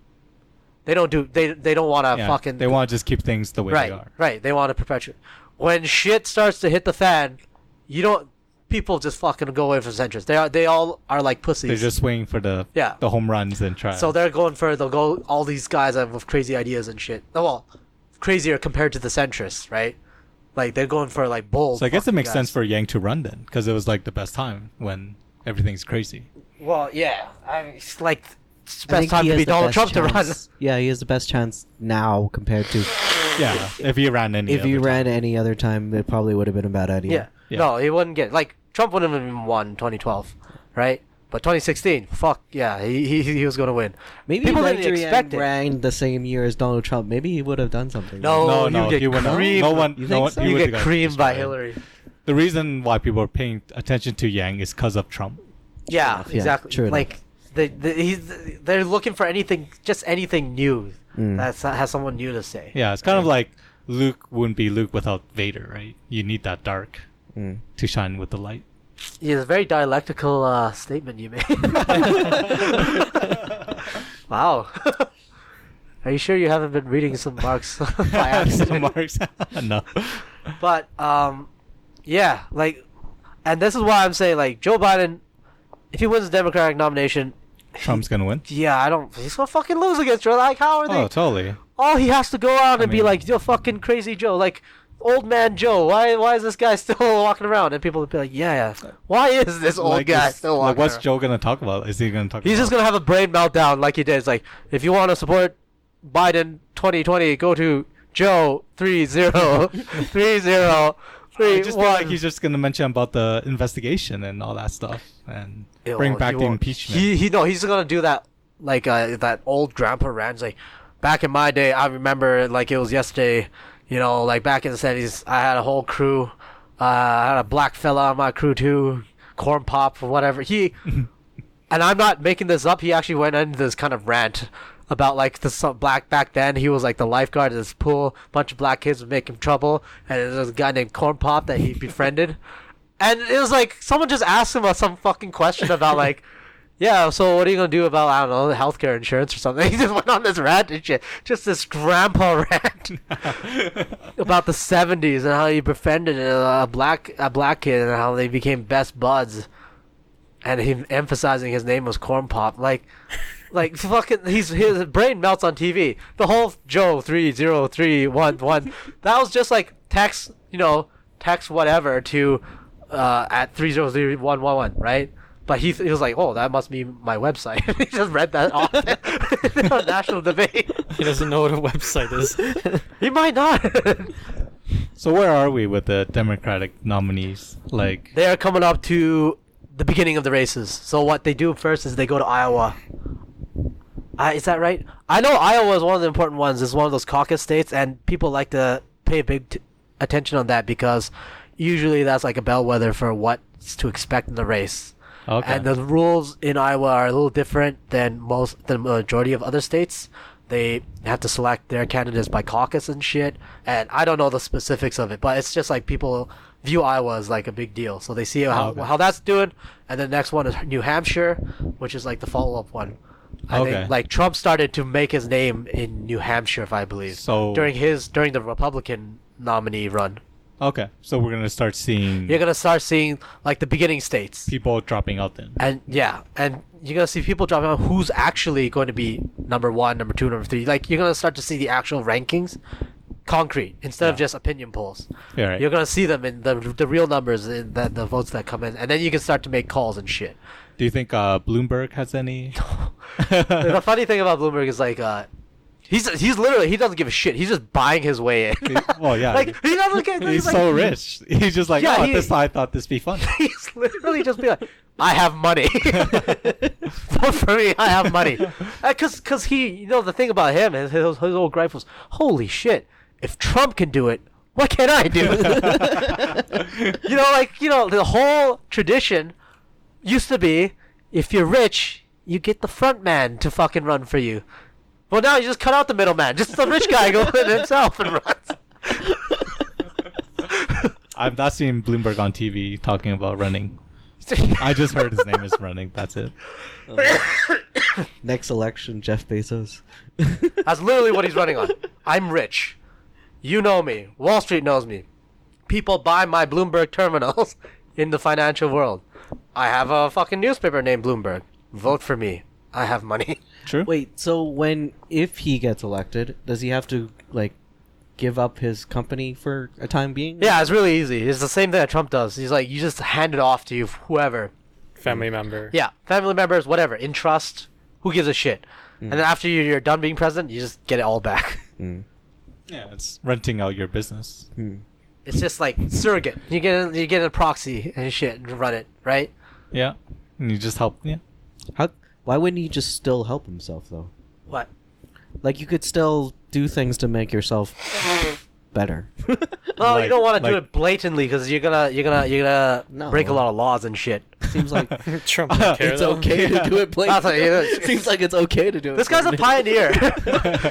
They don't do. They don't want to Yeah, fucking. They want to just keep things the way right, they are. right. They want to perpetuate. When shit starts to hit the fan, you don't. People just fucking go away from centrists. They all are like pussies. They're just waiting for the Yeah. the home runs and try. So they'll go all these guys have with crazy ideas and shit. Oh, well, crazier compared to the centrists, right? Like they're going for like bold. So I guess it fucking makes guys. sense for Yang to run then, because it was like the best time when everything's crazy. Well, yeah, I mean, it's like it's the I best think time he to has be the Donald best Trump to run. chance. Yeah, he has the best chance now compared to Yeah, if he ran any. if you other ran time. any other time. It probably would have been a bad idea. Yeah. Yeah. No, he wouldn't get like Trump wouldn't have even won 2012, right? But 2016, fuck yeah, he was gonna win. Maybe People if didn't Yang expect it. ran the same year as Donald Trump, maybe he would have done something. No, No, you he get wouldn't. creamed. No one. You No think one. so? he You would've get got creamed by destroyed. Hillary. The reason why people are paying attention to Yang is because of Trump. Yeah, Yeah, exactly. true enough. Like they're looking for anything, just anything new that has someone new to say. Yeah, it's kind of like Luke wouldn't be Luke without Vader, right? You need that dark to shine with the light. Yeah, it's a very dialectical statement you made. Wow. Are you sure you haven't been reading some Marx by accident? Marks. No. But yeah, like, and this is why I'm saying like Joe Biden, if he wins the Democratic nomination, Trump's gonna win. yeah, I don't. He's gonna fucking lose against Joe. Like, how are they? Oh, totally. All he has to go out and be mean- like, "Yo, fucking crazy Joe, like old man Joe. Why is this guy still walking around?" And people would be like, "Yeah. Why is this old Like, guy it's- still walking like, what's around?" Joe gonna talk about? Is he gonna talk? He's about just gonna have a brain meltdown like he did. It's like, if you want to support Biden 2020, go to Joe 303031. I just feel like he's just gonna mention about the investigation and all that stuff, and bring back the impeachment. He's gonna do that like that old grandpa rant. Like, back in my day, I remember like it was yesterday. You know, like back in the 70s, I had a whole crew. I had a black fella on my crew too, corn pop or whatever. And I'm not making this up. He actually went into this kind of rant about like black back then. He was like the lifeguard at this pool. A bunch of black kids would make him trouble, and there was a guy named Corn Pop that he befriended. And it was like someone just asked him some fucking question about like, yeah, so what are you gonna do about, I don't know, healthcare insurance or something? He just went on this rant and shit, just this grandpa rant about the 70s and how he befriended a black kid and how they became best buds, and him emphasizing his name was Corn Pop. Like fucking, his brain melts on TV. The whole Joe 30311, that was just like text whatever to at 303111, right? But he was like, oh, that must be my website. He just read that off on national debate. He doesn't know what a website is. He might not. So where are we with the Democratic nominees? Like, They are coming up to the beginning of the races. So what they do first is they go to Iowa. Is that right? I know Iowa is one of the important ones. It's one of those caucus states, and people like to pay big attention on that because usually that's like a bellwether for what's to expect in the race. okay, And the rules in Iowa are a little different than the majority of other states. They have to select their candidates by caucus and shit. And I don't know the specifics of it, but it's just like people view Iowa as like a big deal. So they see how that's doing. And the next one is New Hampshire, which is like the follow-up one. I think like Trump started to make his name in New Hampshire, if I believe, So- during the Republican nominee run. okay. So we're gonna start seeing You're gonna start seeing like the beginning states. people dropping out then. And yeah, and you're gonna see people dropping out who's actually going to be number 1, number 2, number 3. Like, you're gonna start to see the actual rankings, concrete, instead of just opinion polls. Yeah, right. You're gonna see them in the real numbers in the votes that come in, and then you can start to make calls and shit. Do you think Bloomberg has any? The funny thing about Bloomberg is like, he's literally, he doesn't give a shit. He's just buying his way in. Well, yeah. Like, he doesn't get. He's like, so rich. He's just like, Yeah, oh, he- I thought this be fun. He's literally just be like, I have money. Vote for me, I have money. Cause he, the thing about him, his old gripe was, holy shit, if Trump can do it, what can I do? The whole tradition used to be, if you're rich, you get the front man to fucking run for you. Well, now you just cut out the middleman. Just the rich guy goes in himself and runs. I've not seen Bloomberg on TV talking about running. I just heard his name is running. That's it. Next election, Jeff Bezos. That's literally what he's running on. I'm rich. You know me. Wall Street knows me. People buy my Bloomberg terminals in the financial world. I have a fucking newspaper named Bloomberg. Vote for me. I have money. True. Wait, so if he gets elected, does he have to give up his company for a time being? Yeah, it's really easy. It's the same thing that Trump does. He's like, you just hand it off to whoever. Family member. Yeah, family members, whatever, in trust. Who gives a shit? And then after you're done being president, you just get it all back. Yeah, it's renting out your business. It's just like surrogate. You get a proxy and shit and run it, right? Yeah, and you just help. Yeah. Why wouldn't he just still help himself though? What? Like you could still do things to make yourself better. Well, you Like- don't want to do like- it blatantly because you're gonna No. break a lot of laws and shit. Seems like Trump don't care it's though. okay to do it That's what blatantly. it is. Seems like it's okay to do it. This guy's a blatantly. pioneer.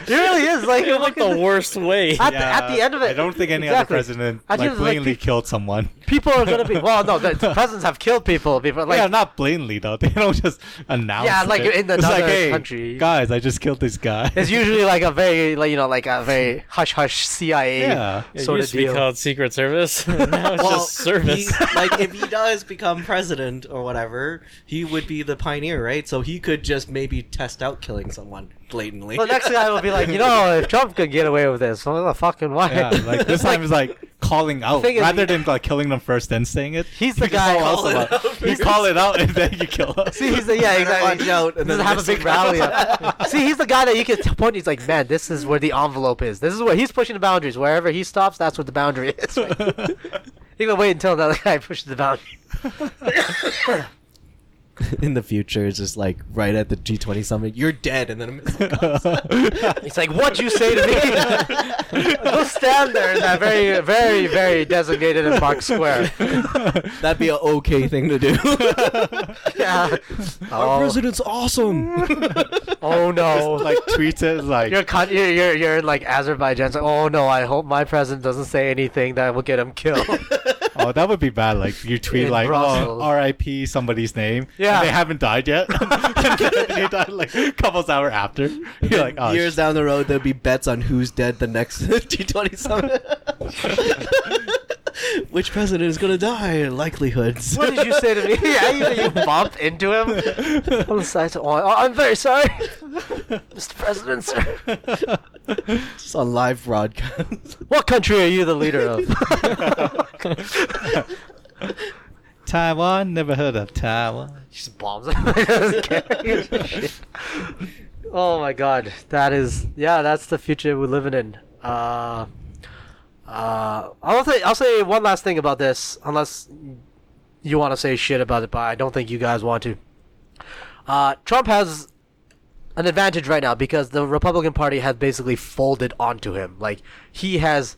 He really is. Like, In like the worst way. At the end of it, I don't think any exactly. other president At the end like of it, like, blatantly killed someone. people are gonna be. Well, no, the presidents have killed people. People like yeah, not blatantly though. They don't just announce. Yeah, like it. in It's another like, hey, country. guys, I just killed this guy. it's usually like a very like a very hush hush CIA Yeah. It sort used of to be deal. called Secret Service. Now it's just service. Like if he does become president or whatever, he would be the pioneer, right? So he could just maybe test out killing someone blatantly. The next guy will be like, if Trump could get away with this, what the fucking why? Yeah, like this time is like calling out Thing is, rather than like killing them first then saying it. He's the you just guy- call Call it out. out. You call it out and then you kill us. See, he's the exactly. Watch out, and then Doesn't have a this big one rally. comes. See, he's the guy that you can point. He's like, man, this is where the envelope is. This is where he's pushing the boundaries. Wherever he stops, that's where the boundary is. Right? You can wait until another guy pushes the boundary. In the future, it's just like right at the G20 summit, you're dead, and then a missile comes. He's like, what'd you say to me? We'll stand there in that very, very, very designated and marked square. That'd be an okay thing to do. Yeah. Our president's awesome. Oh no. like tweets it like You're in like Azerbaijan. It's like, oh no, I hope my president doesn't say anything that will get him killed. oh that would be bad. Like you tweet In like Brussels. R.I.P. somebody's name. Yeah. And they haven't died yet. They died like a couple hours after. You're like, oh, Years down the road, there'll be bets on who's dead the next G20 summit. Which president is gonna die? Likelihoods. What did you say to me? Yeah, you bump into him on the side. Oh, I'm very sorry, Mr. President, sir. Just on live broadcast. What country are you the leader of? Taiwan. Never heard of Taiwan. He just bombs him. Shit. Oh my god, that's the future we're living in. I'll say one last thing about this, unless you want to say shit about it, but I don't think you guys want to. Trump has an advantage right now because the Republican Party has basically folded onto him. Like he has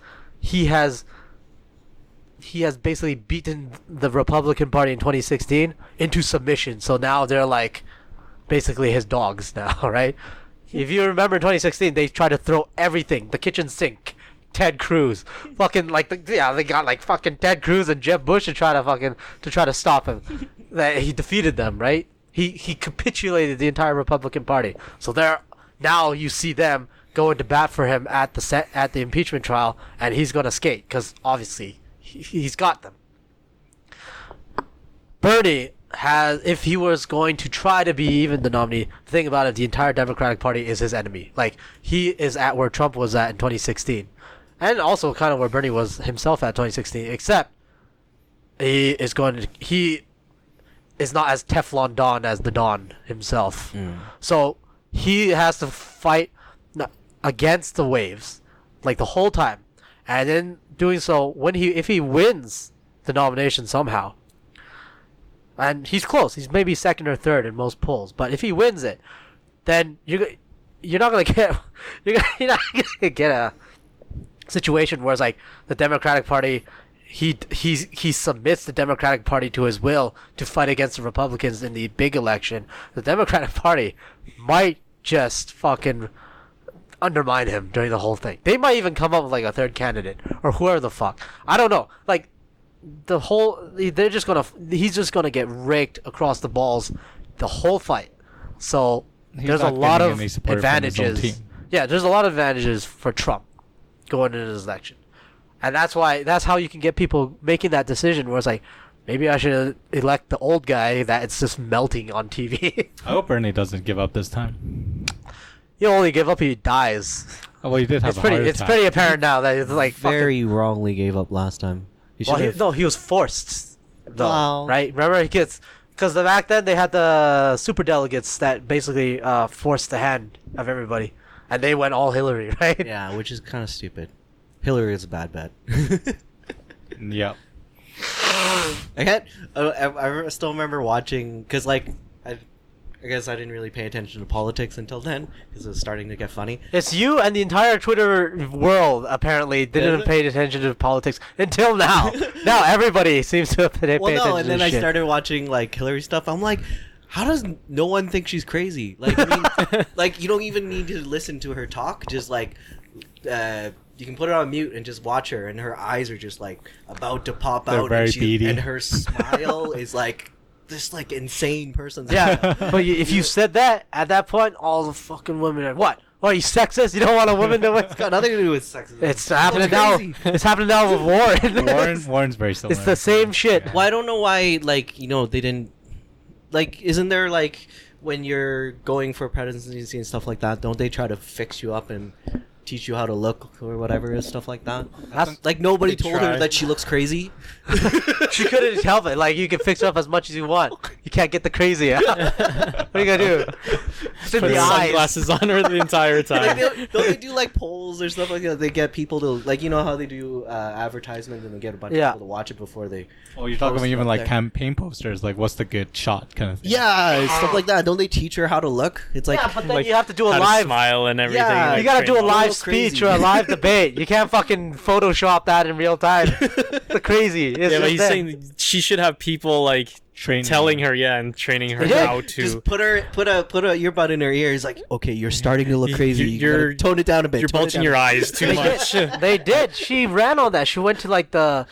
basically beaten the Republican Party in 2016 into submission. So now they're like basically his dogs now, right? If you remember in 2016, they tried to throw everything, the kitchen sink, Ted Cruz, fucking they got like fucking Ted Cruz and Jeb Bush to try to stop him. That he defeated them, right? He capitulated the entire Republican Party. So now you see them going to bat for him at the impeachment trial, and he's gonna skate because obviously he's got them. Bernie has, if he was going to try to be even the nominee, the thing about it, the entire Democratic Party is his enemy. Like he is at where Trump was at in 2016. And also kind of where Bernie was himself at 2016, except he is not as Teflon Don as the Don himself. So he has to fight against the waves like the whole time. And in doing so, if he wins the nomination somehow, and he's close, he's maybe second or third in most polls, but if he wins it, then you're not gonna get a situation where it's like the Democratic Party, he submits the Democratic Party to his will to fight against the Republicans in the big election. The Democratic Party might just fucking undermine him during the whole thing. They might even come up with like a third candidate or whoever the fuck. I don't know. Like he's just gonna get raked across the balls the whole fight. So He's there's a not lot getting of any support from his own advantages. team. Yeah, there's a lot of advantages for Trump going into this election. And that's how you can get people making that decision where it's like, maybe I should elect the old guy that it's just melting on TV. I hope Bernie doesn't give up this time. He'll only give up if he dies. well, he did have It's a pretty. heart It's attack. pretty apparent now that it's like Very wrongly gave up last time. He Well, should've- no, he was forced. Though, Well- right? Remember, he gets because back then they had the super delegates that basically forced the hand of everybody, and they went all Hillary, right? Yeah, which is kind of stupid. Hillary is a bad bet. Yep. I can't. I still remember watching because, like, I guess I didn't really pay attention to politics until then because it was starting to get funny. It's you and the entire Twitter world apparently didn't Yeah. pay attention to politics until now. Now everybody seems to pay Well, attention no, and then to I shit. started watching like Hillary stuff. I'm like, how does no one think she's crazy? Like, I mean, like you don't even need to listen to her talk. Just like, you can put it on mute and just watch her, and her eyes are just like about to pop They're out, very and, beady. and her smile is like this like insane person's Yeah, but if you said that at that point, all the fucking women are what? What are you sexist? You don't want a woman to? It's got nothing to do with sexism. It's happening now. crazy. It's happening now with Warren. Warren's very similar. It's the same shit. Yeah. Well, I don't know why, like, you know, they didn't, like, isn't there, like, when you're going for presidency and stuff like that, don't they try to fix you up and teach you how to look or whatever and stuff like that? That's- Like, nobody They told her tried. that she looks crazy. She couldn't help it. Like you can fix her up as much as you want. You can't get the crazy out. What are you gonna do? It's in Put the eyes. sunglasses on her the entire Like, time. don't they do, like, polls or stuff like that? They get people to, like, you know how they do advertisements and they get a bunch of Yeah. people to watch it before they... Oh, you're talking post about even up like there. campaign posters, like what's the good shot kind of thing. Yeah, stuff like that. Don't they teach her how to look? It's like... Yeah, but then Like, you have to do a how to live. smile and everything. Yeah, like, You gotta do a train- live little speech crazy. or a live debate. You can't fucking Photoshop that in real time. The crazy. It's Yeah, but just he's there. saying she should have people like Training telling her, yeah, and training her Yeah, how to. Just put a earbud in her ear. It's like, okay, you're starting to look crazy. You're- You gotta tone it down a bit. You're tone it bulging down your a bit. eyes too much. They did. She ran on that. She went to like the.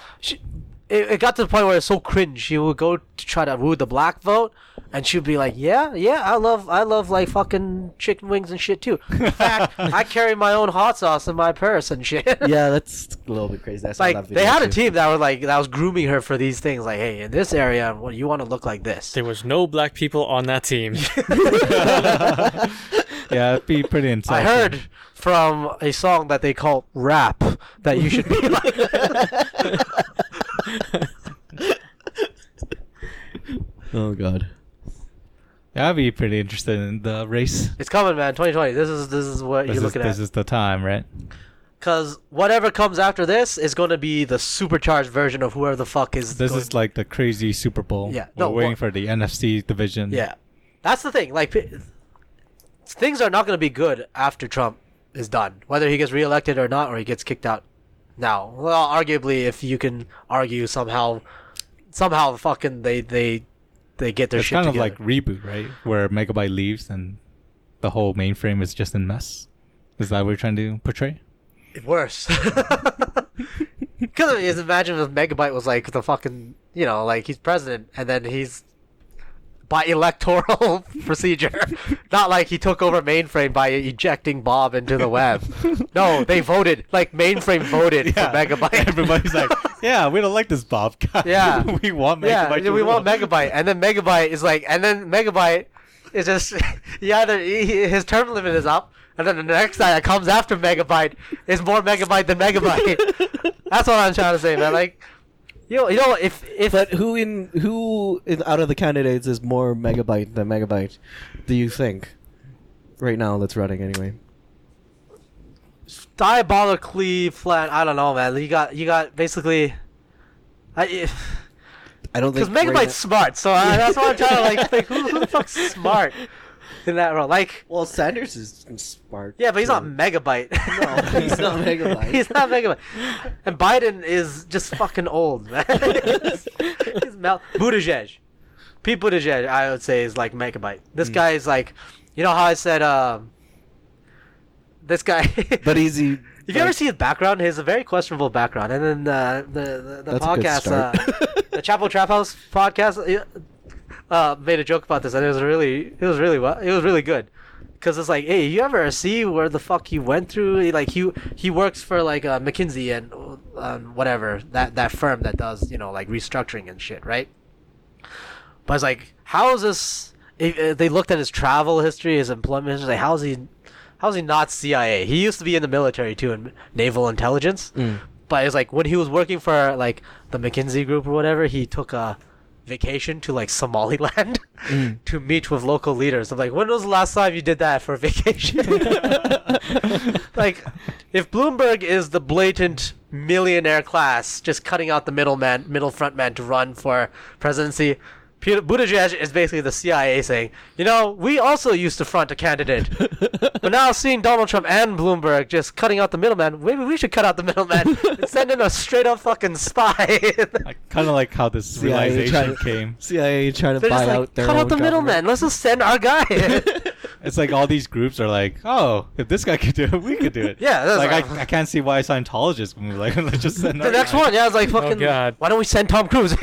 It got to the point where it's so cringe. She would go to try to woo the black vote, and she'd be like, "Yeah, I love like fucking chicken wings and shit too. In fact, I carry my own hot sauce in my purse and shit." Yeah, that's a little bit crazy. I saw that Like video they had a too. team that was grooming her for these things. Like, hey, in this area, well, you want to look like this. There was no black people on that team. Yeah, it'd be pretty insulting. I heard from a song that they call rap that you should be like. Oh god. Yeah, I'd be pretty interested in the race. It's coming, man. 2020. This is what you're looking This at. is the time, right? Because whatever comes after this is going to be the supercharged version of whoever the fuck is. This going- is like the crazy Super Bowl. Yeah, We're no, waiting what- for the NFC division. Yeah, that's the thing. Like, things are not going to be good after Trump is done, whether he gets reelected or not, or he gets kicked out. Now, well, arguably, if you can argue somehow, fucking they get their It's shit kind of together. like Reboot, right? Where Megabyte leaves and the whole mainframe is just in mess. Is that what you're trying to portray? Worse. Because imagine if Megabyte was like the fucking, like he's president and then he's by electoral procedure. Not like he took over mainframe by ejecting Bob into the web. No, they voted. Like mainframe voted for Megabyte. Everybody's like, yeah, we don't like this Bob guy. Yeah. we want Megabyte. Yeah, to we want rule." Megabyte. And then Megabyte is like, Megabyte is just, his term limit is up. And then the next guy that comes after Megabyte is more Megabyte than Megabyte. That's what I'm trying to say, man. Like, if But who out of the candidates is more Megabyte than Megabyte? Do you think? Right now, that's running anyway. diabolically flat, I don't know, man. You got basically, I don't because think Megabyte's smart, so that's what I'm trying to think. Who the fuck's smart in that role? Like, Well, Sanders is smart. yeah, but he's not too. Megabyte. No, he's not Megabyte. He's not Megabyte. And Biden is just fucking old, man. he's Buttigieg. Pete Buttigieg, I would say, is like Megabyte. This guy is like, you know how I said, this guy. But easy. If you ever see his background, he has a very questionable background. And then the That's a good podcast, start. the Chapo Trap House podcast, made a joke about this, and it was really good. Because it's like, hey, you ever see where the fuck he went through? Like he works for like McKinsey and whatever that firm that does like restructuring and shit, right? But it's like, how is this? They looked at his travel history, his employment history. Like, How's he not CIA? He used to be in the military too, in naval intelligence. But it's like when he was working for like the McKinsey Group or whatever, he took a vacation to like Somaliland to meet with local leaders. I'm like, when was the last time you did that for a vacation? Like, if Bloomberg is the blatant millionaire class, just cutting out the middle front man to run for presidency, Buttigieg is basically the CIA saying, you know, we also used to front a candidate, but now seeing Donald Trump and Bloomberg just cutting out the middleman, maybe we should cut out the middleman and send in a straight up fucking spy. Kind of like how this CIA realization came. CIA trying to They're buy just like, out their cut own out the government. middleman. Let's just send our guy. It's like all these groups are like, oh, if this guy could do it, we could do it. Yeah, that's like like- I can't see why Scientologists would be like, let's just send The our next guy. one, yeah, it's like fucking. God. Why don't we send Tom Cruise in?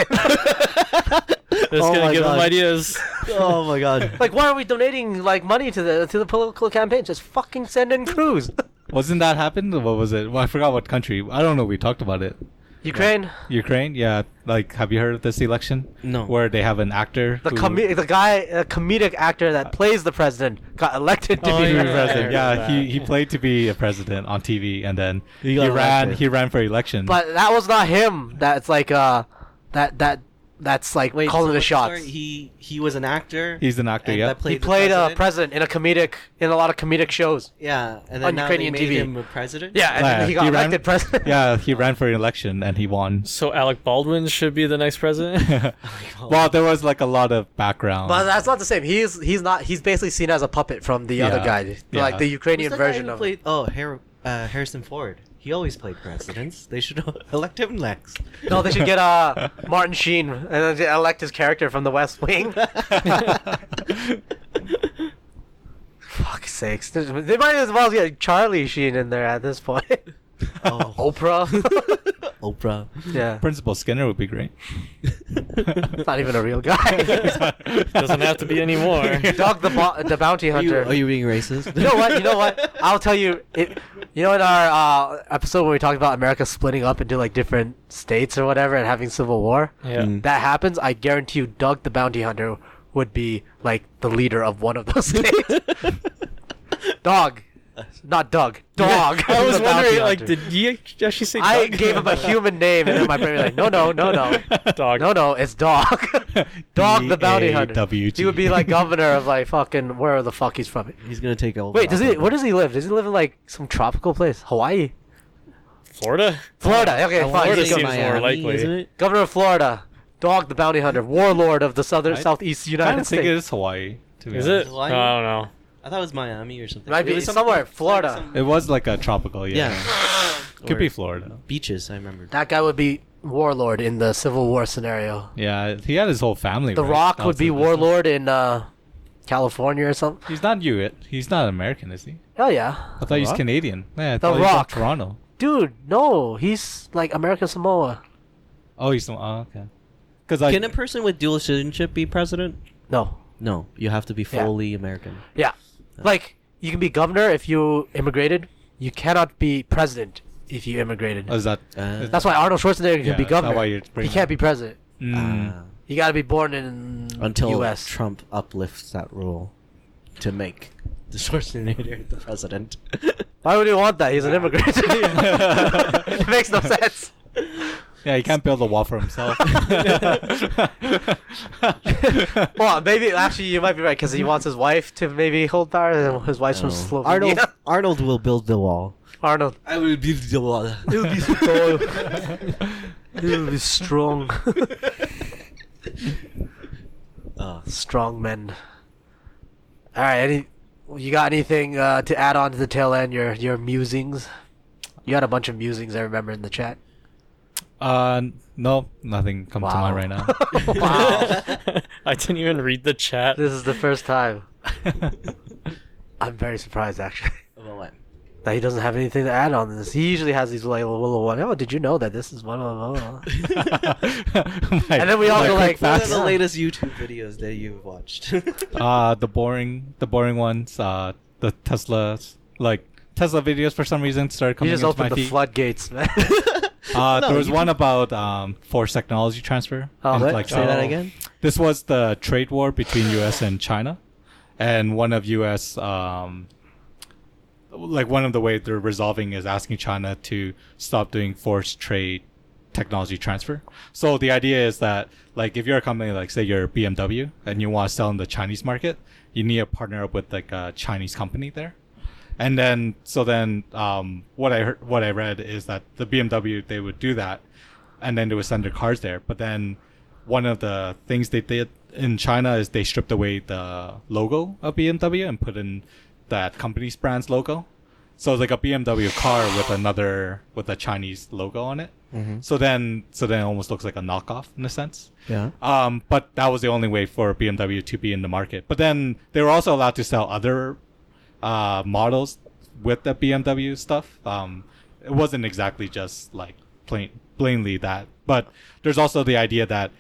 Just Oh gonna my give them God. ideas. Oh my god. Like, why are we donating like money to the political campaign? Just fucking send in Cruise. Wasn't that happened? What was it? Well, I forgot what country. I don't know. We talked about it. Ukraine, Ukraine, yeah. Like, have you heard of this election? No. Where they have an actor. the who- comedic actor that plays the president got elected to Oh, be to be yeah. president. I heard Yeah, that. he played to be a president on TV, and then He he got ran. elected. He ran for election. But that was not him. That's like that's like calling so the what shots. story? He was an actor. He's an actor. and Yeah. that He played the played a president? president in a lot of comedic shows. Yeah, and on then now Ukrainian they made TV. him a president. Yeah, and Yeah, then he got he ran- elected president. Yeah, he ran for election and he won. So Alec Baldwin should be the next president. Well, there was like a lot of background. But that's not the same. He's not. He's basically seen as a puppet from the other Yeah. guy, Yeah. like the Who's Ukrainian the guy version who of. played? Oh, Harrison Ford. He always played presidents. They should elect him next. No, they should get Martin Sheen and then they elect his character from The West Wing. Fuck's sakes! They might as well get Charlie Sheen in there at this point. Oh, Oprah. Oprah. Yeah, Principal Skinner would be great. it's not even a real guy. Doesn't have to be anymore. Doug the bounty hunter. Are you being racist? You know what? You know what? I'll tell you. You know, in our episode where we talked about America splitting up into like different states or whatever and having civil war, Yeah. Mm. that happens. I guarantee you, Doug the bounty hunter would be like the leader of one of those states. Dog, not Doug. Dog. I was the bounty wondering, like, hunter. did he actually say I Doug? gave him a human name, and then my brain was like, no, Dog. no, it's Dog. Dog the bounty hunter. D-A-W-G. He would be like governor of like fucking where the fuck he's from. He's gonna take over. Wait, where does he live? Does he live in like some tropical place? Hawaii? Florida? Florida. Okay, fine. Florida He's seems governor. more likely. isn't it? Governor of Florida. Dog the bounty hunter. Warlord of the southeast I United don't think it States. is Hawaii. To be Is honest. it? Hawaii? I don't know. I thought it was Miami or something. Might be was somewhere, Florida. It was like a tropical, yeah. Yeah. Could Or be Florida. beaches. I remember. That guy would be warlord in the Civil War scenario. Yeah, he had his whole family. The right? Rock That would was be the business. warlord in California or something. He's not He's not American, is he? Oh yeah, I thought he's Rock? Canadian. Yeah, I The thought he was from Rock. Toronto. dude, no, he's like American Samoa. Oh, he's from. Oh, okay. Because I. Can a person with dual citizenship be president? No, No, you have to be Yeah. fully American. yeah, like you can be governor if you immigrated. You cannot be president if you immigrated. Oh, is that? That's why Arnold Schwarzenegger can Yeah, be is that governor. why you're He bringing can't that? be president. Mm. You got to be born in Until U.S. Trump uplifts that rule to make the Schwarzenegger the president. Why would he want that? He's an immigrant. It makes no sense. Yeah, he can't build a wall for himself. Well, maybe actually you might be right because he wants his wife to maybe hold power, and his wife's from Slovenia. Arnold will build the wall. Arnold. I will build the wall. He'll be strong. He'll be strong. Strong men. All right. You got anything to add on to the tail end? Your musings. You had a bunch of musings. I remember in the chat. No, nothing comes to Wow. mind right now. Wow. I didn't even read the chat. This is the first time. I'm very surprised actually About what? that he doesn't have anything to add on this. He usually has these like little one. Oh, did you know that this is one of them? And then we all go like, What are Facts. the latest YouTube videos that you've watched? the boring ones. The Tesla videos for some reason started You coming just into my opened the feed. floodgates, man. There was you one about forced technology transfer. Oh, And, what? Say that Oh. again. This was the trade war between U.S. and China, and one of U.S. like one of the ways they're resolving is asking China to stop doing forced trade technology transfer. So the idea is that like if you're a company like say you're BMW and you want to sell in the Chinese market, you need to partner up with like a Chinese company there. And then what I read is that the BMW, they would do that and then they would send their cars there. But then one of the things they did in China is they stripped away the logo of BMW and put in that company's brand's logo. So it's like a BMW car with a Chinese logo on it. Mm-hmm. So then it almost looks like a knockoff in a sense. Yeah. But that was the only way for BMW to be in the market. But then they were also allowed to sell other models with the BMW stuff. It wasn't exactly just like plainly that. But there's also the idea that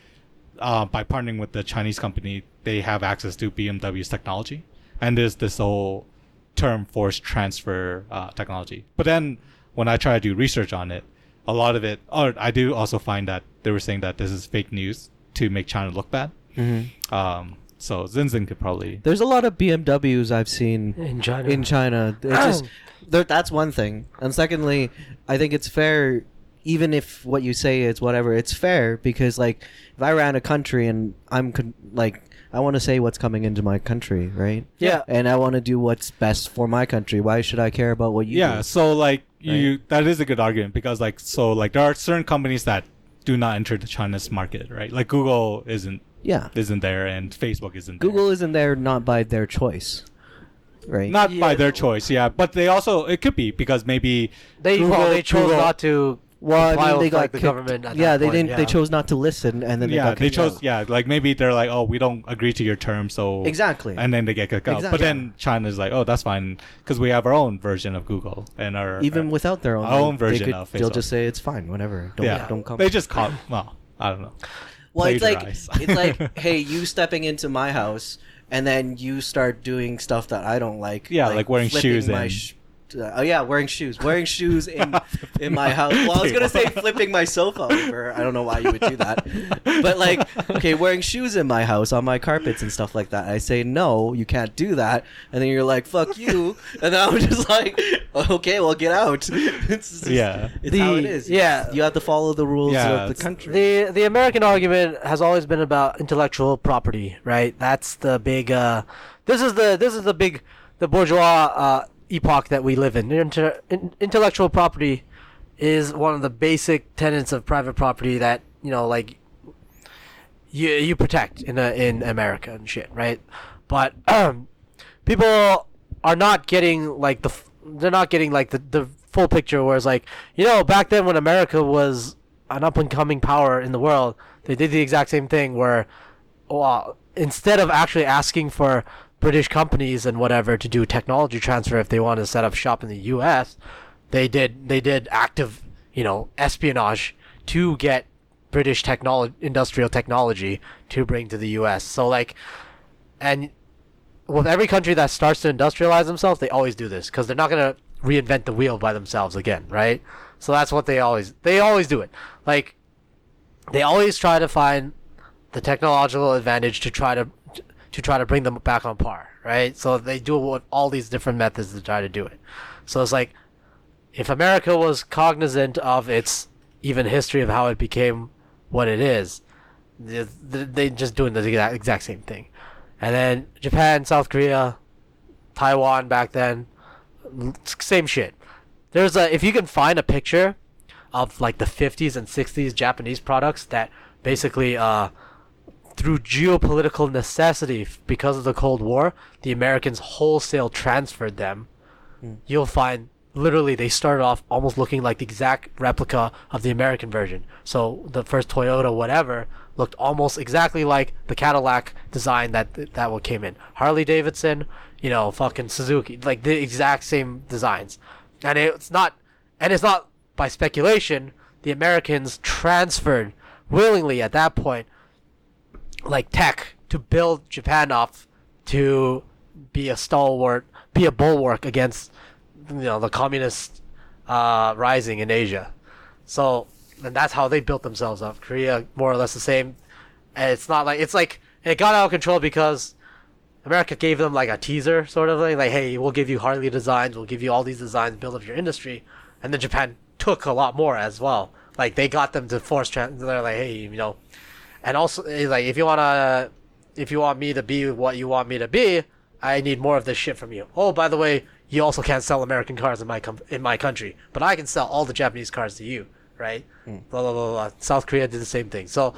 by partnering with the Chinese company, they have access to BMW's technology. And there's this whole term forced transfer technology. But then when I try to do research on it, a lot of it, I do also find that they were saying that this is fake news to make China look bad. Mm-hmm. So Zinzin could probably... There's a lot of BMWs I've seen In China. It's just, that's one thing. And secondly, I think it's fair, even if what you say is whatever, it's fair because, like, if I ran a country and I want to say what's coming into my country, right? Yeah. And I want to do what's best for my country. Why should I care about what you do? Yeah, so, like, that is a good argument because, like, there are certain companies that do not enter the China's market, right? Like, Google isn't there and Facebook isn't there. Google isn't there not by their choice, right? Not by their choice, yeah. But they also, it could be because maybe They chose not to Well, comply I mean, they with, got like, the kicked. government at Yeah, that they point, didn't. yeah. They chose not to listen, and then they got they kicked chose out. like maybe they're like, oh, we don't agree to your terms, so Exactly. and then they get kicked out. But Exactly. then China's like, oh, that's fine because we have our own version of Google and our Even without their own, our own they version of they'll Facebook. just say it's fine, whatever. Don't come. They just call. Well, I don't know. Well, it's like Plagiarize. hey, you stepping into my house, and then you start doing stuff that I don't like. Yeah, like wearing flipping shoes my and- wearing shoes in my house. Well, I was gonna say flipping my sofa over. I don't know why you would do that, but like, okay, wearing shoes in my house on my carpets and stuff like that. I say no, you can't do that, and then you're like, fuck you, and then I'm just like, okay, well, get out. It's how it is. Yeah. You have to follow the rules Yeah, of the it's- country. The American argument has always been about intellectual property, right? That's the big. This is the bourgeois epoch that we live in. Intellectual property is one of the basic tenets of private property that like you protect in America and shit, right? But people are not getting like they're not getting like the full picture. Whereas like back then when America was an up and coming power in the world, they did the exact same thing where instead of actually asking for British companies and whatever to do technology transfer if they wanted to set up shop in the US, they did active espionage to get British industrial technology to bring to the US. So like, and with every country that starts to industrialize themselves, they always do this because they're not gonna reinvent the wheel by themselves again, right? So that's what they always do it. Like, they always try to find the technological advantage to try to bring them back on par, right? So they do it with all these different methods to try to do it. So it's like, if America was cognizant of its even history of how it became what it is, they just doing the exact same thing. And then Japan, South Korea, Taiwan back then, same shit. If you can find a picture of like the 50s and 60s Japanese products that basically through geopolitical necessity because of the Cold War, the Americans wholesale transferred them. You'll find literally they started off almost looking like the exact replica of the American version. So the first Toyota whatever looked almost exactly like the Cadillac design that what came in. Harley Davidson, fucking Suzuki, like the exact same designs. And it's not by speculation. The Americans transferred willingly at that point like tech to build Japan up to be a stalwart, be a bulwark against the communist rising in Asia. So, and that's how they built themselves up. Korea, more or less the same. And it's not like it got out of control because America gave them like a teaser sort of thing, like, hey, we'll give you Harley designs, we'll give you all these designs, build up your industry, and then Japan took a lot more as well. Like they got them to they're like, hey, you know, and also like if you want me to be what you want me to be, I need more of this shit from you. Oh, by the way, you also can't sell American cars in my country, but I can sell all the Japanese cars to you, right? Blah blah blah blah. South Korea did the same thing. So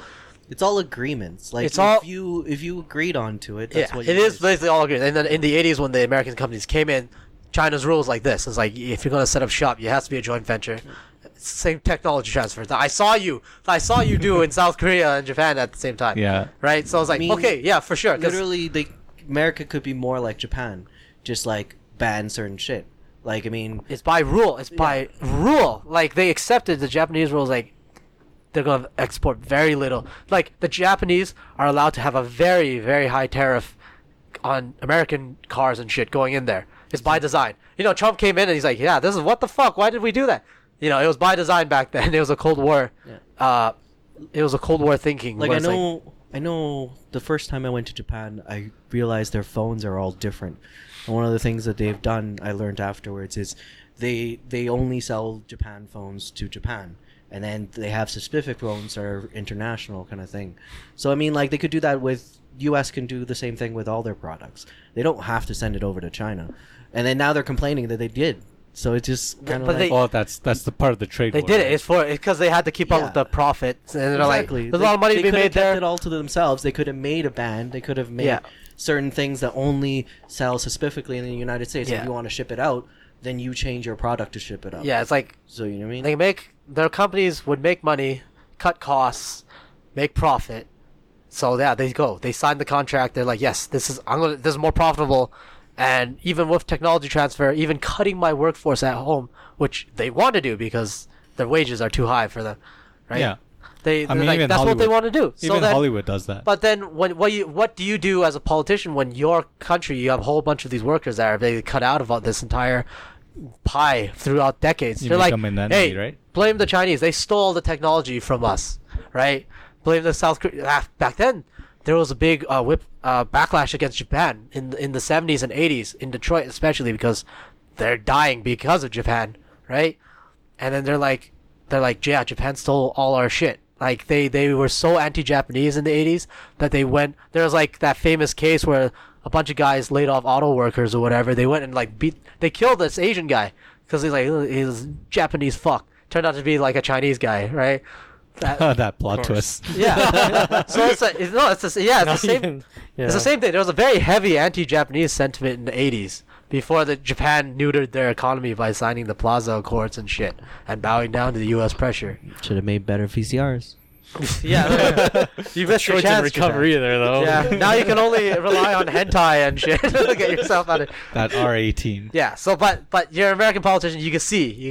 it's all agreements. Like it's all, if you agreed onto it, that's what it is basically all agreed. And then in the 80s when the American companies came in, China's rules like this. It's like if you're gonna set up shop, it has to be a joint venture. It's the same technology transfer that I saw you do in South Korea and Japan at the same time. Yeah. Right. So I was like, okay, yeah, for sure. Literally, America could be more like Japan, just like ban certain shit. Like I mean, it's by rule. It's by rule. Like they accepted the Japanese rules. Like they're gonna export very little. Like the Japanese are allowed to have a very very high tariff on American cars and shit going in there. It's by design. You know, Trump came in and he's like, yeah, this is what the fuck. Why did we do that? You know, it was by design back then. It was a Cold War. Yeah. It was a Cold War thinking. Like I know the first time I went to Japan, I realized their phones are all different. And one of the things that they've done, I learned afterwards, is they only sell Japan phones to Japan. And then they have specific phones that are international kind of thing. So, I mean, like, they could do that with... U.S. can do the same thing with all their products. They don't have to send it over to China. And then now they're complaining that they did. So it's just kind of like... Well, that's the part of the trade They war, did right? it's because they had to keep up with the profits. And they're exactly. like, there's a lot of money to be made there. They could have kept it all to themselves. They could have made a ban. They could have made certain things that only sell specifically in the United States. If you want to ship it out, then you change your product to ship it out. Yeah, it's like... So, you know what I mean? Their companies would make money, cut costs, make profit. So yeah, they signed the contract. They're like, yes, this is more profitable, and even with technology transfer, even cutting my workforce at home, which they want to do because their wages are too high for them, right? Yeah, that's what they want to do. Even so then, Hollywood does that. But then, what do you do as a politician when your country you have a whole bunch of these workers that are they cut out of this entire pie throughout decades? They're like, hey, right? Blame the Chinese. They stole the technology from us, right? Blame the South Korea. Back then, there was a big backlash against Japan in the 70s and 80s in Detroit, especially because they're dying because of Japan, right? And then they're like, yeah, Japan stole all our shit. Like they were so anti-Japanese in the 80s that they went. There was like that famous case where a bunch of guys laid off auto workers or whatever. They went and like they killed this Asian guy because he's Japanese fuck. Turned out to be like a Chinese guy, right? That plot twist. Yeah. So it's the same. It's the same thing. There was a very heavy anti-Japanese sentiment in the 80s before Japan neutered their economy by signing the Plaza Accords and shit and bowing down to the U.S. pressure. Should have made better VCRs. Yeah. You missed your chance. Recovery there though. Yeah. Now you can only rely on hentai and shit to get yourself out of that R18. Yeah. So, but you're an American politician. You can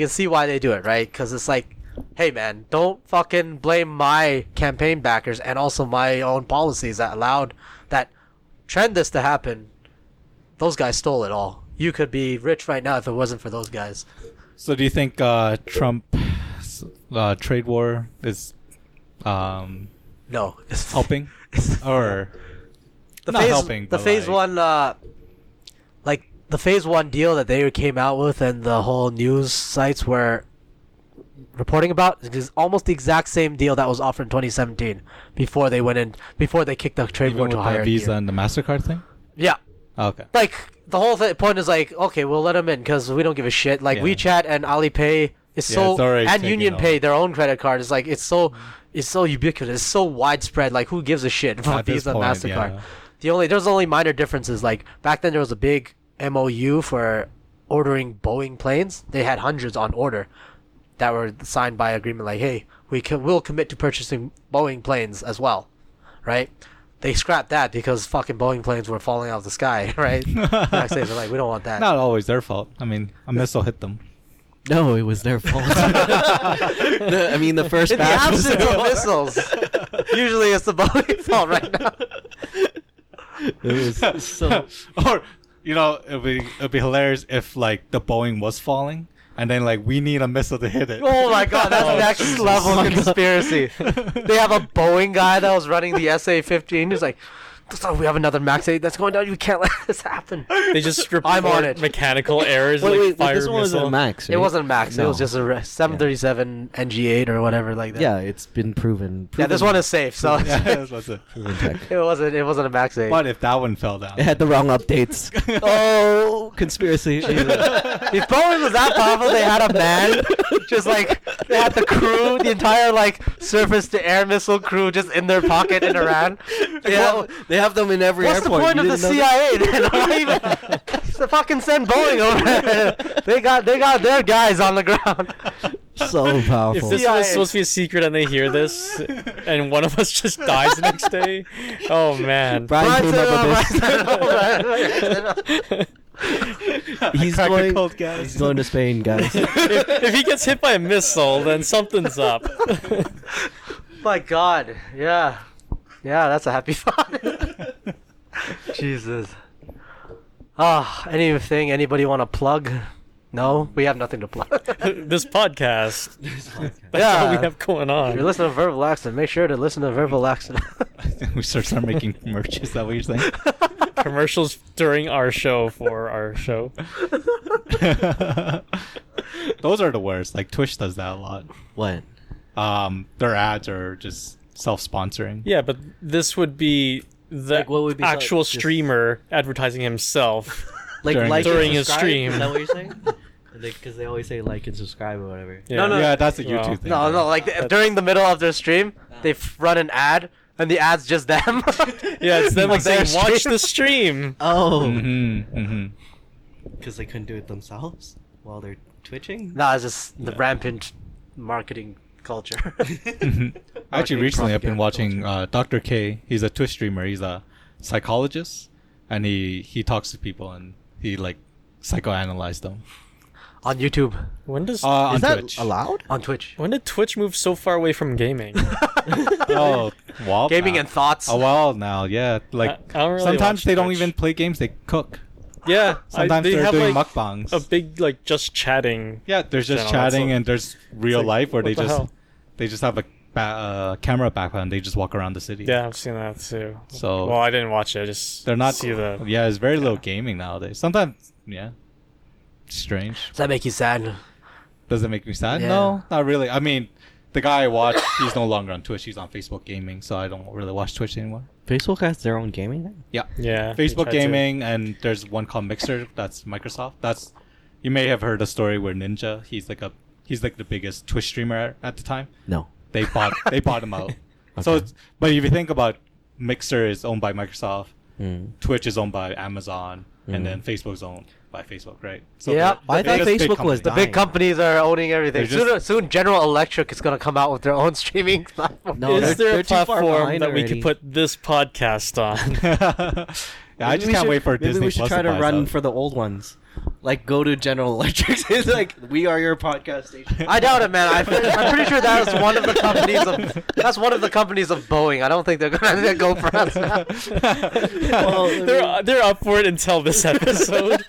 see why they do it, right? Because it's like, hey man, don't fucking blame my campaign backers and also my own policies that trend this to happen. Those guys stole it all. You could be rich right now if it wasn't for those guys. So do you think Trump's trade war is no, it's helping or not helping? The phase one, like the phase one deal that they came out with, and the whole news sites were reporting about is almost the exact same deal that was offered in 2017 before they kicked the trade war to a higher the Visa gear. and the MasterCard thing. Yeah. Okay. Like the whole point is like, okay, we'll let them in because we don't give a shit. Like WeChat and Alipay is and Union Pay, their own credit card is like it's so ubiquitous, it's so widespread. Like who gives a shit about Visa and MasterCard? Yeah. There's only minor differences. Like back then there was a big MOU for ordering Boeing planes. They had hundreds on order that were signed by agreement. Like, hey, we'll commit to purchasing Boeing planes as well, right? They scrapped that because fucking Boeing planes were falling out of the sky, right? Next day they're like, we don't want that. Not always their fault. I mean, a missile hit them. No, it was their fault. I mean, the first batch was the absence of missiles. Usually it's the Boeing fault right now. It was so... Or, it'd be hilarious if, like, the Boeing was falling, and then, like, we need a missile to hit it. Oh my god, that's next level conspiracy. They have a Boeing guy that was running the SA-15. He's like, So we have another Max 8 that's going down. You can't let this happen. They just report I'm on it. mechanical errors Wait, fire this one wasn't missile. a Max. It right? wasn't Max. It No. was just a 737 NG8 or whatever like that. Yeah, it's been proven. Yeah, this one is safe. So Yeah, that's it. proven tech. it wasn't a Max 8. What if that one fell down? It had the wrong updates. Oh, conspiracy. If Boeing was that powerful, they had a man, just like they had the crew, the entire like surface-to-air missile crew, just in their pocket in Iran. They have them in every What's airport. the point You of the didn't know that? CIA? Then? Why even to fucking send Boeing over there? They got their guys on the ground. So If powerful. this CIA. was supposed to be a secret and they hear this, and one of us just dies the next day, oh man. Brian came up with this. He's Crack the going. cold gas. He's going to Spain, guys. If he gets hit by a missile, then something's up. My God, yeah, that's a happy thought. Jesus. Anything anybody want to plug? No, we have nothing to plug. This podcast. That's Yeah. all we have going If on. you're listening to Verbal Accident, make sure to listen to Verbal Accident. We start making merch. Is that what you're saying? Commercials during our show for our show. Those are the worst. Like Twitch does that a lot. What? Their ads are just self-sponsoring. Yeah, but this would be the Like, what would be actual just- streamer advertising himself. Like During- like and during his subscribe? stream. Is that what you're saying? Because they always say like and subscribe or whatever. Yeah. No. Yeah, that's a Well, YouTube thing. No, like during the middle of their stream, they run an ad, and the ad's just them. Yeah, it's them like Their saying, watch stream. the stream. Oh, Mm-hmm. Mm-hmm. because they couldn't do it themselves while they're twitching. No, it's just the rampant marketing culture. Actually, Marketing recently I've been propaganda watching Dr. K. He's a Twitch streamer. He's a psychologist, and he talks to people and he like psychoanalyzes them On YouTube, When does on Is that Twitch. allowed? on Twitch. when did Twitch move so far away from gaming? Oh, well, Gaming now. and thoughts. A while now, yeah. Like I don't really sometimes watch they don't Twitch. even play games; they cook. Yeah, Sometimes they they're have doing like mukbangs. a big like just chatting. Yeah, there's just channel. That's chatting what- and there's real like, life where what the hell? they just have a camera background. They just walk around the city. Yeah, I've seen that too. So Well, I didn't watch it. I just they're not. see the. Yeah, it's very little gaming nowadays. Sometimes, yeah, strange. Does that make you sad? Does it make me sad? Yeah. No, not really. I mean, the guy I watch, he's no longer on Twitch. He's on Facebook Gaming, so I don't really watch Twitch anymore. Facebook has their own gaming thing. Yeah, Yeah, they Facebook tried to- Gaming, and there's one called Mixer. That's Microsoft. That's you may have heard a story where Ninja. He's like the biggest Twitch streamer at the time. No. They bought him out. So, Okay. but if you think about Mixer is owned by Microsoft, Mm. Twitch is owned by Amazon, Mm. and then Facebook's owned by Facebook, right? So Yeah. the I thought biggest big Facebook was company. The big dying. companies are owning everything. They're just- Soon, General Electric is gonna come out with their own streaming platform. No, Is there a they're too far platform behind that we already. could put this podcast on? Yeah, I Maybe just we can't should- wait for maybe Disney we should Plus try to buy run stuff. for the old ones. Like go to General Electric. It's like we are your podcast station. I doubt it, man. I'm pretty sure that is one of the companies of. That's one of the companies of Boeing. I don't think they're gonna go for us. Well, I They're up for it until this episode.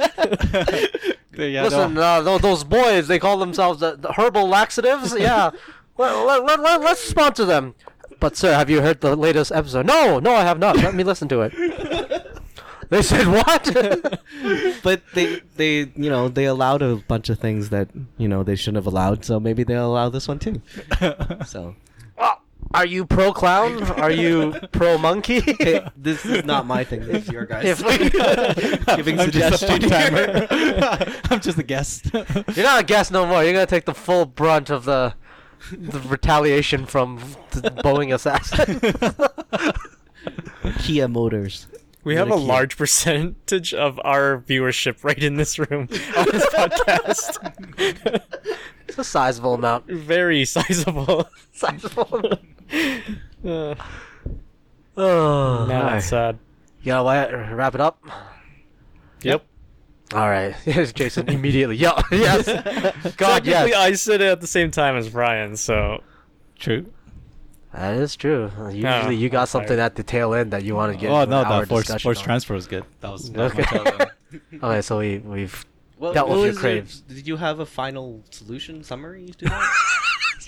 Yeah, Listen, those boys, they call themselves the herbal laxatives. Yeah, let's sponsor them. But sir, have you heard the latest episode? No, I have not. Let me listen to it. They said what? but they they allowed a bunch of things that they shouldn't have allowed. So maybe they'll allow this one too. So Are you pro clown? Are you pro monkey? hey, this is not my thing. It's your guys. If we- Giving I'm just a suggestions. timer. I'm just a guest. You're not a guest no more. You're gonna take the full brunt of the retaliation from the Boeing assassin. Kia Motors. We have a Really cute. large percentage of our viewership right in this room on this podcast. It's a sizable amount. Very sizable. Sizable. Uh, Oh, now alright. it's sad. You gotta wrap it up. Yep. All right. Yes, Jason immediately. Yeah. Yes. God, Technically, yes. I said it at the same time as Brian, so True. That is true. Usually, Oh, you got I'm something tired. at the tail end that you want to get. Oh into no, an hour the force discussion on. transfer was good. That was Okay. my tailwind. Okay, so we've What, dealt what with your was craves. Did you have a final solution summary to that,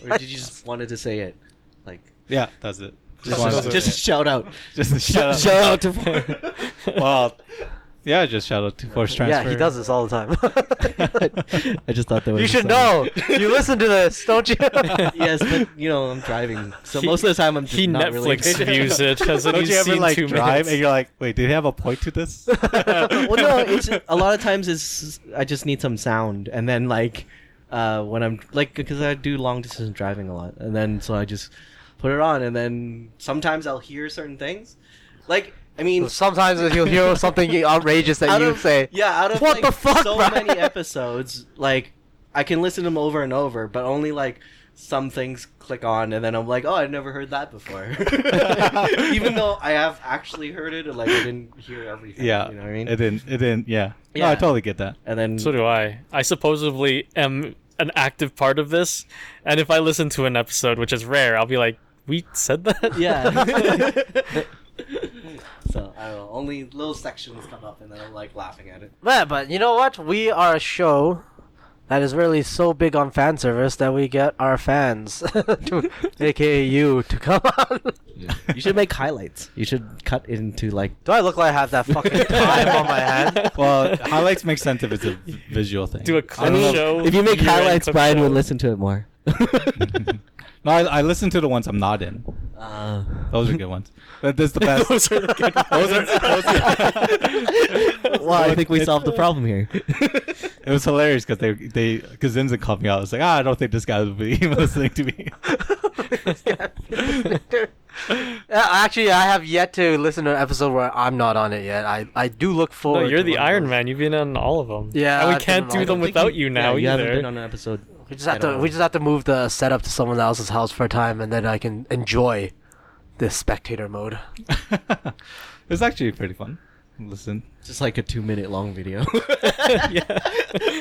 or did you just wanted to say it? Like Yeah, that's it. Just a shout out. Just a shout out. Shout out to. Well, yeah, just shout out to Force Transfer. Yeah, he does this all the time. I just thought that was. You should know. You listen to this, don't you? Yes, but I'm driving, so most of the time I'm just He not Netflix really. views it. Hasn't Don't he you ever seen like 2 drive minutes? and you're like, wait, did he have a point to this? Well, no, it's a lot of times it's I just need some sound, and then like when I'm like because I do long distance driving a lot, and then so I just put it on, and then sometimes I'll hear certain things, like. I mean, Sometimes you'll hear something outrageous that you say. Yeah, out of What like, the fuck, so bro? many episodes, like I can listen to them over and over, but only like some things click on, and then I'm like, oh, I've never heard that before. Even though I have actually heard it, and like I didn't hear everything. Yeah, you know what I mean. It didn't. Yeah. No, Yeah. I totally get that. And then So do I. I supposedly am an active part of this, and if I listen to an episode, which is rare, I'll be like, "We said that." yeah. So I don't know. Only little sections come up, and then I'm like laughing at it. Man, but you know what? We are a show that is really so big on fan service that we get our fans, aka you, to come on. You should make highlights. You should cut into like. Do I look like I have that fucking time on my hand? Well, highlights make sense if it's a visual thing. Do a I clip don't know. show. If you make year-end highlights, clip Brian show. would listen to it more. No, I listen to the ones I'm not in. Those are good ones. That's the best. Those are the good ones. Well, I think we solved the problem here. It was hilarious because Zinzin called me out. I was like, I don't think this guy will be even listening to me. Actually, I have yet to listen to an episode where I'm not on it yet. I do look No, forward. you're to the one of Iron those. Man. You've been on all of them. Yeah, and we I've been can't on do all them of them. without you now you haven't either. been on an episode. We just have at to. all. We just have to move the setup to someone else's house for a time, and then I can enjoy this spectator mode. It's actually pretty fun. Listen, Just like a 2-minute long video. Yeah.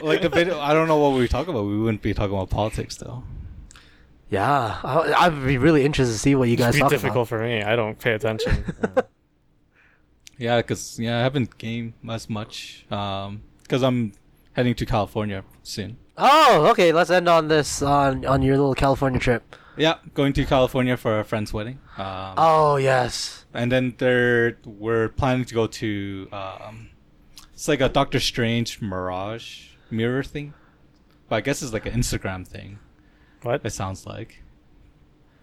like the video. I don't know what we talk about. We wouldn't be talking about politics though. Yeah, I'd be really interested to see what you guys It's talk difficult about. for me. I don't pay attention. Yeah, because I haven't gamed as much. Because I'm heading to California soon. Oh, okay. Let's end on this on your little California trip. Yeah, going to California for a friend's wedding. Oh yes. And then we're planning to go to it's like a Doctor Strange mirror thing, but I guess it's like an Instagram thing. What? It sounds like.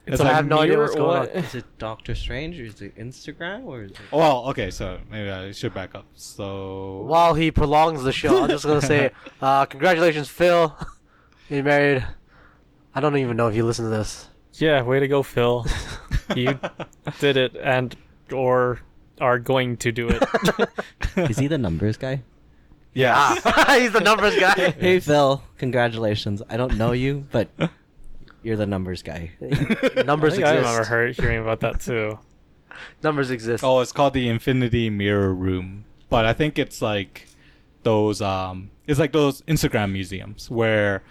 It's I like have no idea mirror what's going on. what? Is it Doctor Strange or is it Instagram or is it? Well, okay, so maybe I should back up. So While he prolongs the show, I'm just gonna say, congratulations, Phil. You married. I don't even know if you listen to this. Yeah, way to go, Phil. You did it or are going to do it. Is he the numbers guy? yeah. He's the numbers guy. Hey Phil, congratulations. I don't know you, but you're the numbers guy. Numbers I think I remember exist. hearing about that too. Numbers exist. Oh, it's called the Infinity Mirror Room, but I think it's like those it's like those Instagram museums where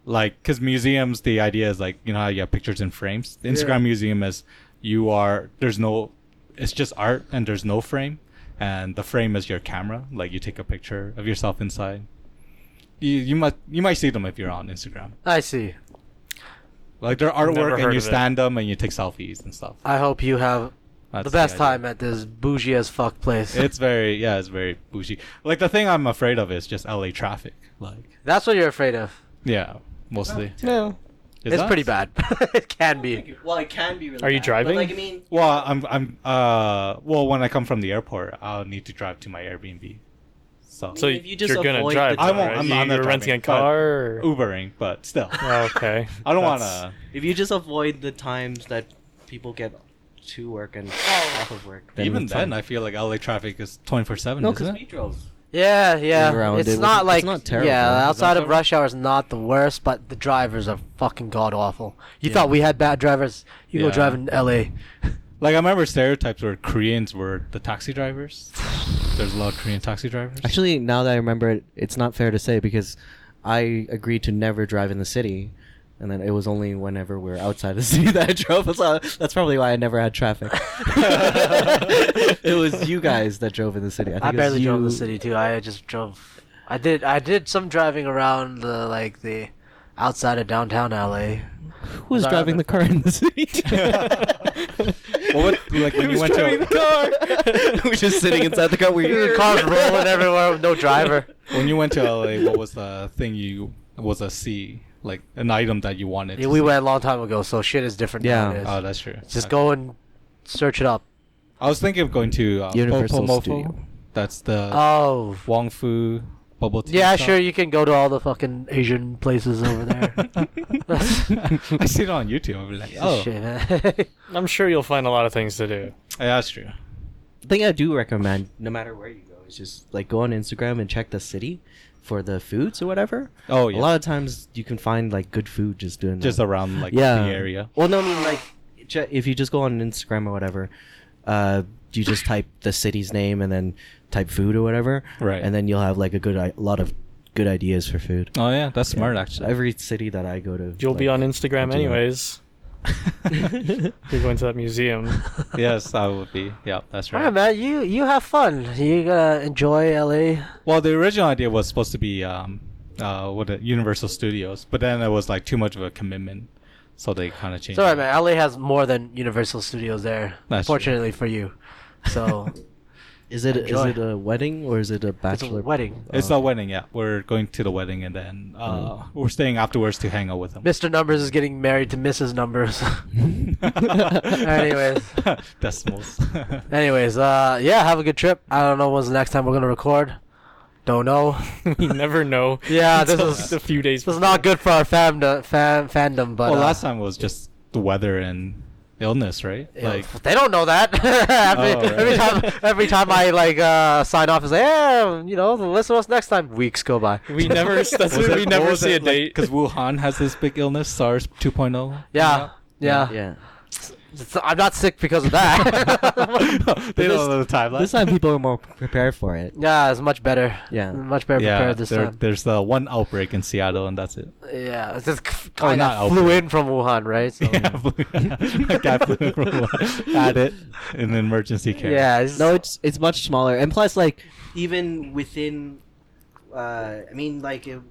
like because museums the idea is like how you have pictures in frames. The Instagram museum is it's just art and there's no frame, and the frame is your camera. Like you take a picture of yourself inside. You might see them if you're on Instagram. I see. Like their Never artwork, heard and you of it. stand them and you take selfies and stuff. I hope you have That's the best idea. time at this bougie as fuck place. It's very bougie. Like the thing I'm afraid of is just LA traffic. Like That's what you're afraid of. yeah, mostly. No. Is It's that? pretty bad. It can be. Well, it can be really Are you bad, driving? But, like, I mean, Well, well when I come from the airport, I'll need to drive to my Airbnb. So, So if you just you're gonna avoid drive. the- I won't. right? I'm not You're renting a driving, but car. Or... Ubering, but still. Oh, okay. I don't want That's- to. if you just avoid the times that people get to work and off of work, then Even it's then, fine. I feel like LA traffic is 24/7. No, isn't because it? we drove. Yeah. around. It's It not wasn't- like it's not terrible. yeah. It's Outside not of rush hour is not the worst, but the drivers are fucking god awful. You Yeah. thought we had bad drivers? You go Yeah. drive in L.A. Like I remember stereotypes where Koreans were the taxi drivers. There's a lot of Korean taxi drivers. Actually, now that I remember it, it's not fair to say because I agreed to never drive in the city, and then it was only whenever we were outside the city that I drove. So that's probably why I never had traffic. It was you guys that drove in the city. I think it was barely drove the you- city too. I just drove. I did some driving around the outside of downtown LA. Who's Sorry, driving the car in the city? Like when you went to the car? We're just sitting inside the car. The car's rolling everywhere with no driver. when you went to LA, what was the thing was a C, like an item that you wanted? Yeah, to we see? went a long time ago, so shit is different nowadays. Oh, that's true. Just go and search it up. I was thinking of going to Universal Popo Mofo. Studio. That's the Oh. Wong Fu bubble tea. Yeah, shop. sure, you can go to all the fucking Asian places over there. I see it on YouTube. I'm like, oh, Shit, man. I'm sure you'll find a lot of things to do. yeah, that's true. The thing I do recommend, no matter where you go, is just like go on Instagram and check the city for the foods or whatever. Oh, yeah. A lot of times you can find like good food just doing Just that. around like Yeah. the area. Well, no, I mean like if you just go on Instagram or whatever, you just type the city's name and then type food or whatever, Right. and then you'll have like a lot of good ideas for food. Oh yeah, that's smart Yeah. actually. Every city that I go to, You'll be like, on Instagram I do that. anyways. You're going to that museum. Yes, I would be. Yeah, that's right. Alright, man, you have fun. You gotta enjoy LA. Well, the original idea was supposed to be Universal Studios, but then it was like too much of a commitment, so they kind of changed. It's alright, it. man. LA has more than Universal Studios there. That's true. Fortunately for you. So Is it Enjoy. a wedding or is it a it's a bachelor wedding. It's Oh. a wedding. Yeah, we're going to the wedding, and then we're staying afterwards to hang out with them. Mr. Numbers is getting married to Mrs. Numbers. Anyways. Decimals. Anyways, yeah, have a good trip. I don't know when's the next time we're gonna record. Don't know. You never know. Yeah, this until is a few days. this is not good for our fandom, but Well, last time was just the weather and illness, right? Like, they don't know that. every time I like sign off and say, yeah, listen to us next time. Weeks go by. We never. That's why we never see a date. Because Wuhan has this big illness, SARS 2.0. Yeah, yeah. Yeah. I'm not sick because of that. They don't know the timeline. This time people are more prepared for it. Yeah, it's much better. Yeah. Much better Yeah, prepared this time. there's the one outbreak in Seattle, and that's it. Yeah, it's just Oh, kind not of flew outbreak. in from Wuhan, right? So, A guy flew in from Wuhan, had it in emergency care. yeah. No, it's much smaller, and plus, like even within,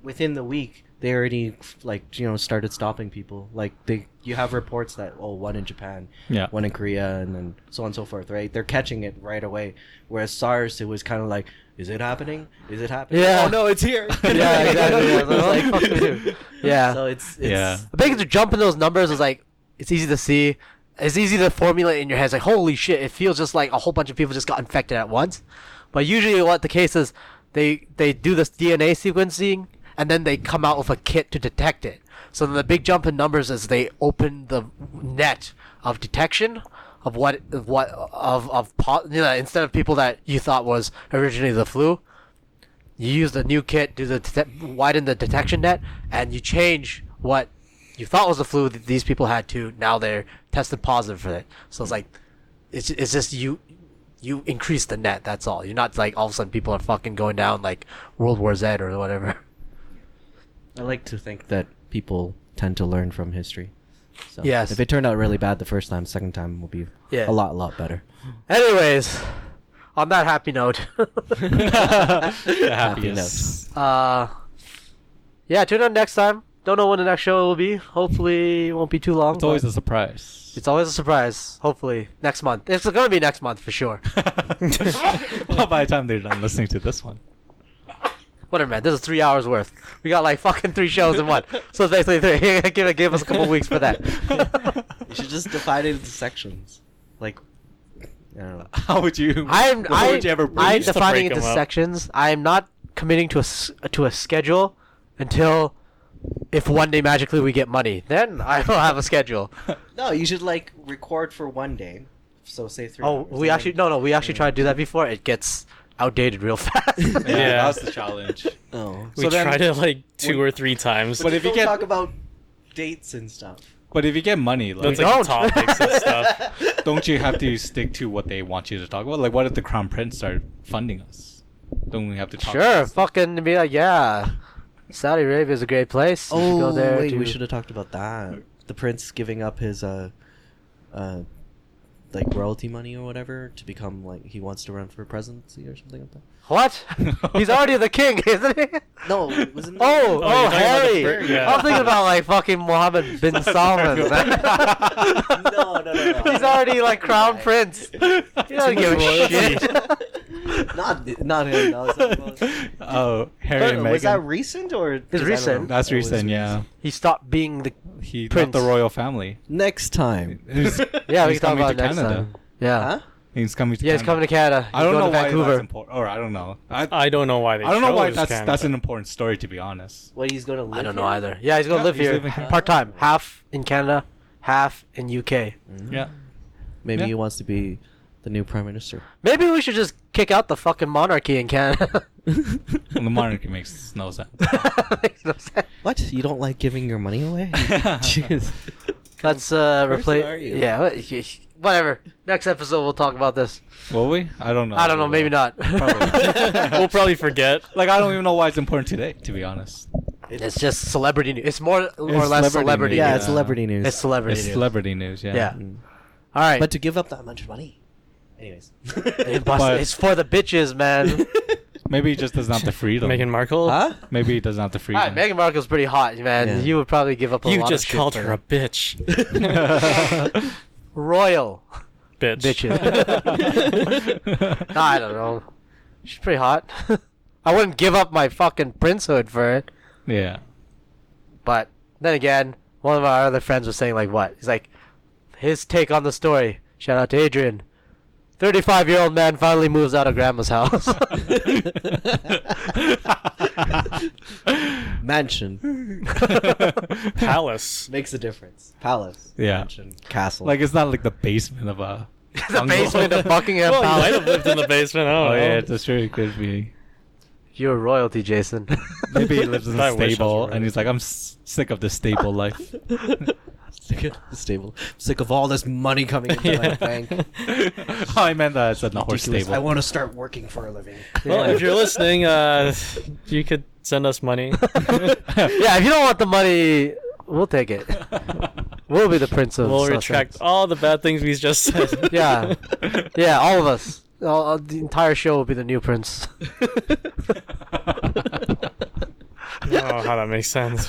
within the week, they already started stopping people. Like you have reports that one in Japan, Yeah. one in Korea, and then so on and so forth. Right? They're catching it right away. Whereas SARS, it was kind of like, is it happening? Is it happening? Yeah. Oh no, it's here. Yeah, exactly. Yeah, so it's like, fuck me too. Yeah. So it's Yeah. The big to jump in those numbers is like it's easy to see. It's easy to formulate in your head. It's like holy shit! It feels just like a whole bunch of people just got infected at once. But usually, what the case is, they do this DNA sequencing and then they come out with a kit to detect it. So then the big jump in numbers is they open the net of detection of instead of people that you thought was originally the flu. You use the new kit to widen the detection net, and you change what you thought was the flu that these people had to. Now they're tested positive for it. So it's like, it's just you increase the net. That's all. You're not like all of a sudden people are fucking going down like World War Z or whatever. I like to think that people tend to learn from history. So Yes. if it turned out really bad the first time, second time will be Yeah. a lot better. Anyways, on that happy note, The happiness. yeah, tune in next time. Don't know when the next show will be. Hopefully, it won't be too long. It's always but a surprise. it's always a surprise. Hopefully, next month. It's gonna be next month for sure. Well, by the time they're done listening to this one. Whatever, man. This is 3 hours worth. We got like fucking 3 shows in one. So it's basically 3. give us a couple weeks for that. You should just divide it into sections. Like, I don't know. How would you? I'm would you ever break? I'm used to defining break into 'em up. sections. I'm not committing to a schedule until if one day magically we get money. Then I will have a schedule. No, you should like record for one day. So say 3 Oh, hours, we and actually then- we actually tried to do that before. It gets outdated real fast. Yeah. That's the challenge. Oh. We So then- tried it like 2 or 3 times. But if you Don't get- talk about dates and stuff. But if you get money, like, That's like don't. topics and stuff. don't you have to stick to what they want you to talk about? Like, what if the Crown Prince start funding us? Don't we have to talk? Sure, about fucking be like, yeah, Saudi Arabia is a great place. You should Oh, go there. wait, we to- should have talked about that. The prince giving up his the like royalty money or whatever to become like he wants to run for presidency or something like that. What? He's already the king, isn't he? No, wasn't Oh, you're talking about Harry! the yeah. I'm thinking about like fucking Mohammed bin Salman. no. He's already like crown prince. He doesn't give a shit. not him. No, Oh, Harry and Meghan. was that recent or? It's 'cause I don't recent. know. That's Oh, was recent, yeah. He stopped being the He Prince. left the royal family. Next time. Yeah, we He's can talk coming about to it next Canada. time. Yeah. Huh? He's coming to Yeah, he's Canada. coming to Canada. I don't He's know going to why Vancouver. that's important. Or I don't know. I don't know why they I don't know why chose Canada. that's an important story, to be honest. What he's gonna live I don't know here? either. Yeah, he's going to live he's here living here. part time. Half in Canada, half in UK. Yeah. Maybe Yeah. he wants to be the new prime minister. Maybe we should just kick out the fucking monarchy in Canada. The monarchy makes no sense. Makes no sense. What? You don't like giving your money away? Jeez. Let's are replace. you? Yeah, whatever. Next episode we'll talk about this. Will we? I don't know. I don't know. Maybe not. We'll probably forget. Like, I don't even know why it's important today, to be honest. It's just celebrity news. It's more or less celebrity celebrity. news. Yeah, news. it's celebrity news. It's celebrity It's news. celebrity news, yeah. Yeah. Mm. All right. But to give up that much money. Anyways. But- it's for the bitches, man. Maybe he just doesn't have the freedom. Meghan Markle. Huh? Maybe he doesn't have the freedom. All right, Meghan Markle's pretty hot, man. Yeah. You would probably give up a You lot just of shit called for her a bitch. royal Bitch. bitches. I don't know. She's pretty hot. I wouldn't give up my fucking princehood for it. Yeah. But then again, one of our other friends was saying like what? He's like, his take on the story. Shout out to Adrian. 35-year-old man finally moves out of grandma's house. Mansion. Palace. Makes a difference. Palace. Yeah. Mansion. Castle. Like, it's not like the basement of a... The basement of Buckingham Well, you might have Palace. lived in the basement. Oh, Oh, yeah, that's true. It could be. You're royalty, Jason. Maybe he lives in I a wish I was stable, right. and he's like, I'm sick of this stable life. Sick of the stable. Sick of all this money coming into my bank. Oh, I meant that it's a horse Ridiculous. stable. I want to start working for a living. Well, if you're listening, you could send us money. Yeah, if you don't want the money, we'll take it. We'll be the prince of We'll Sussex. retract all the bad things we just said. Yeah. Yeah, all of us. The entire show will be the new prince. I don't know how that makes sense.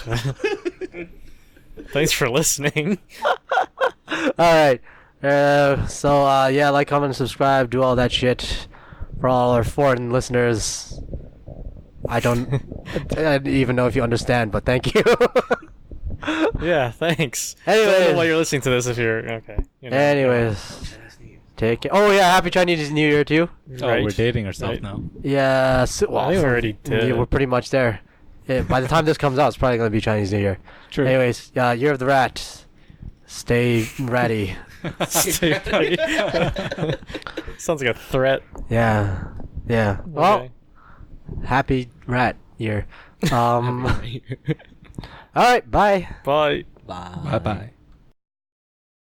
Thanks for listening. Alright. Yeah, like, comment, and subscribe. Do all that shit. For all our foreign listeners. I don't even know if you understand, but thank you. Yeah, thanks. Anyways. I don't know why you're listening to this if you're okay. You know. Anyways. Take care. Oh, yeah, happy Chinese New Year, too. Oh, Right. we're dating ourselves Right. now. Yeah. I think we already did. Yeah, we're pretty much there. Yeah, by the time this comes out, it's probably going to be Chinese New Year. True. Anyways, Year of the Rat. Stay ratty. Stay ready. Sounds like a threat. Yeah. Yeah. Well, Okay. happy rat year. All right, bye. Bye. Bye. Bye-bye.